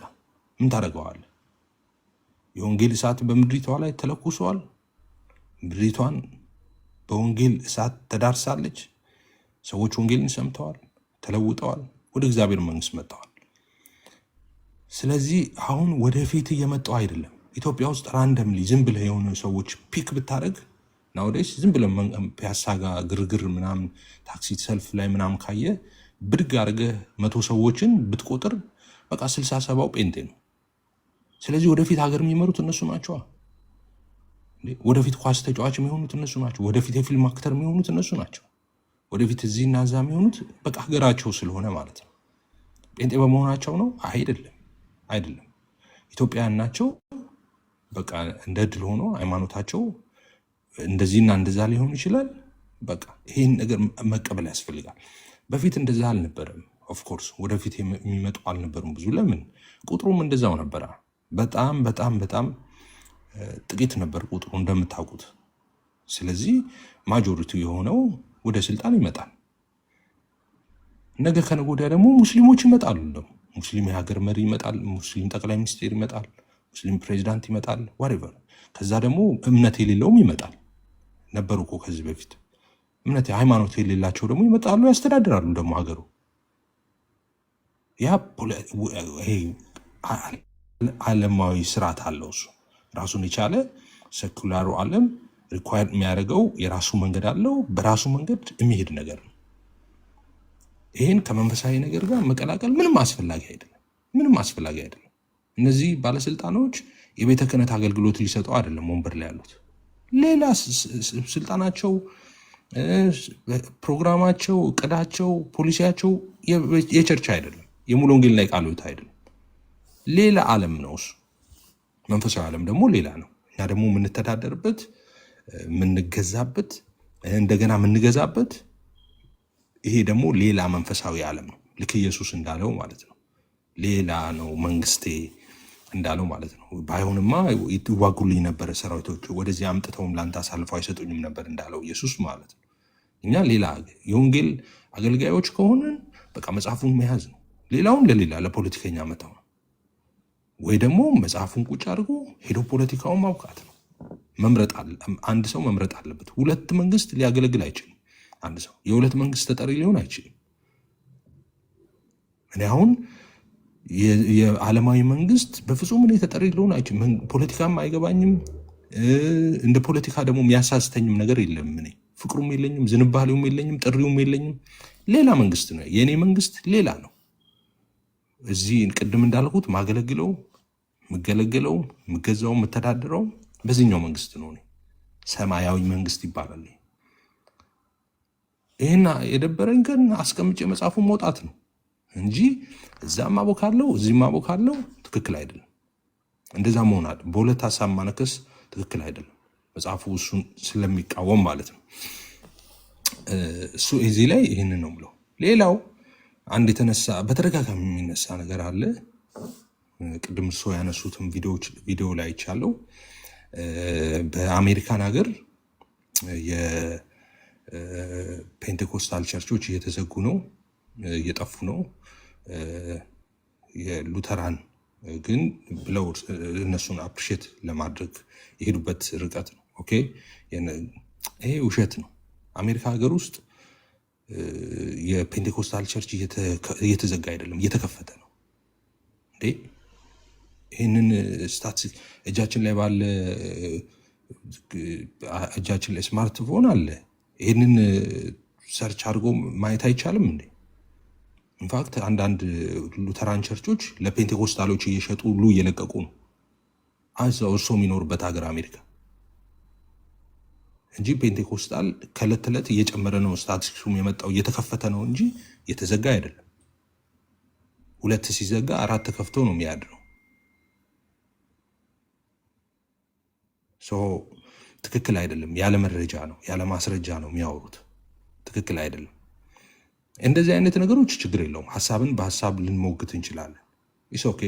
ምን ታደርገዋለህ? የወንጌል እሳት በምድሪቷ ላይ ተለኩሷል። ምድሪቷን በወንጌል እሳት ተዳርሳለች። ሰዎች ወንጌልን ሰምተዋል፣ ተለውጠዋል፣ ወደ እግዚአብሔር መንግስት መጥተዋል። ስለዚህ አሁን ወደፊት እየመጣው አይደለም። ኢትዮጵያ ውስጥ ራንደምሊ ዝም ብለህ የሆኑ ሰዎች ፒክ ብታደረግ ናውዴስ ዝም ብለህ ፒያሳ ጋር ግርግር ምናምን ታክሲ ሰልፍ ላይ ምናምን ካየ ብድግ አድርገህ 100 ሰዎችን ብትቆጥር በቃ 67ው ጴንጤ ነው። ስለዚህ ወደፊት ሀገር የሚመሩት እነሱ ናቸዋ። ወደፊት ኳስ ተጫዋች የሚሆኑት እነሱ ናቸው። ወደፊት የፊልም አክተር የሚሆኑት እነሱ ናቸው። ወደፊት እዚህና እዛ የሚሆኑት በቃ ሀገራቸው ስለሆነ ማለት ነው። ጴንጤ በመሆናቸው ነው? አይደለም። ኢትዮጵያውያን ናቸው። በቃ እንደ ድል ሆኖ ሃይማኖታቸው እንደዚህና እንደዛ ሊሆን ይችላል። በቃ ይህን ነገር መቀበል ያስፈልጋል። በፊት እንደዛ አልነበረም። ኦፍኮርስ ወደፊት የሚመጡ አልነበሩም ብዙ። ለምን? ቁጥሩም እንደዛው ነበረ። በጣም በጣም በጣም ጥቂት ነበር ቁጥሩ እንደምታውቁት። ስለዚህ ማጆሪቲ የሆነው ወደ ስልጣን ይመጣል። ነገ ከነገ ወዲያ ደግሞ ሙስሊሞች ይመጣሉ። ደግሞ ሙስሊም የሀገር መሪ ይመጣል፣ ሙስሊም ጠቅላይ ሚኒስቴር ይመጣል፣ ሙስሊም ፕሬዚዳንት ይመጣል፣ ዋሬቨር። ከዛ ደግሞ እምነት የሌለውም ይመጣል። ነበሩ እኮ ከዚህ በፊት እምነት ሃይማኖት የሌላቸው ደግሞ ይመጣሉ፣ ያስተዳድራሉ ደግሞ ሀገሩ። ያ ዓለማዊ ስርዓት አለው። እሱ ራሱን የቻለ ሰኩላሩ ዓለም ሪኳየር የሚያደርገው የራሱ መንገድ አለው። በራሱ መንገድ የሚሄድ ነገር ነው። ይህን ከመንፈሳዊ ነገር ጋር መቀላቀል ምንም አስፈላጊ አይደለም። እነዚህ ባለስልጣኖች የቤተ ክህነት አገልግሎት ሊሰጠው አይደለም ወንበር ላይ ያሉት። ሌላ ስልጣናቸው፣ ፕሮግራማቸው፣ እቅዳቸው፣ ፖሊሲያቸው የቸርች አይደለም። የሙሉ ወንጌል ላይ ቃሉት አይደለም። ሌላ ዓለም ነው እሱ። መንፈሳዊ ዓለም ደግሞ ሌላ ነው። እና ደግሞ የምንተዳደርበት፣ የምንገዛበት፣ እንደገና የምንገዛበት ይሄ ደግሞ ሌላ መንፈሳዊ ዓለም ነው። ልክ ኢየሱስ እንዳለው ማለት ነው። ሌላ ነው መንግስቴ እንዳለው ማለት ነው። ባይሆንማ ይዋጉልኝ ነበረ ሰራዊቶች፣ ወደዚህ አምጥተውም ላንተ አሳልፈው አይሰጡኝም ነበር እንዳለው ኢየሱስ ማለት ነው። እኛ ሌላ የወንጌል አገልጋዮች ከሆንን በቃ መጽሐፉን መያዝ ነው። ሌላውን ለሌላ ለፖለቲከኛ መተው ነው። ወይ ደግሞ መጽሐፉን ቁጭ አድርጎ ሄዶ ፖለቲካውን ማውቃት ነው። አንድ ሰው መምረጥ አለበት። 2 መንግስት ሊያገለግል አይችልም። አንድ ሰው የ2 መንግስት ተጠሪ ሊሆን አይችልም። እኔ አሁን የዓለማዊ መንግስት በፍጹም እኔ ተጠሪ ሊሆን አይችልም። ፖለቲካም አይገባኝም። እንደ ፖለቲካ ደግሞ የሚያሳስተኝም ነገር የለም። እኔ ፍቅሩም የለኝም፣ ዝንባሌውም የለኝም፣ ጥሪውም የለኝም። ሌላ መንግስት ነው የእኔ መንግስት፣ ሌላ ነው። እዚህ ቅድም እንዳልኩት ማገለግለው፣ ምገለገለው፣ ምገዛው፣ ምተዳደረው በዚህኛው መንግስት ነው። ሰማያዊ መንግስት ይባላል። ይህና የደበረኝ ግን አስቀምጬ መጽሐፉን መውጣት ነው እንጂ እዛም አቦካለው እዚህም አቦካለው ትክክል አይደለም። እንደዛ መሆን አለ። በሁለት ሀሳብ ማነከስ ትክክል አይደለም። መጽሐፉ እሱን ስለሚቃወም ማለት ነው። እሱ እዚህ ላይ ይህንን ነው ብለው። ሌላው አንድ የተነሳ በተደጋጋሚ የሚነሳ ነገር አለ። ቅድም እርሶ ያነሱትም ቪዲዮ ላይ ይቻለው በአሜሪካን ሀገር የፔንቴኮስታል ቸርቾች እየተዘጉ ነው፣ እየጠፉ ነው። የሉተራን ግን ብለው እነሱን አፕሪሼት ለማድረግ የሄዱበት ርቀት ነው። ኦኬ፣ ይሄ ውሸት ነው። አሜሪካ ሀገር ውስጥ የፔንቴኮስታል ቸርች እየተዘጋ አይደለም፣ እየተከፈተ ነው። እንዴ ይህንን ስታትስ እጃችን ላይ ባለ እጃችን ላይ ስማርትፎን አለ። ይህንን ሰርች አድርጎ ማየት አይቻልም እንዴ? ኢንፋክት አንዳንድ ሉተራን ቸርቾች ለፔንቴኮስታሎች እየሸጡ ሁሉ እየለቀቁ ነው። እዛው እርሶ የሚኖርበት ሀገር አሜሪካ እንጂ ፔንቴኮስታል ከዕለት ተዕለት እየጨመረ ነው። ስታቲስቲክሱም የመጣው እየተከፈተ ነው እንጂ እየተዘጋ አይደለም። 2 ሲዘጋ 4 ተከፍቶ ነው የሚያድረው። ትክክል አይደለም። ያለ መረጃ ነው ያለ ማስረጃ ነው የሚያወሩት። ትክክል አይደለም። እንደዚህ አይነት ነገሮች ችግር የለውም። ሀሳብን በሀሳብ ልንሞግት እንችላለን። ኢስ ኦኬ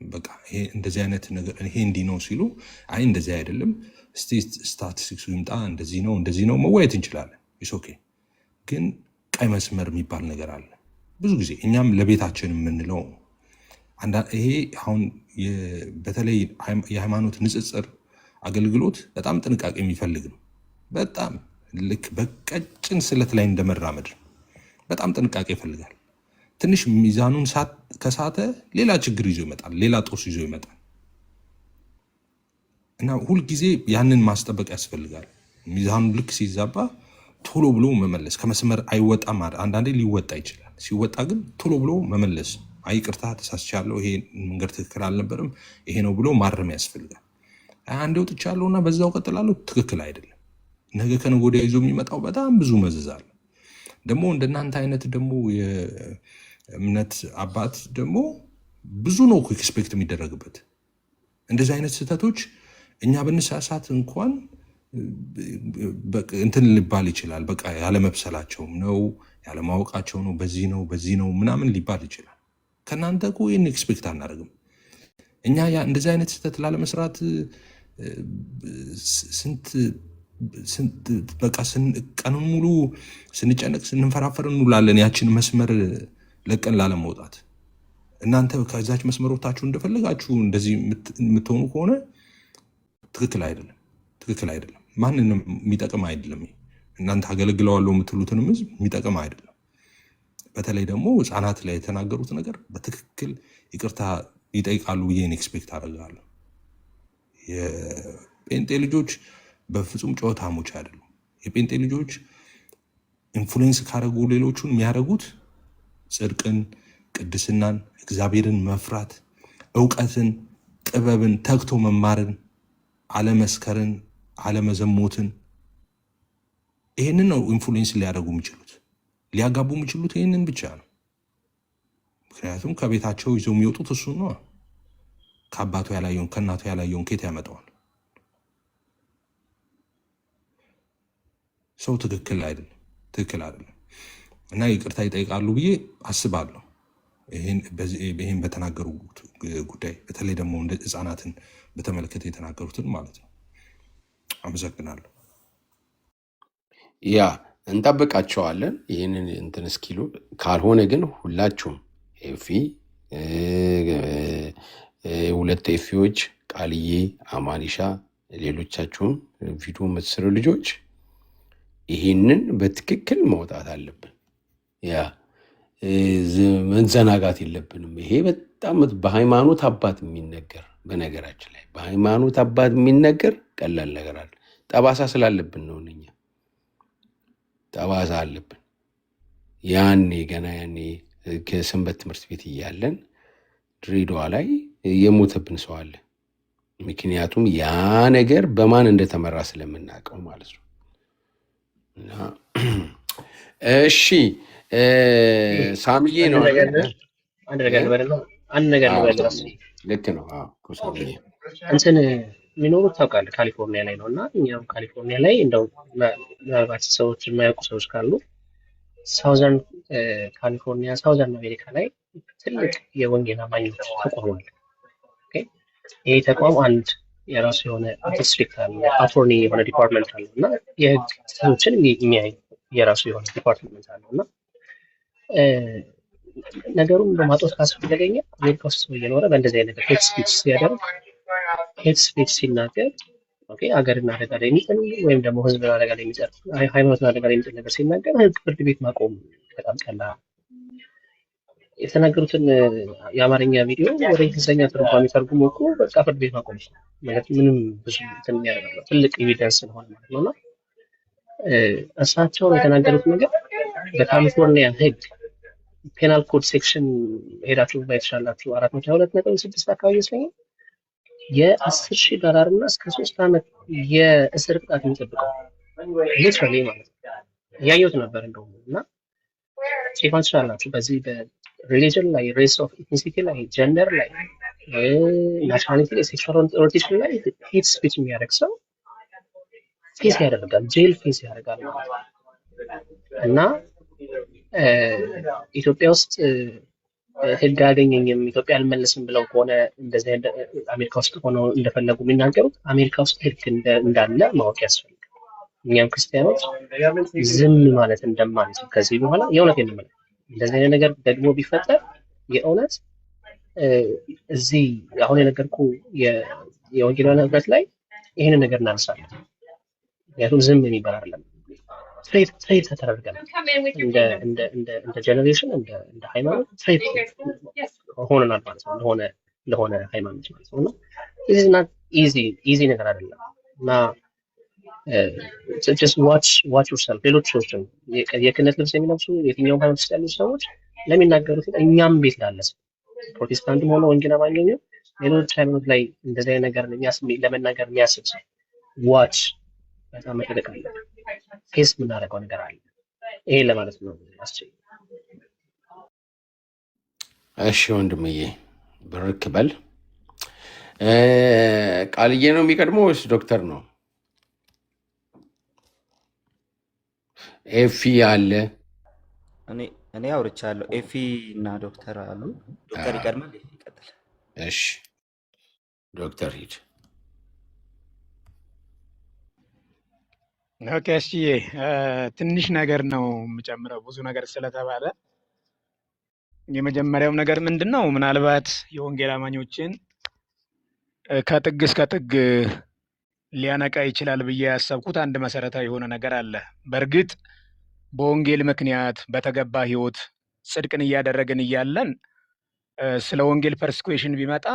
በቃ ይሄ እንደዚህ አይነት ነገር ይሄ እንዲህ ነው ሲሉ አይ እንደዚህ አይደለም እስቲ ስታቲስቲክሱ ይምጣ እንደዚህ ነው መወያየት እንችላለን። ኢስ ኦኬ። ግን ቀይ መስመር የሚባል ነገር አለ። ብዙ ጊዜ እኛም ለቤታችን የምንለው ይሄ አሁን በተለይ የሃይማኖት ንጽጽር አገልግሎት በጣም ጥንቃቄ የሚፈልግ ነው። በጣም ልክ በቀጭን ስለት ላይ እንደመራመድ በጣም ጥንቃቄ ይፈልጋል። ትንሽ ሚዛኑን ከሳተ ሌላ ችግር ይዞ ይመጣል፣ ሌላ ጦስ ይዞ ይመጣል እና ሁልጊዜ ያንን ማስጠበቅ ያስፈልጋል። ሚዛኑ ልክ ሲዛባ ቶሎ ብሎ መመለስ። ከመስመር አይወጣም። አንዳንዴ ሊወጣ ይችላል። ሲወጣ ግን ቶሎ ብሎ መመለስ። ይቅርታ ተሳስቻለሁ፣ ይሄ መንገድ ትክክል አልነበረም፣ ይሄ ነው ብሎ ማረም ያስፈልጋል። አንዴ ወጥቻለሁና በዛው ቀጥላለሁ፣ ትክክል አይደለም። ነገ ከነገ ወዲያ ይዞ የሚመጣው በጣም ብዙ መዘዝ አለ። ደግሞ እንደናንተ አይነት ደግሞ የእምነት አባት ደግሞ ብዙ ነው ኤክስፔክት የሚደረግበት። እንደዚህ አይነት ስህተቶች እኛ ብንሳሳት እንኳን እንትን ሊባል ይችላል። በቃ ያለመብሰላቸውም ነው ያለማወቃቸው ነው በዚህ ነው ምናምን ሊባል ይችላል። ከእናንተ እኮ ይህን ኤክስፔክት አናደርግም። እኛ እንደዚህ አይነት ስህተት ላለመስራት በቃ ቀኑን ሙሉ ስንጨነቅ ስንፈራፈር እንውላለን፣ ያችን መስመር ለቀን ላለመውጣት። እናንተ ከዛች መስመር ወጥታችሁ እንደፈለጋችሁ እንደዚህ የምትሆኑ ከሆነ ትክክል አይደለም። ማንንም የሚጠቅም አይደለም። እናንተ አገለግለዋለሁ የምትሉትንም ህዝብ የሚጠቅም አይደለም። በተለይ ደግሞ ህፃናት ላይ የተናገሩት ነገር በትክክል ይቅርታ ይጠይቃሉ ብዬ ኤክስፔክት አደርጋለሁ። የጴንጤ ልጆች በፍጹም ጨዋታሞች አይደሉም። የጴንጤ ልጆች ኢንፍሉዌንስ ካደረጉ ሌሎቹን የሚያደርጉት ጽድቅን፣ ቅድስናን፣ እግዚአብሔርን መፍራት፣ እውቀትን፣ ጥበብን፣ ተግቶ መማርን፣ አለመስከርን፣ አለመዘሞትን ይህንን ነው ኢንፍሉዌንስ ሊያደርጉ የሚችሉት። ሊያጋቡ የሚችሉት ይህንን ብቻ ነው። ምክንያቱም ከቤታቸው ይዘው የሚወጡት እሱን ነው። ከአባቱ ያላየውን ከእናቱ ያላየውን ኬት ያመጣዋል? ሰው ትክክል አይደለም እና ይቅርታ ይጠይቃሉ ብዬ አስባለሁ። ይህን በተናገሩት ጉዳይ በተለይ ደግሞ እንደ ህፃናትን በተመለከተ የተናገሩትን ማለት ነው። አመሰግናለሁ። ያ እንጠብቃቸዋለን ይህንን እንትን እስኪሉ። ካልሆነ ግን ሁላችሁም ኤፊ 2 ኤፊዎች ቃልዬ፣ አማኒሻ፣ ሌሎቻችሁም ቪዲዮ የምትስሩ ልጆች ይህንን በትክክል መውጣት አለብን። ያ መዘናጋት የለብንም። ይሄ በጣም በሃይማኖት አባት የሚነገር በነገራችን ላይ በሃይማኖት አባት የሚነገር ቀላል ነገር አለ። ጠባሳ ስላለብን ነው። እኛ ጠባሳ አለብን። ገና ያኔ ከሰንበት ትምህርት ቤት እያለን ድሬዳዋ ላይ የሞተብን ሰው አለ። ምክንያቱም ያ ነገር በማን እንደተመራ ስለምናውቀው ማለት ነው። እና እሺ ሳምዬ ነው አንድ ነገር ልበል። ልክ ነው። ሳምዬ እንትን የሚኖሩት ታውቃለህ ካሊፎርኒያ ላይ ነው እና እኛም ካሊፎርኒያ ላይ እንደው ምናልባት ሰዎች የማያውቁ ሰዎች ካሉ ሳውዘርን ካሊፎርኒያ ሳውዘርን አሜሪካ ላይ ትልቅ የወንጌል አማኞች ተቋም አለ። ይህ ተቋም አንድ የራሱ የሆነ ዲስትሪክት አለ፣ አቶርኒ የሆነ ዲፓርትመንት አለ እና የህግ ሰዎችን የሚያይ የራሱ የሆነ ዲፓርትመንት አለው እና ነገሩን በማጦት ካስፈለገኝ አሜሪካ ውስጥ እየኖረ በእንደዚህ አይነት ሄት ስፒች ሲያደርግ ሄት ስፒች ሲናገር ሀገርን አደጋ ላይ የሚጥል ወይም ደግሞ ህዝብን አደጋ ላይ የሚጥል ሃይማኖትን አደጋ ላይ የሚጥል ነገር ሲናገር ፍርድ ቤት ማቆም በጣም ቀላል። የተናገሩትን የአማርኛ ቪዲዮ ወደ እንግሊዝኛ ትርጓሜ ተርጉሞ እኮ በቃ ፍርድ ቤት ማቆም ይችላል ማለት ምንም ብዙ እንትን የሚያደርገው ትልቅ ኤቪደንስ ስለሆነ ማለት ነውና እሳቸው የተናገሩት ነገር በካሊፎርኒያ ህግ ፔናል ኮድ ሴክሽን ሄዳችሁ ማየት ትችላላችሁ። 422.6 አካባቢ ይመስለኛል $10,000 እና እስከ 3 ዓመት የእስር ቅጣት የሚጠብቀው ሊትራሊ ማለት ነው። እያየሁት ነበር እንደውም እና ቼክ ማድረግ ትችላላችሁ። በዚህ በሪሊጅን ላይ፣ ሬስ ኦፍ ኢትኒሲቲ ላይ፣ ጀንደር ላይ፣ ናሽናሊቲ ላይ፣ ሴክሹዋል ኦሪየንቴሽን ላይ ሄት ስፒች የሚያደርግ ሰው ፌስ ያደርጋል፣ ጄል ፌስ ያደርጋል ማለት ነው እና ኢትዮጵያ ውስጥ ህግ አያገኘኝም ኢትዮጵያ አልመለስም ብለው ከሆነ እንደዚህ አሜሪካ ውስጥ ሆነው እንደፈለጉ የሚናገሩት አሜሪካ ውስጥ ህግ እንዳለ ማወቅ ያስፈልጋል። እኛም ክርስቲያኖች ዝም ማለት እንደማንችል ከዚህ በኋላ የእውነት የምንመለ እንደዚህ አይነት ነገር ደግሞ ቢፈጠር የእውነት እዚህ አሁን የነገርኩ የወንጌላውያን ህብረት ላይ ይህንን ነገር እናነሳለን። ምክንያቱም ዝም የሚባል አይደለም። ትሬድ ተደርገናል እንደ ጀኔሬሽን እንደ ሃይማኖት ትሬድ ሆነናል ማለት ነው ለሆነ ሃይማኖት ማለት ነው። እና ኢዚ ነገር አይደለም እና just watch yourself። ሌሎች ሰዎችም የክህነት ልብስ የሚለብሱ የትኛውም ሃይማኖት ውስጥ ያሉ ሰዎች ለሚናገሩት እኛም ቤት ላለ ሰው ፕሮቴስታንትም ሆነ ወንጌል አማኝ ነው ሌሎች ሃይማኖት ላይ እንደዚህ አይነት ነገር ለመናገር የሚያስብ ሰው ዋች በጣም መጠበቅ አለበት። ፌስ የምናደርገው ነገር አለ። ይሄ ለማለት ነው። አስችል እሺ ወንድምዬ ብርክ በል። ቃልዬ ነው የሚቀድመው ወይስ ዶክተር ነው? ኤፊ አለ። እኔ አውርቻለሁ። ኤፊ እና ዶክተር አሉ። ዶክተር ይቀድማል፣ ኤፊ ይቀጥል። እሺ ዶክተር ሂድ። ኦኬ እሺዬ፣ ትንሽ ነገር ነው የምጨምረው ብዙ ነገር ስለተባለ። የመጀመሪያው ነገር ምንድን ነው፣ ምናልባት የወንጌል አማኞችን ከጥግ እስከ ጥግ ሊያነቃ ይችላል ብዬ ያሰብኩት አንድ መሰረታዊ የሆነ ነገር አለ። በእርግጥ በወንጌል ምክንያት በተገባ ህይወት ጽድቅን እያደረግን እያለን ስለ ወንጌል ፐርስኩዌሽን ቢመጣ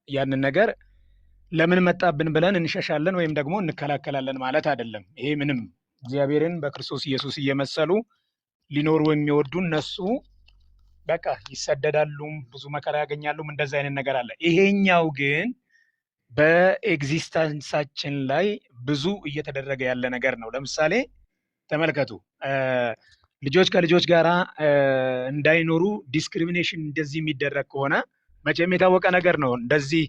ያንን ነገር ለምን መጣብን ብለን እንሸሻለን ወይም ደግሞ እንከላከላለን ማለት አይደለም። ይሄ ምንም እግዚአብሔርን በክርስቶስ ኢየሱስ እየመሰሉ ሊኖሩ የሚወዱ እነሱ በቃ ይሰደዳሉም ብዙ መከራ ያገኛሉም እንደዛ አይነት ነገር አለ። ይሄኛው ግን በኤግዚስተንሳችን ላይ ብዙ እየተደረገ ያለ ነገር ነው። ለምሳሌ ተመልከቱ፣ ልጆች ከልጆች ጋራ እንዳይኖሩ ዲስክሪሚኔሽን እንደዚህ የሚደረግ ከሆነ መቼም የታወቀ ነገር ነው። እንደዚህ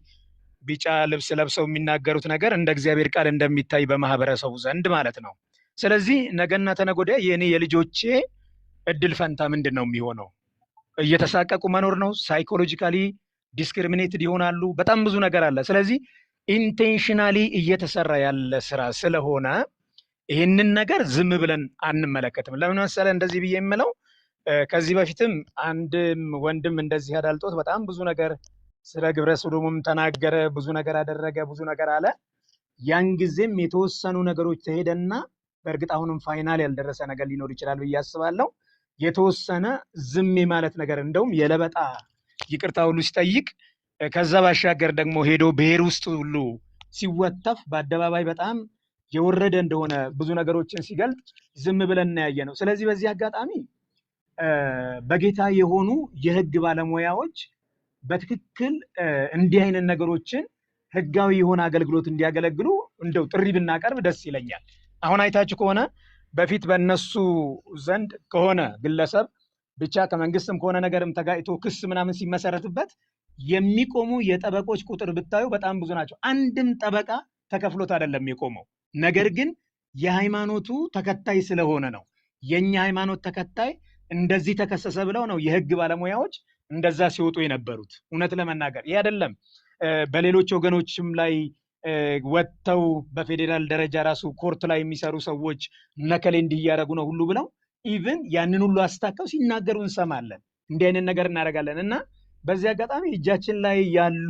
ቢጫ ልብስ ለብሰው የሚናገሩት ነገር እንደ እግዚአብሔር ቃል እንደሚታይ በማህበረሰቡ ዘንድ ማለት ነው። ስለዚህ ነገና ተነገ ወዲያ የኔ የልጆቼ እድል ፈንታ ምንድን ነው የሚሆነው? እየተሳቀቁ መኖር ነው? ሳይኮሎጂካሊ ዲስክሪሚኔትድ ይሆናሉ። በጣም ብዙ ነገር አለ። ስለዚህ ኢንቴንሽናሊ እየተሰራ ያለ ስራ ስለሆነ ይህንን ነገር ዝም ብለን አንመለከትም። ለምን መሰለ እንደዚህ ብዬ የምለው ከዚህ በፊትም አንድም ወንድም እንደዚህ አዳልጦት በጣም ብዙ ነገር ስለ ግብረ ሰዶምም ተናገረ፣ ብዙ ነገር አደረገ፣ ብዙ ነገር አለ። ያን ጊዜም የተወሰኑ ነገሮች ተሄደና በእርግጥ አሁንም ፋይናል ያልደረሰ ነገር ሊኖር ይችላል ብዬ አስባለሁ። የተወሰነ ዝም ማለት ነገር እንደውም የለበጣ ይቅርታ ሁሉ ሲጠይቅ ከዛ ባሻገር ደግሞ ሄዶ ብሔር ውስጥ ሁሉ ሲወተፍ በአደባባይ በጣም የወረደ እንደሆነ ብዙ ነገሮችን ሲገልጥ ዝም ብለን እናያየ ነው። ስለዚህ በዚህ አጋጣሚ በጌታ የሆኑ የህግ ባለሙያዎች በትክክል እንዲህ አይነት ነገሮችን ህጋዊ የሆነ አገልግሎት እንዲያገለግሉ እንደው ጥሪ ብናቀርብ ደስ ይለኛል። አሁን አይታችሁ ከሆነ በፊት በእነሱ ዘንድ ከሆነ ግለሰብ ብቻ ከመንግስትም ከሆነ ነገርም ተጋጭቶ ክስ ምናምን ሲመሰረትበት የሚቆሙ የጠበቆች ቁጥር ብታዩ በጣም ብዙ ናቸው። አንድም ጠበቃ ተከፍሎት አይደለም የቆመው። ነገር ግን የሃይማኖቱ ተከታይ ስለሆነ ነው። የኛ ሃይማኖት ተከታይ እንደዚህ ተከሰሰ ብለው ነው የህግ ባለሙያዎች እንደዛ ሲወጡ የነበሩት። እውነት ለመናገር ይህ አይደለም። በሌሎች ወገኖችም ላይ ወጥተው በፌዴራል ደረጃ ራሱ ኮርት ላይ የሚሰሩ ሰዎች ነከሌ እንዲህ እያደረጉ ነው ሁሉ ብለው ኢቭን ያንን ሁሉ አስታከው ሲናገሩ እንሰማለን። እንዲህ አይነት ነገር እናደርጋለን እና በዚህ አጋጣሚ እጃችን ላይ ያሉ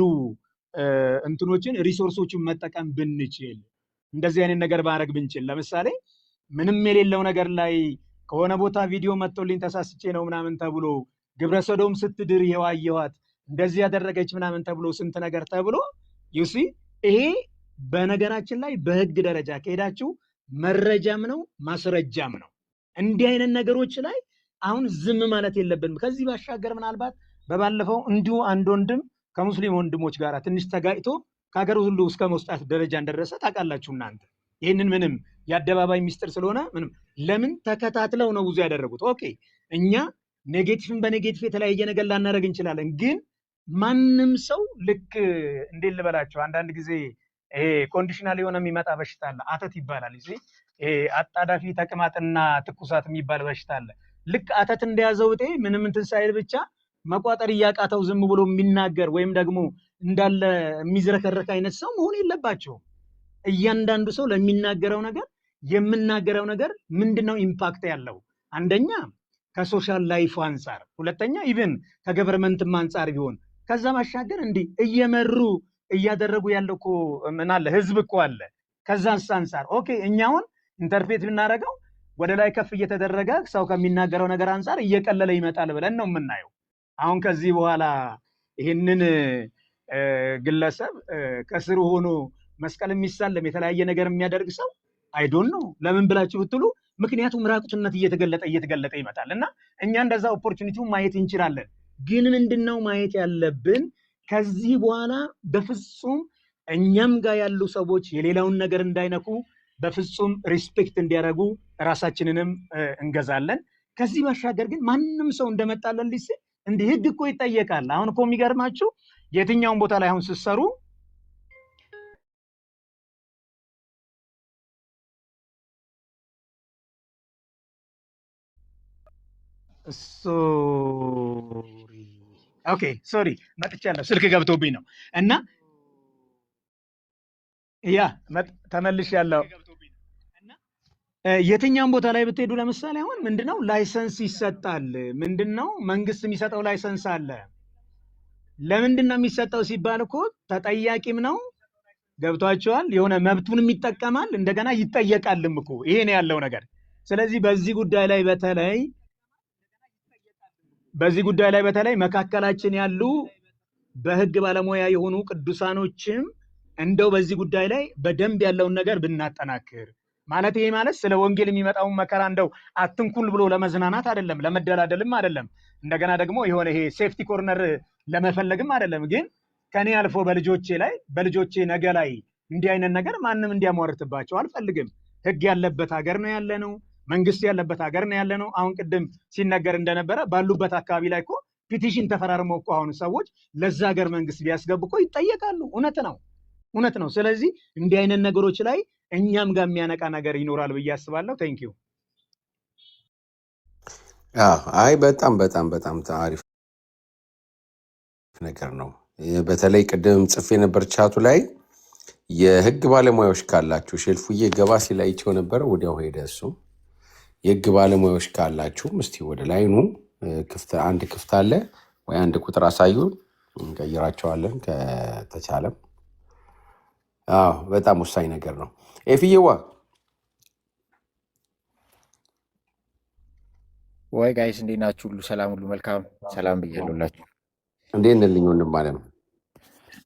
እንትኖችን ሪሶርሶችን መጠቀም ብንችል፣ እንደዚህ አይነት ነገር ማድረግ ብንችል፣ ለምሳሌ ምንም የሌለው ነገር ላይ ከሆነ ቦታ ቪዲዮ መጥቶልኝ ተሳስቼ ነው ምናምን ተብሎ ግብረ ሰዶም ስትድር ይሄው አየኋት እንደዚህ ያደረገች ምናምን ተብሎ ስንት ነገር ተብሎ ዩሲ ይሄ በነገራችን ላይ በህግ ደረጃ ከሄዳችሁ መረጃም ነው ማስረጃም ነው። እንዲህ አይነት ነገሮች ላይ አሁን ዝም ማለት የለብንም። ከዚህ ባሻገር ምናልባት በባለፈው እንዲሁ አንድ ወንድም ከሙስሊም ወንድሞች ጋር ትንሽ ተጋጭቶ ከሀገር ሁሉ እስከ መውጣት ደረጃ እንደደረሰ ታውቃላችሁ እናንተ። ይህንን ምንም የአደባባይ ሚስጥር ስለሆነ ምንም ለምን ተከታትለው ነው ብዙ ያደረጉት። ኦኬ እኛ ኔጌቲቭን በኔጌቲቭ የተለያየ ነገር ላናደርግ እንችላለን። ግን ማንም ሰው ልክ እንዴት ልበላቸው፣ አንዳንድ ጊዜ ይሄ ኮንዲሽናል የሆነ የሚመጣ በሽታ አለ፣ አተት ይባላል። ይሄ አጣዳፊ ተቅማጥና ትኩሳት የሚባል በሽታ አለ። ልክ አተት እንደያዘው እጤ ምንም እንትን ሳይል ብቻ መቋጠር እያቃተው ዝም ብሎ የሚናገር ወይም ደግሞ እንዳለ የሚዝረከረክ አይነት ሰው መሆን የለባቸውም። እያንዳንዱ ሰው ለሚናገረው ነገር የምናገረው ነገር ምንድነው ኢምፓክት ያለው? አንደኛ ከሶሻል ላይፍ አንጻር፣ ሁለተኛ ኢቭን ከገቨርንመንትም አንጻር ቢሆን፣ ከዛ ማሻገር እንዲህ እየመሩ እያደረጉ ያለው እኮ ምን አለ ህዝብ እኮ አለ። ከዛ አንጻር ኦኬ እኛውን ኢንተርፕሬት ብናደርገው ወደ ላይ ከፍ እየተደረገ ሰው ከሚናገረው ነገር አንጻር እየቀለለ ይመጣል ብለን ነው የምናየው። አሁን ከዚህ በኋላ ይህንን ግለሰብ ከስሩ ሆኖ መስቀል የሚሳለም የተለያየ ነገር የሚያደርግ ሰው አይዶን ነው ለምን ብላችሁ ብትሉ፣ ምክንያቱም ራቁትነት እየተገለጠ ይመጣል እና እኛ እንደዛ ኦፖርቹኒቲውን ማየት እንችላለን። ግን ምንድነው ማየት ያለብን? ከዚህ በኋላ በፍጹም እኛም ጋር ያሉ ሰዎች የሌላውን ነገር እንዳይነኩ በፍጹም ሪስፔክት እንዲያደርጉ ራሳችንንም እንገዛለን። ከዚህ ባሻገር ግን ማንም ሰው እንደመጣለን ሊስ እንዲህ ህግ እኮ ይጠየቃል። አሁን እኮ የሚገርማችሁ የትኛውን ቦታ ላይ አሁን ስትሰሩ ሶሪ መጥቻለሁ፣ ስልክ ገብቶብኝ ነው እና ያ ተመልሻለሁ። የትኛውን ቦታ ላይ ብትሄዱ ለምሳሌ አሁን ምንድነው ላይሰንስ ይሰጣል። ምንድነው መንግስት የሚሰጠው ላይሰንስ አለ። ለምንድነው የሚሰጠው ሲባል እኮ ተጠያቂም ነው። ገብቷቸዋል። የሆነ መብቱንም ይጠቀማል፣ እንደገና ይጠየቃልም እኮ። ይሄ ነው ያለው ነገር። ስለዚህ በዚህ ጉዳይ ላይ በተለይ መካከላችን ያሉ በህግ ባለሙያ የሆኑ ቅዱሳኖችም እንደው በዚህ ጉዳይ ላይ በደንብ ያለውን ነገር ብናጠናክር ማለት ይሄ ማለት ስለ ወንጌል የሚመጣውን መከራ እንደው አትንኩል ብሎ ለመዝናናት አይደለም፣ ለመደላደልም አይደለም፣ እንደገና ደግሞ የሆነ ይሄ ሴፍቲ ኮርነር ለመፈለግም አይደለም። ግን ከኔ አልፎ በልጆቼ ነገ ላይ እንዲህ አይነት ነገር ማንም እንዲያሟርትባቸው አልፈልግም። ህግ ያለበት ሀገር ነው ያለ ነው፣ መንግስት ያለበት ሀገር ነው ያለ ነው። አሁን ቅድም ሲነገር እንደነበረ ባሉበት አካባቢ ላይ እኮ ፒቲሽን ተፈራርመው እኮ አሁን ሰዎች ለዛ ሀገር መንግስት ቢያስገቡ እኮ ይጠየቃሉ። እውነት ነው። ስለዚህ እንዲህ አይነት ነገሮች ላይ እኛም ጋር የሚያነቃ ነገር ይኖራል ብዬ አስባለሁ። ቴንኪዩ። አይ በጣም በጣም በጣም አሪፍ ነገር ነው። በተለይ ቅድም ጽፌ ነበር ቻቱ ላይ የህግ ባለሙያዎች ካላችሁ ሼልፉዬ ገባ ሲል አይቼው ነበረ፣ ወዲያው ሄደ እሱ። የህግ ባለሙያዎች ካላችሁ እስቲ ወደ ላይኑ አንድ ክፍት አለ ወይ አንድ ቁጥር አሳዩን፣ እንቀይራቸዋለን ከተቻለም። በጣም ወሳኝ ነገር ነው። ኤፍዬዋ ወይ ጋይስ እንዴት ናችሁ? ሁሉ ሰላም፣ ሁሉ መልካም። ሰላም ብያለሁላችሁ። እንዴት ነልኝ ወንድም አለም?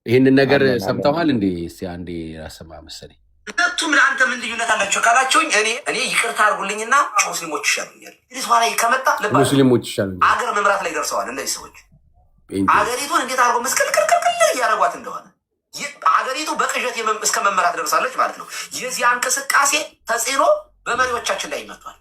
ይህንን ነገር አለን አለን። ሰምተዋል እንዴ? እስቲ አንዴ አሰማ መሰለኝ። ሁለቱም ለአንተ ምን ልዩነት አላቸው ካላችሁኝ፣ እኔ ይቅርታ አድርጉልኝና ሙስሊሞች ይሻሉኛል። እንግዲህ ኋላ ከመጣ ሙስሊሞች ይሻሉኛል። አገር መምራት ላይ ደርሰዋል እነዚህ ሰዎች። ጴንጤ አገሪቱን እንዴት አድርጎ መስቀልቅልቅል እያደረጓት እንደሆነ አገሪቱ በቅዠት እስከ መመራት ደርሳለች ማለት ነው። የዚያ እንቅስቃሴ ተጽዕኖ በመሪዎቻችን ላይ ይመቷል።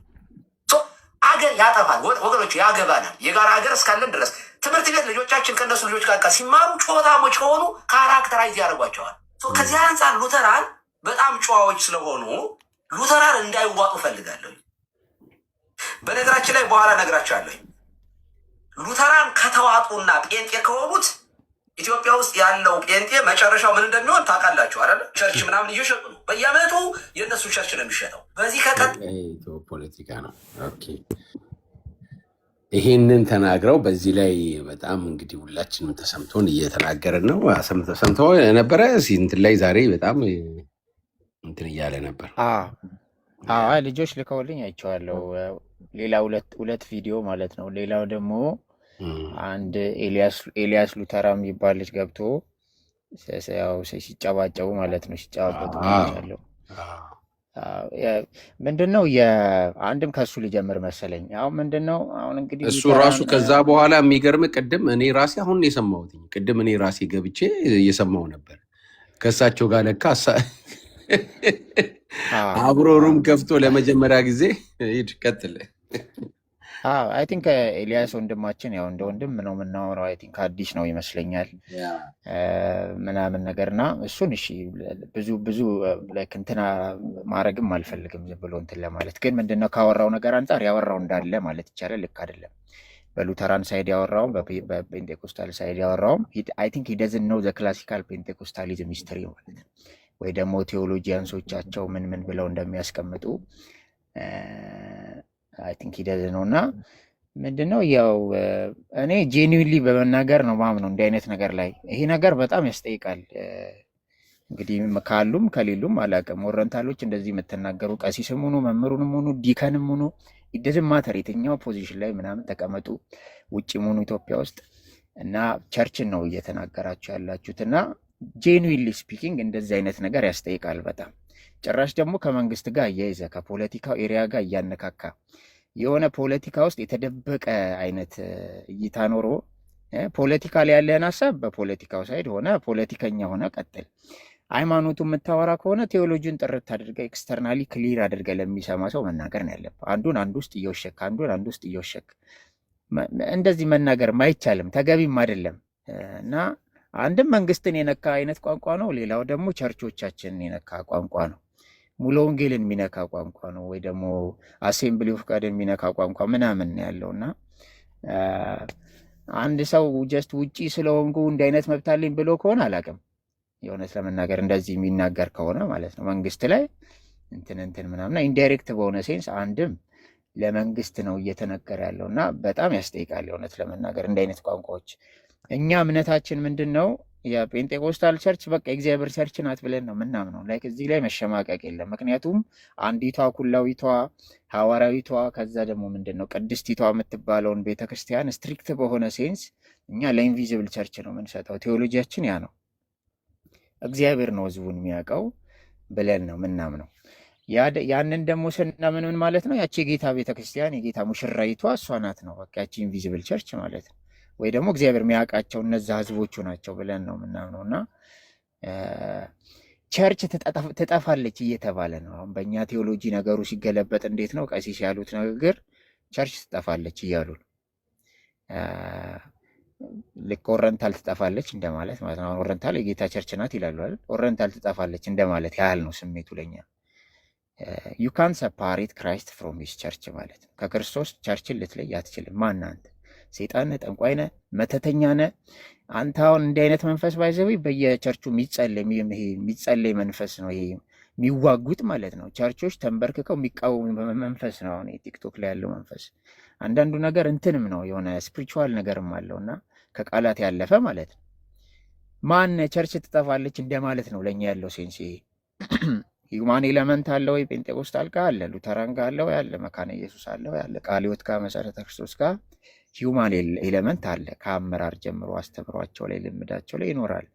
አገር ያጠፋል ወገኖች፣ ያገባናል። የጋራ ሀገር እስካለን ድረስ ትምህርት ቤት ልጆቻችን ከእነሱ ልጆች ጋር ሲማሩ ጨዋታሞች ከሆኑ ካራክተራይዝ ያደርጓቸዋል። ከዚህ አንጻር ሉተራን በጣም ጨዋዎች ስለሆኑ ሉተራን እንዳይዋጡ ፈልጋለሁ። በነገራችን ላይ በኋላ ነግራቸዋለሁ። ሉተራን ከተዋጡና ጴንጤ ከሆኑት ኢትዮጵያ ውስጥ ያለው ጴንጤ መጨረሻው ምን እንደሚሆን ታውቃላችሁ አይደል? ቸርች ምናምን እየሸጡ ነው። በየዓመቱ የእነሱ ቸርች ነው የሚሸጠው። በዚህ ፖለቲካ ነው። ኦኬ ይሄንን ተናግረው በዚህ ላይ በጣም እንግዲህ ሁላችንም ተሰምቶን እየተናገርን ነው። ሰምተው ነበረ እንትን ላይ ዛሬ በጣም እንትን እያለ ነበር። ልጆች ልከውልኝ አይቼዋለሁ። ሌላ ሁለት ቪዲዮ ማለት ነው። ሌላው ደግሞ አንድ ኤልያስ ሉተራ የሚባል ልጅ ገብቶ ያው ሲጨባጨቡ ማለት ነው፣ ሲጨባበጡ አለው ምንድን ነው አንድም ከሱ ሊጀምር መሰለኝ። አሁን ምንድን ነው አሁን እንግዲህ እሱ ሉተራን ራሱ ከዛ በኋላ የሚገርም ቅድም እኔ ራሴ አሁን ነው የሰማሁት። ቅድም እኔ ራሴ ገብቼ እየሰማሁ ነበር ከእሳቸው ጋር ለካ አብሮ ሩም ከፍቶ ለመጀመሪያ ጊዜ ሂድ ቀጥል። አይ ቲንክ ኤልያስ ወንድማችን ያው እንደ ወንድም ነው የምናወራው። አይ ቲንክ አዲስ ነው ይመስለኛል ምናምን ነገርና እሱን እሺ ብዙ ላይክ እንትና ማድረግም አልፈልግም ዝም ብሎ እንትን ለማለት ግን ምንድነው ካወራው ነገር አንጻር ያወራው እንዳለ ማለት ይቻላል። ልክ አይደለም። በሉተራን ሳይድ ያወራውም በፔንቴኮስታል ሳይድ ያወራውም አይ ቲንክ ሂ ደዝንት ኖው ዘ ክላሲካል ፔንቴኮስታሊዝም ሂስትሪ ማለት ነው ወይ ደግሞ ቴዎሎጂያንሶቻቸው ምን ብለው እንደሚያስቀምጡ አይ ቲንክ ሂደት ነው እና ምንድነው ያው እኔ ጄኒዊንሊ በመናገር ነው ማምነው እንዲህ አይነት ነገር ላይ ይሄ ነገር በጣም ያስጠይቃል። እንግዲህ ካሉም ከሌሉም አላውቅም። ኦረንታሎች እንደዚህ የምትናገሩ ቀሲስም ሆኑ መምህሩንም ሆኑ ዲከንም ሆኑ ኢደዝም ማተር የትኛው ፖዚሽን ላይ ምናምን ተቀመጡ ውጭም ሆኑ ኢትዮጵያ ውስጥ እና ቸርችን ነው እየተናገራችሁ ያላችሁት እና ጄኒዊንሊ ስፒኪንግ እንደዚህ አይነት ነገር ያስጠይቃል በጣም ጭራሽ ደግሞ ከመንግስት ጋር እያይዘ ከፖለቲካው ኤሪያ ጋር እያነካካ የሆነ ፖለቲካ ውስጥ የተደበቀ አይነት እይታ ኖሮ ፖለቲካ ላይ ያለህን ሀሳብ በፖለቲካው ሳይድ ሆነ ፖለቲከኛ ሆነ ቀጥል። ሃይማኖቱ የምታወራ ከሆነ ቴዎሎጂን ጥርት አድርገ ኤክስተርናሊ ክሊር አድርገ ለሚሰማ ሰው መናገር ነው ያለብህ። አንዱን አንዱ ውስጥ እየወሸክ አንዱ ውስጥ እየወሸክ እንደዚህ መናገር አይቻልም፣ ተገቢም አይደለም እና አንድም መንግስትን የነካ አይነት ቋንቋ ነው፣ ሌላው ደግሞ ቸርቾቻችንን የነካ ቋንቋ ነው። ሙሉ ወንጌልን የሚነካ ቋንቋ ነው ወይ ደግሞ አሴምብሊ ኦፍ ጋድን የሚነካ ቋንቋ ምናምን ያለው እና አንድ ሰው ጀስት ውጪ ስለሆንኩ እንዲህ አይነት መብት አለኝ ብሎ ከሆነ አላውቅም። የእውነት ለመናገር እንደዚህ የሚናገር ከሆነ ማለት ነው መንግስት ላይ እንትን ምናምና ኢንዳይሬክት በሆነ ሴንስ አንድም ለመንግስት ነው እየተነገረ ያለው እና በጣም ያስጠይቃል። የእውነት ለመናገር እንዲህ አይነት ቋንቋዎች እኛ እምነታችን ምንድን ነው? የጴንጤኮስታል ቸርች በቃ የእግዚአብሔር ቸርች ናት ብለን ነው ምናምነው። ላይክ እዚህ ላይ መሸማቀቅ የለም። ምክንያቱም አንዲቷ ኩላዊቷ ሐዋርያዊቷ ከዛ ደግሞ ምንድን ነው ቅድስቲቷ የምትባለውን ቤተክርስቲያን ስትሪክት በሆነ ሴንስ እኛ ለኢንቪዚብል ቸርች ነው የምንሰጠው። ቴዎሎጂያችን ያ ነው። እግዚአብሔር ነው ህዝቡን የሚያውቀው ብለን ነው ምናምነው። ያንን ደግሞ ስናምን ምን ማለት ነው? ያቺ የጌታ ቤተክርስቲያን የጌታ ሙሽራይቷ እሷ ናት ነው በቃ ያቺ ኢንቪዚብል ቸርች ማለት ነው። ወይ ደግሞ እግዚአብሔር የሚያውቃቸው እነዛ ህዝቦቹ ናቸው ብለን ነው ምናምነው እና ቸርች ትጠፋለች እየተባለ ነው አሁን በእኛ ቴዎሎጂ ነገሩ ሲገለበጥ እንዴት ነው ቀሲስ ያሉት ንግግር ቸርች ትጠፋለች እያሉ ነው። ልክ ኦረንታል ትጠፋለች እንደማለት ማለት ነው። ኦረንታል የጌታ ቸርች ናት ይላሉ አይደል? ኦረንታል ትጠፋለች እንደማለት ያህል ነው ስሜቱ ለኛ። ዩ ካን ሰፓሬት ክራይስት ፍሮም ሂዝ ቸርች ማለት ነው። ከክርስቶስ ቸርችን ልትለይ አትችልም። ማን አንተ? ሰይጣን ነህ? ጠንቋይ ነህ? መተተኛ ነህ? አንተ አሁን እንዲህ አይነት መንፈስ ባይዘዊ በየቸርቹ የሚጸለይ መንፈስ ነው ይሄ የሚዋጉት ማለት ነው። ቸርቾች ተንበርክከው የሚቃወሙ መንፈስ ነው። አሁን ቲክቶክ ላይ ያለው መንፈስ አንዳንዱ ነገር እንትንም ነው የሆነ ስፒሪቹዋል ነገርም አለው እና ከቃላት ያለፈ ማለት ነው። ማን ቸርች ትጠፋለች እንደማለት ነው ለእኛ ያለው ሴንስ። ሂውማን ኤለመንት አለ ወይ? ጴንጤኮስታል ጋር አለ፣ ሉተራን ጋር አለ ወይ? አለ። መካነ ኢየሱስ አለ ወይ? አለ። ቃለ ሕይወት ጋር መሰረተ ክርስቶስ ጋር ሂውማን ኤለመንት አለ። ከአመራር ጀምሮ አስተምሯቸው ላይ ልምዳቸው ላይ ይኖራል።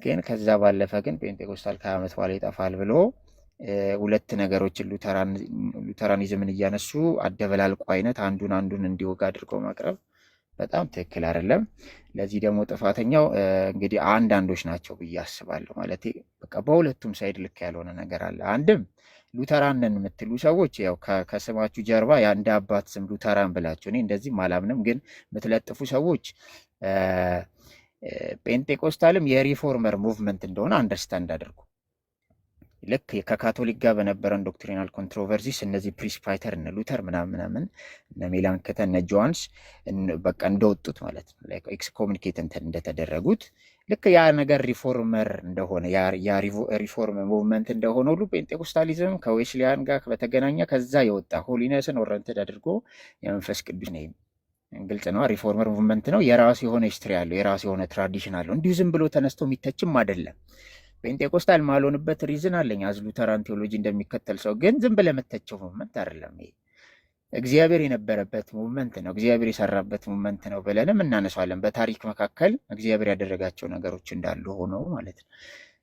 ግን ከዛ ባለፈ ግን ጴንጤኮስታል ከዓመት በኋላ ይጠፋል ብሎ ሁለት ነገሮችን ሉተራኒዝምን እያነሱ አደበላልቆ አይነት አንዱን እንዲወጋ አድርጎ ማቅረብ በጣም ትክክል አይደለም። ለዚህ ደግሞ ጥፋተኛው እንግዲህ አንዳንዶች ናቸው ብዬ አስባለሁ። ማለት በቃ በሁለቱም ሳይድ ልክ ያልሆነ ነገር አለ። አንድም ሉተራን ነን የምትሉ ሰዎች ያው ከስማችሁ ጀርባ የአንድ አባት ስም ሉተራን ብላችሁ እኔ እንደዚህ አላምንም፣ ግን የምትለጥፉ ሰዎች ጴንጤኮስታልም የሪፎርመር ሙቭመንት እንደሆነ አንደርስታንድ አድርጉ። ልክ ከካቶሊክ ጋር በነበረን ዶክትሪናል ኮንትሮቨርሲስ እነዚህ ፕሪስፓይተር እነ ሉተር ምናምን እነ ሜላንከተ እነ ጆንስ በቃ እንደወጡት ማለት ነው ኤክስኮሙኒኬት እንደተደረጉት ልክ ያ ነገር ሪፎርመር እንደሆነ ያ ሪፎርም ሙቭመንት እንደሆነ ሁሉ ጴንጤኮስታሊዝም ከዌስሊያን ጋር በተገናኘ ከዛ የወጣ ሆሊነስን ኦረንትድ አድርጎ የመንፈስ ቅዱስ ነው። ግልጽ ነው። ሪፎርመር ሙቭመንት ነው። የራሱ የሆነ ሂስትሪ አለው፣ የራሱ የሆነ ትራዲሽን አለው። እንዲሁ ዝም ብሎ ተነስቶ የሚተችም አይደለም። ጴንጤኮስታል ማልሆንበት ሪዝን አለኝ። አዝ ሉተራን ቴዎሎጂ እንደሚከተል ሰው ግን ዝም ብለህ የምተቸው ሙቭመንት አይደለም። ይሄ እግዚአብሔር የነበረበት ሙቭመንት ነው፣ እግዚአብሔር የሰራበት ሙቭመንት ነው ብለንም እናነሳለን። በታሪክ መካከል እግዚአብሔር ያደረጋቸው ነገሮች እንዳሉ ሆነው ማለት ነው።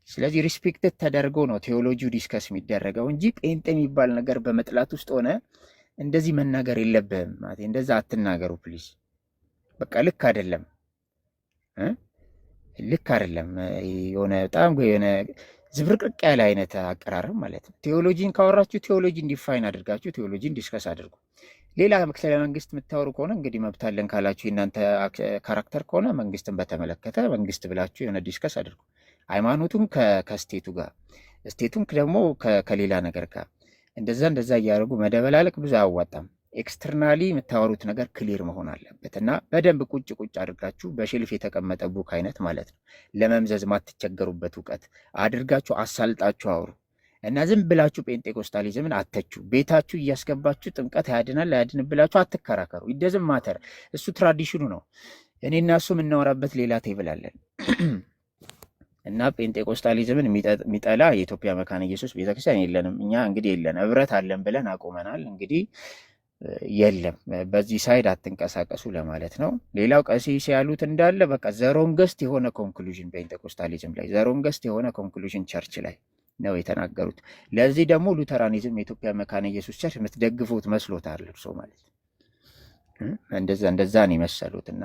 ስለዚህ ሪስፔክትድ ተደርጎ ነው ቴዎሎጂው ዲስከስ የሚደረገው እንጂ ጴንጤ የሚባል ነገር በመጥላት ውስጥ ሆነ እንደዚህ መናገር የለብህም ማለት እንደዛ አትናገሩ ፕሊዝ። በቃ ልክ አይደለም ልክ አይደለም። የሆነ በጣም የሆነ ዝብርቅርቅ ያለ አይነት አቀራረብ ማለት ነው። ቴዎሎጂን ካወራችሁ ቴዎሎጂን ዲፋይን አድርጋችሁ ቴዎሎጂን ዲስከስ አድርጉ። ሌላ ስለ መንግስት የምታወሩ ከሆነ እንግዲህ መብታለን ካላችሁ የእናንተ ካራክተር ከሆነ መንግስትን በተመለከተ መንግስት ብላችሁ የሆነ ዲስከስ አድርጉ። ሃይማኖቱን ከስቴቱ ጋር ስቴቱን ደግሞ ከሌላ ነገር ጋር እንደዛ እያደረጉ መደበላለቅ ብዙ አያዋጣም። ኤክስተርናሊ የምታወሩት ነገር ክሊር መሆን አለበት እና በደንብ ቁጭ አድርጋችሁ በሼልፍ የተቀመጠ ቡክ አይነት ማለት ነው ለመምዘዝ ማትቸገሩበት እውቀት አድርጋችሁ አሳልጣችሁ አውሩ እና ዝም ብላችሁ ጴንጤኮስታሊዝምን አተቹ። ቤታችሁ እያስገባችሁ ጥምቀት ያድናል አያድንም ብላችሁ አትከራከሩ። ይደዝም ማተር እሱ ትራዲሽኑ ነው። እኔ እና እሱ የምናወራበት ሌላ ቴብል አለን እና ጴንጤኮስታሊዝምን የሚጠላ የኢትዮጵያ መካነ ኢየሱስ ቤተክርስቲያን የለንም። እኛ እንግዲህ የለን ህብረት አለን ብለን አቁመናል። እንግዲህ የለም በዚህ ሳይድ አትንቀሳቀሱ ለማለት ነው። ሌላው ቀሲስ ያሉት እንዳለ በቃ ዘሮንገስት የሆነ ኮንክሉዥን ጴንጤኮስታሊዝም ላይ ዘሮንገስት የሆነ ኮንክሉዥን ቸርች ላይ ነው የተናገሩት። ለዚህ ደግሞ ሉተራኒዝም የኢትዮጵያ መካነ ኢየሱስ ቸርች የምትደግፉት መስሎታል እርሶ ማለት እንደዛ ነው የመሰሉት እና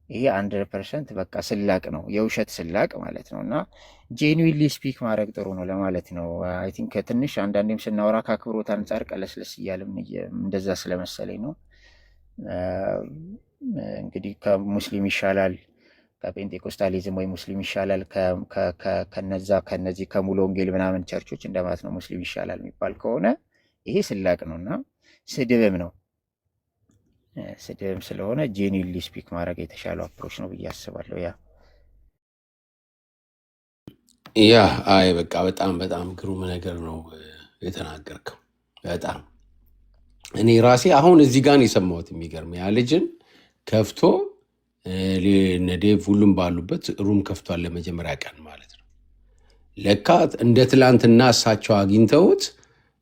ይሄ 100% በቃ ስላቅ ነው የውሸት ስላቅ ማለት ነው። እና ጄኑዊንሊ ስፒክ ማድረግ ጥሩ ነው ለማለት ነው። አይ ቲንክ ትንሽ አንዳንዴም ስናወራ ከአክብሮት አንጻር ቀለስለስ እያለም እንደዛ ስለመሰለኝ ነው። እንግዲህ ከሙስሊም ይሻላል ከጴንጤኮስታሊዝም ወይ ሙስሊም ይሻላል ከነዚህ ከሙሉ ወንጌል ምናምን ቸርቾች እንደማለት ነው። ሙስሊም ይሻላል የሚባል ከሆነ ይሄ ስላቅ ነው እና ስድብም ነው። ስድብም ስለሆነ ጄኒውንሊ ስፒክ ማድረግ የተሻለው አፕሮች ነው ብዬ አስባለሁ። አይ በቃ በጣም ግሩም ነገር ነው የተናገርከው። በጣም እኔ ራሴ አሁን እዚህ ጋር ነው የሰማሁት። የሚገርም ያ ልጅን ከፍቶ ነዴቭ ሁሉም ባሉበት ሩም ከፍቷል ለመጀመሪያ ቀን ማለት ነው። ለካ እንደ ትላንትና እሳቸው አግኝተውት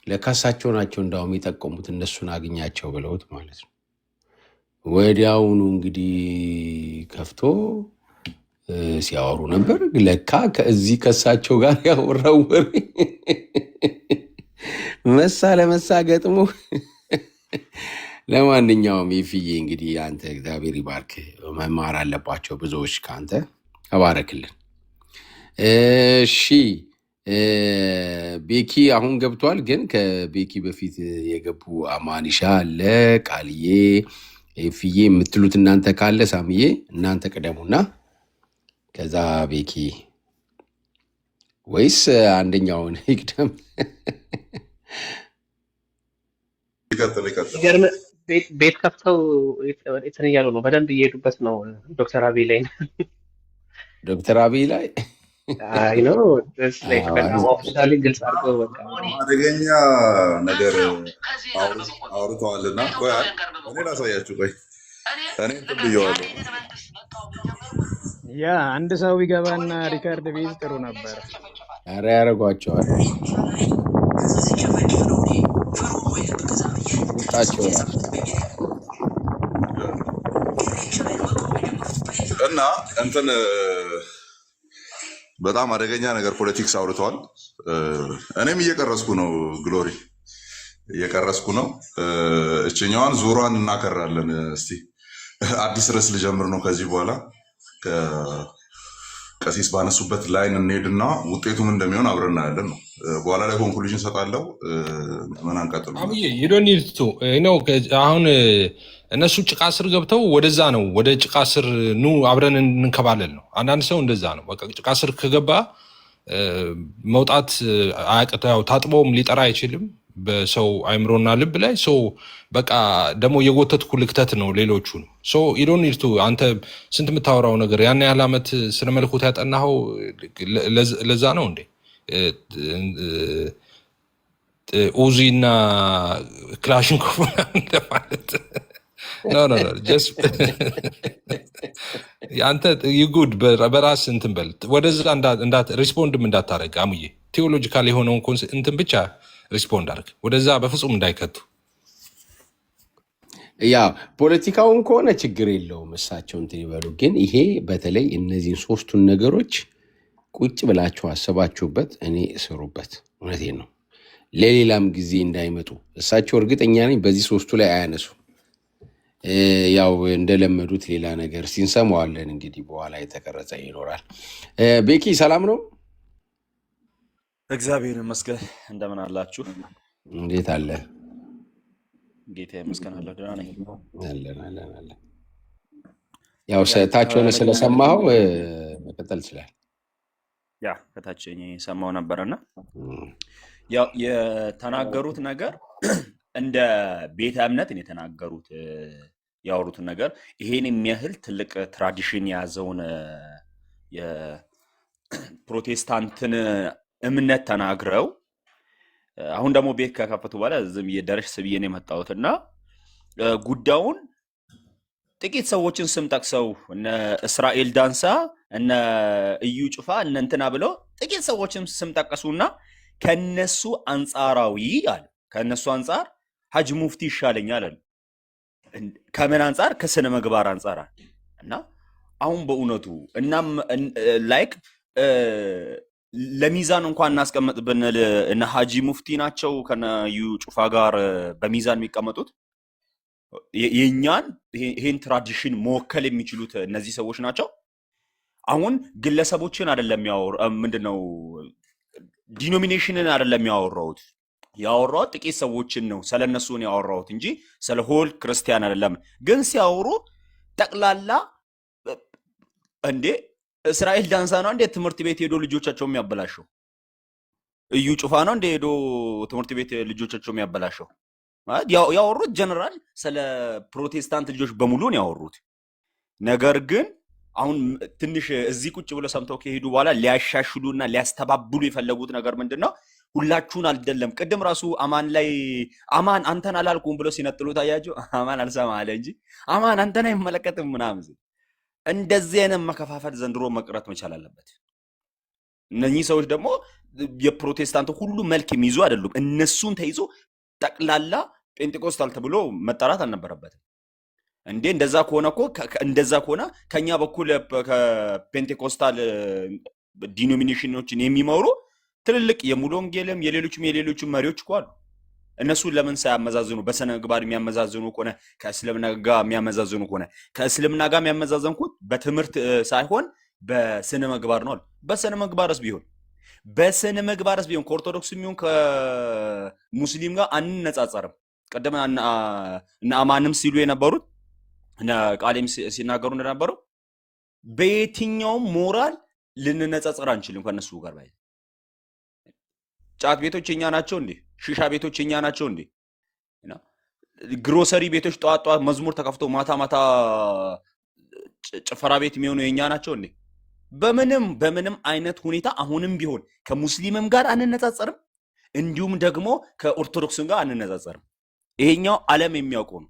ለካ እሳቸው ናቸው እንዳውም የጠቆሙት እነሱን አግኛቸው ብለውት ማለት ነው። ወዲያውኑ እንግዲህ ከፍቶ ሲያወሩ ነበር። ለካ ከዚህ ከእሳቸው ጋር ያወራው ወሬ መሳ ለመሳ ገጥሞ ለማንኛውም ይፍዬ እንግዲህ አንተ እግዚአብሔር ይባርክ። መማር አለባቸው ብዙዎች ከአንተ ተባረክልን። እሺ ቤኪ አሁን ገብቷል፣ ግን ከቤኪ በፊት የገቡ አማኒሻ አለ ቃልዬ ይፍዬ የምትሉት እናንተ ካለ ሳምዬ እናንተ ቅደሙና ከዛ ቤኪ ወይስ አንደኛውን ይቅደም? ይቀጥል። ቤት ከፍተው እንትን እያሉ ነው፣ በደንብ እየሄዱበት ነው። ዶክተር አብይ ላይ አይ ነው ኦፊሻሊ ግልጽ አድርገው በቃ አደገኛ ነገር አውርተዋልና፣ ቆይ እኔ ላሳያችሁ። ቆይ እኔ እንትን ብየዋለሁ። አንድ ሰው ቢገባና ሪከርድ ቢይዝ ጥሩ ነበር። ኧረ ያደርጓቸዋል ውጣቸው እና እንትን በጣም አደገኛ ነገር ፖለቲክስ አውርተዋል። እኔም እየቀረስኩ ነው፣ ግሎሪ እየቀረስኩ ነው። እችኛዋን ዙሯን እናከራለን። እስቲ አዲስ ርዕስ ልጀምር ነው ከዚህ በኋላ ቀሲስ ባነሱበት ላይን እንሄድና ውጤቱም እንደሚሆን አብረን እናያለን ነው። በኋላ ላይ ኮንክሉዥን ሰጣለው። ምን አንቀጥሉ ዩዶኒርቱ ነው። አሁን እነሱ ጭቃ ስር ገብተው ወደዛ ነው ወደ ጭቃ ስር ኑ አብረን እንከባለል ነው። አንዳንድ ሰው እንደዛ ነው። በቃ ጭቃ ስር ከገባ መውጣት አያቅተው። ያው ታጥቦም ሊጠራ አይችልም በሰው አይምሮና ልብ ላይ ሰው በቃ ደግሞ የጎተትኩ ልክተት ነው ሌሎቹ ነው። ኢዶኒርቱ አንተ ስንት የምታወራው ነገር ያን ያህል ዓመት ስነ መልኩት ያጠናኸው ለዛ ነው እንዴ? ኡዚ እና ክላሽንኮቭ ለማለት አንተ ይጉድ በራስ እንትን በል ወደዛ ሪስፖንድም እንዳታረግ አሙዬ። ቴዎሎጂካል የሆነውን እንትን ብቻ ሪስፖንድ አድርግ፣ ወደዛ በፍጹም እንዳይከቱ። ያ ፖለቲካውን ከሆነ ችግር የለውም እሳቸው እንትን ይበሉ። ግን ይሄ በተለይ እነዚህን ሶስቱን ነገሮች ቁጭ ብላችሁ አሰባችሁበት እኔ ስሩበት። እውነቴን ነው። ለሌላም ጊዜ እንዳይመጡ እሳቸው እርግጠኛ ነኝ በዚህ ሶስቱ ላይ አያነሱ። ያው እንደለመዱት ሌላ ነገር ሲንሰማዋለን እንግዲህ በኋላ የተቀረጸ ይኖራል። ቤኪ ሰላም ነው? እግዚአብሔር ይመስገን። እንደምን አላችሁ? እንዴት አለ? ጌታ ይመስገን አለሁ። ደህና ነኝ። አለን። ያው ታች ሆነ ስለሰማኸው መቀጠል ይችላል። ያ ከታች ሰማው ነበርና ያው የተናገሩት ነገር እንደ ቤተ እምነት የተናገሩት ያወሩትን ነገር ይሄን የሚያህል ትልቅ ትራዲሽን የያዘውን የፕሮቴስታንትን እምነት ተናግረው አሁን ደግሞ ቤት ከከፈቱ በኋላ ዝም እየደረሽ ስብዬ ነው የመጣሁትና ጉዳዩን ጥቂት ሰዎችን ስም ጠቅሰው እነ እስራኤል ዳንሳ እነ እዩ ጩፋ እነ እንትና ብለው ጥቂት ሰዎችን ስም ጠቀሱና ከነሱ አንጻራዊ አለ ከነሱ አንጻር ሀጅ ሙፍቲ ይሻለኛል አለ። ከምን አንጻር? ከስነ ምግባር አንጻር እና አሁን በእውነቱ እናም ላይክ ለሚዛን እንኳን እናስቀምጥ ብንል እነ ሀጂ ሙፍቲ ናቸው ከነ እዩ ጩፋ ጋር በሚዛን የሚቀመጡት። የኛን ይሄን ትራዲሽን መወከል የሚችሉት እነዚህ ሰዎች ናቸው። አሁን ግለሰቦችን አይደለም ምንድነው ዲኖሚኔሽንን አይደለም ያወራሁት ጥቂት ሰዎችን ነው ስለነሱ ነው ያወራሁት እንጂ ስለ ሆል ክርስቲያን አይደለም። ግን ሲያወሩ ጠቅላላ እንዴ እስራኤል ዳንሳ ነው እንዴ ትምህርት ቤት ሄዶ ልጆቻቸው የሚያበላሸው? እዩ ጩፋ ነው እንዴ ሄዶ ትምህርት ቤት ልጆቻቸው የሚያበላሸው? ያወሩት ጀነራል ስለ ፕሮቴስታንት ልጆች በሙሉ ነው ያወሩት። ነገር ግን አሁን ትንሽ እዚህ ቁጭ ብለው ሰምተው ከሄዱ በኋላ ሊያሻሽሉና ሊያስተባብሉ የፈለጉት ነገር ምንድነው? ሁላችሁን አይደለም። ቅድም ራሱ አማን ላይ አማን አንተን አላልኩም ብሎ ሲነጥሉ ታያችሁ። አማን አልሰማ አለ እንጂ አማን አንተን አይመለከትም ምናምን። እንደዚህ አይነት መከፋፈል ዘንድሮ መቅረት መቻል አለበት። እነኚህ ሰዎች ደግሞ የፕሮቴስታንት ሁሉ መልክ የሚይዙ አይደሉም። እነሱን ተይዞ ጠቅላላ ጴንጤቆስታል ተብሎ መጠራት አልነበረበትም እንዴ? እንደዛ ከሆነ ከኛ በኩል ከፔንቴኮስታል ዲኖሚኔሽኖችን የሚመሩ ትልልቅ የሙሉ ወንጌልም የሌሎችም መሪዎች እኮ አሉ። እነሱ ለምን ሳያመዛዝኑ በስነ ምግባር የሚያመዛዝኑ ከሆነ ከእስልምና ጋር የሚያመዛዝኑ ከሆነ ከእስልምና ጋር የሚያመዛዝኑት በትምህርት ሳይሆን በስነ ምግባር ነው። በስነ ምግባርስ ቢሆን ከኦርቶዶክስ የሚሆን ከሙስሊም ጋር አንነጻጸርም። ቀደም እና አማንም ሲሉ የነበሩት እና ቃሌም ሲናገሩ እንደነበረው በየትኛውም ሞራል ልንነጻጸር አንችልም ከነሱ ጋር። ባይ ጫት ቤቶች የኛ ናቸው እንዴ? ሺሻ ቤቶች የኛ ናቸው እንዴ? ግሮሰሪ ቤቶች ጠዋት መዝሙር ተከፍቶ ማታ ጭፈራ ቤት የሚሆኑ የኛ ናቸው እንዴ? በምንም አይነት ሁኔታ አሁንም ቢሆን ከሙስሊምም ጋር አንነጻጸርም፣ እንዲሁም ደግሞ ከኦርቶዶክስም ጋር አንነጻጸርም። ይሄኛው ዓለም የሚያውቀው ነው።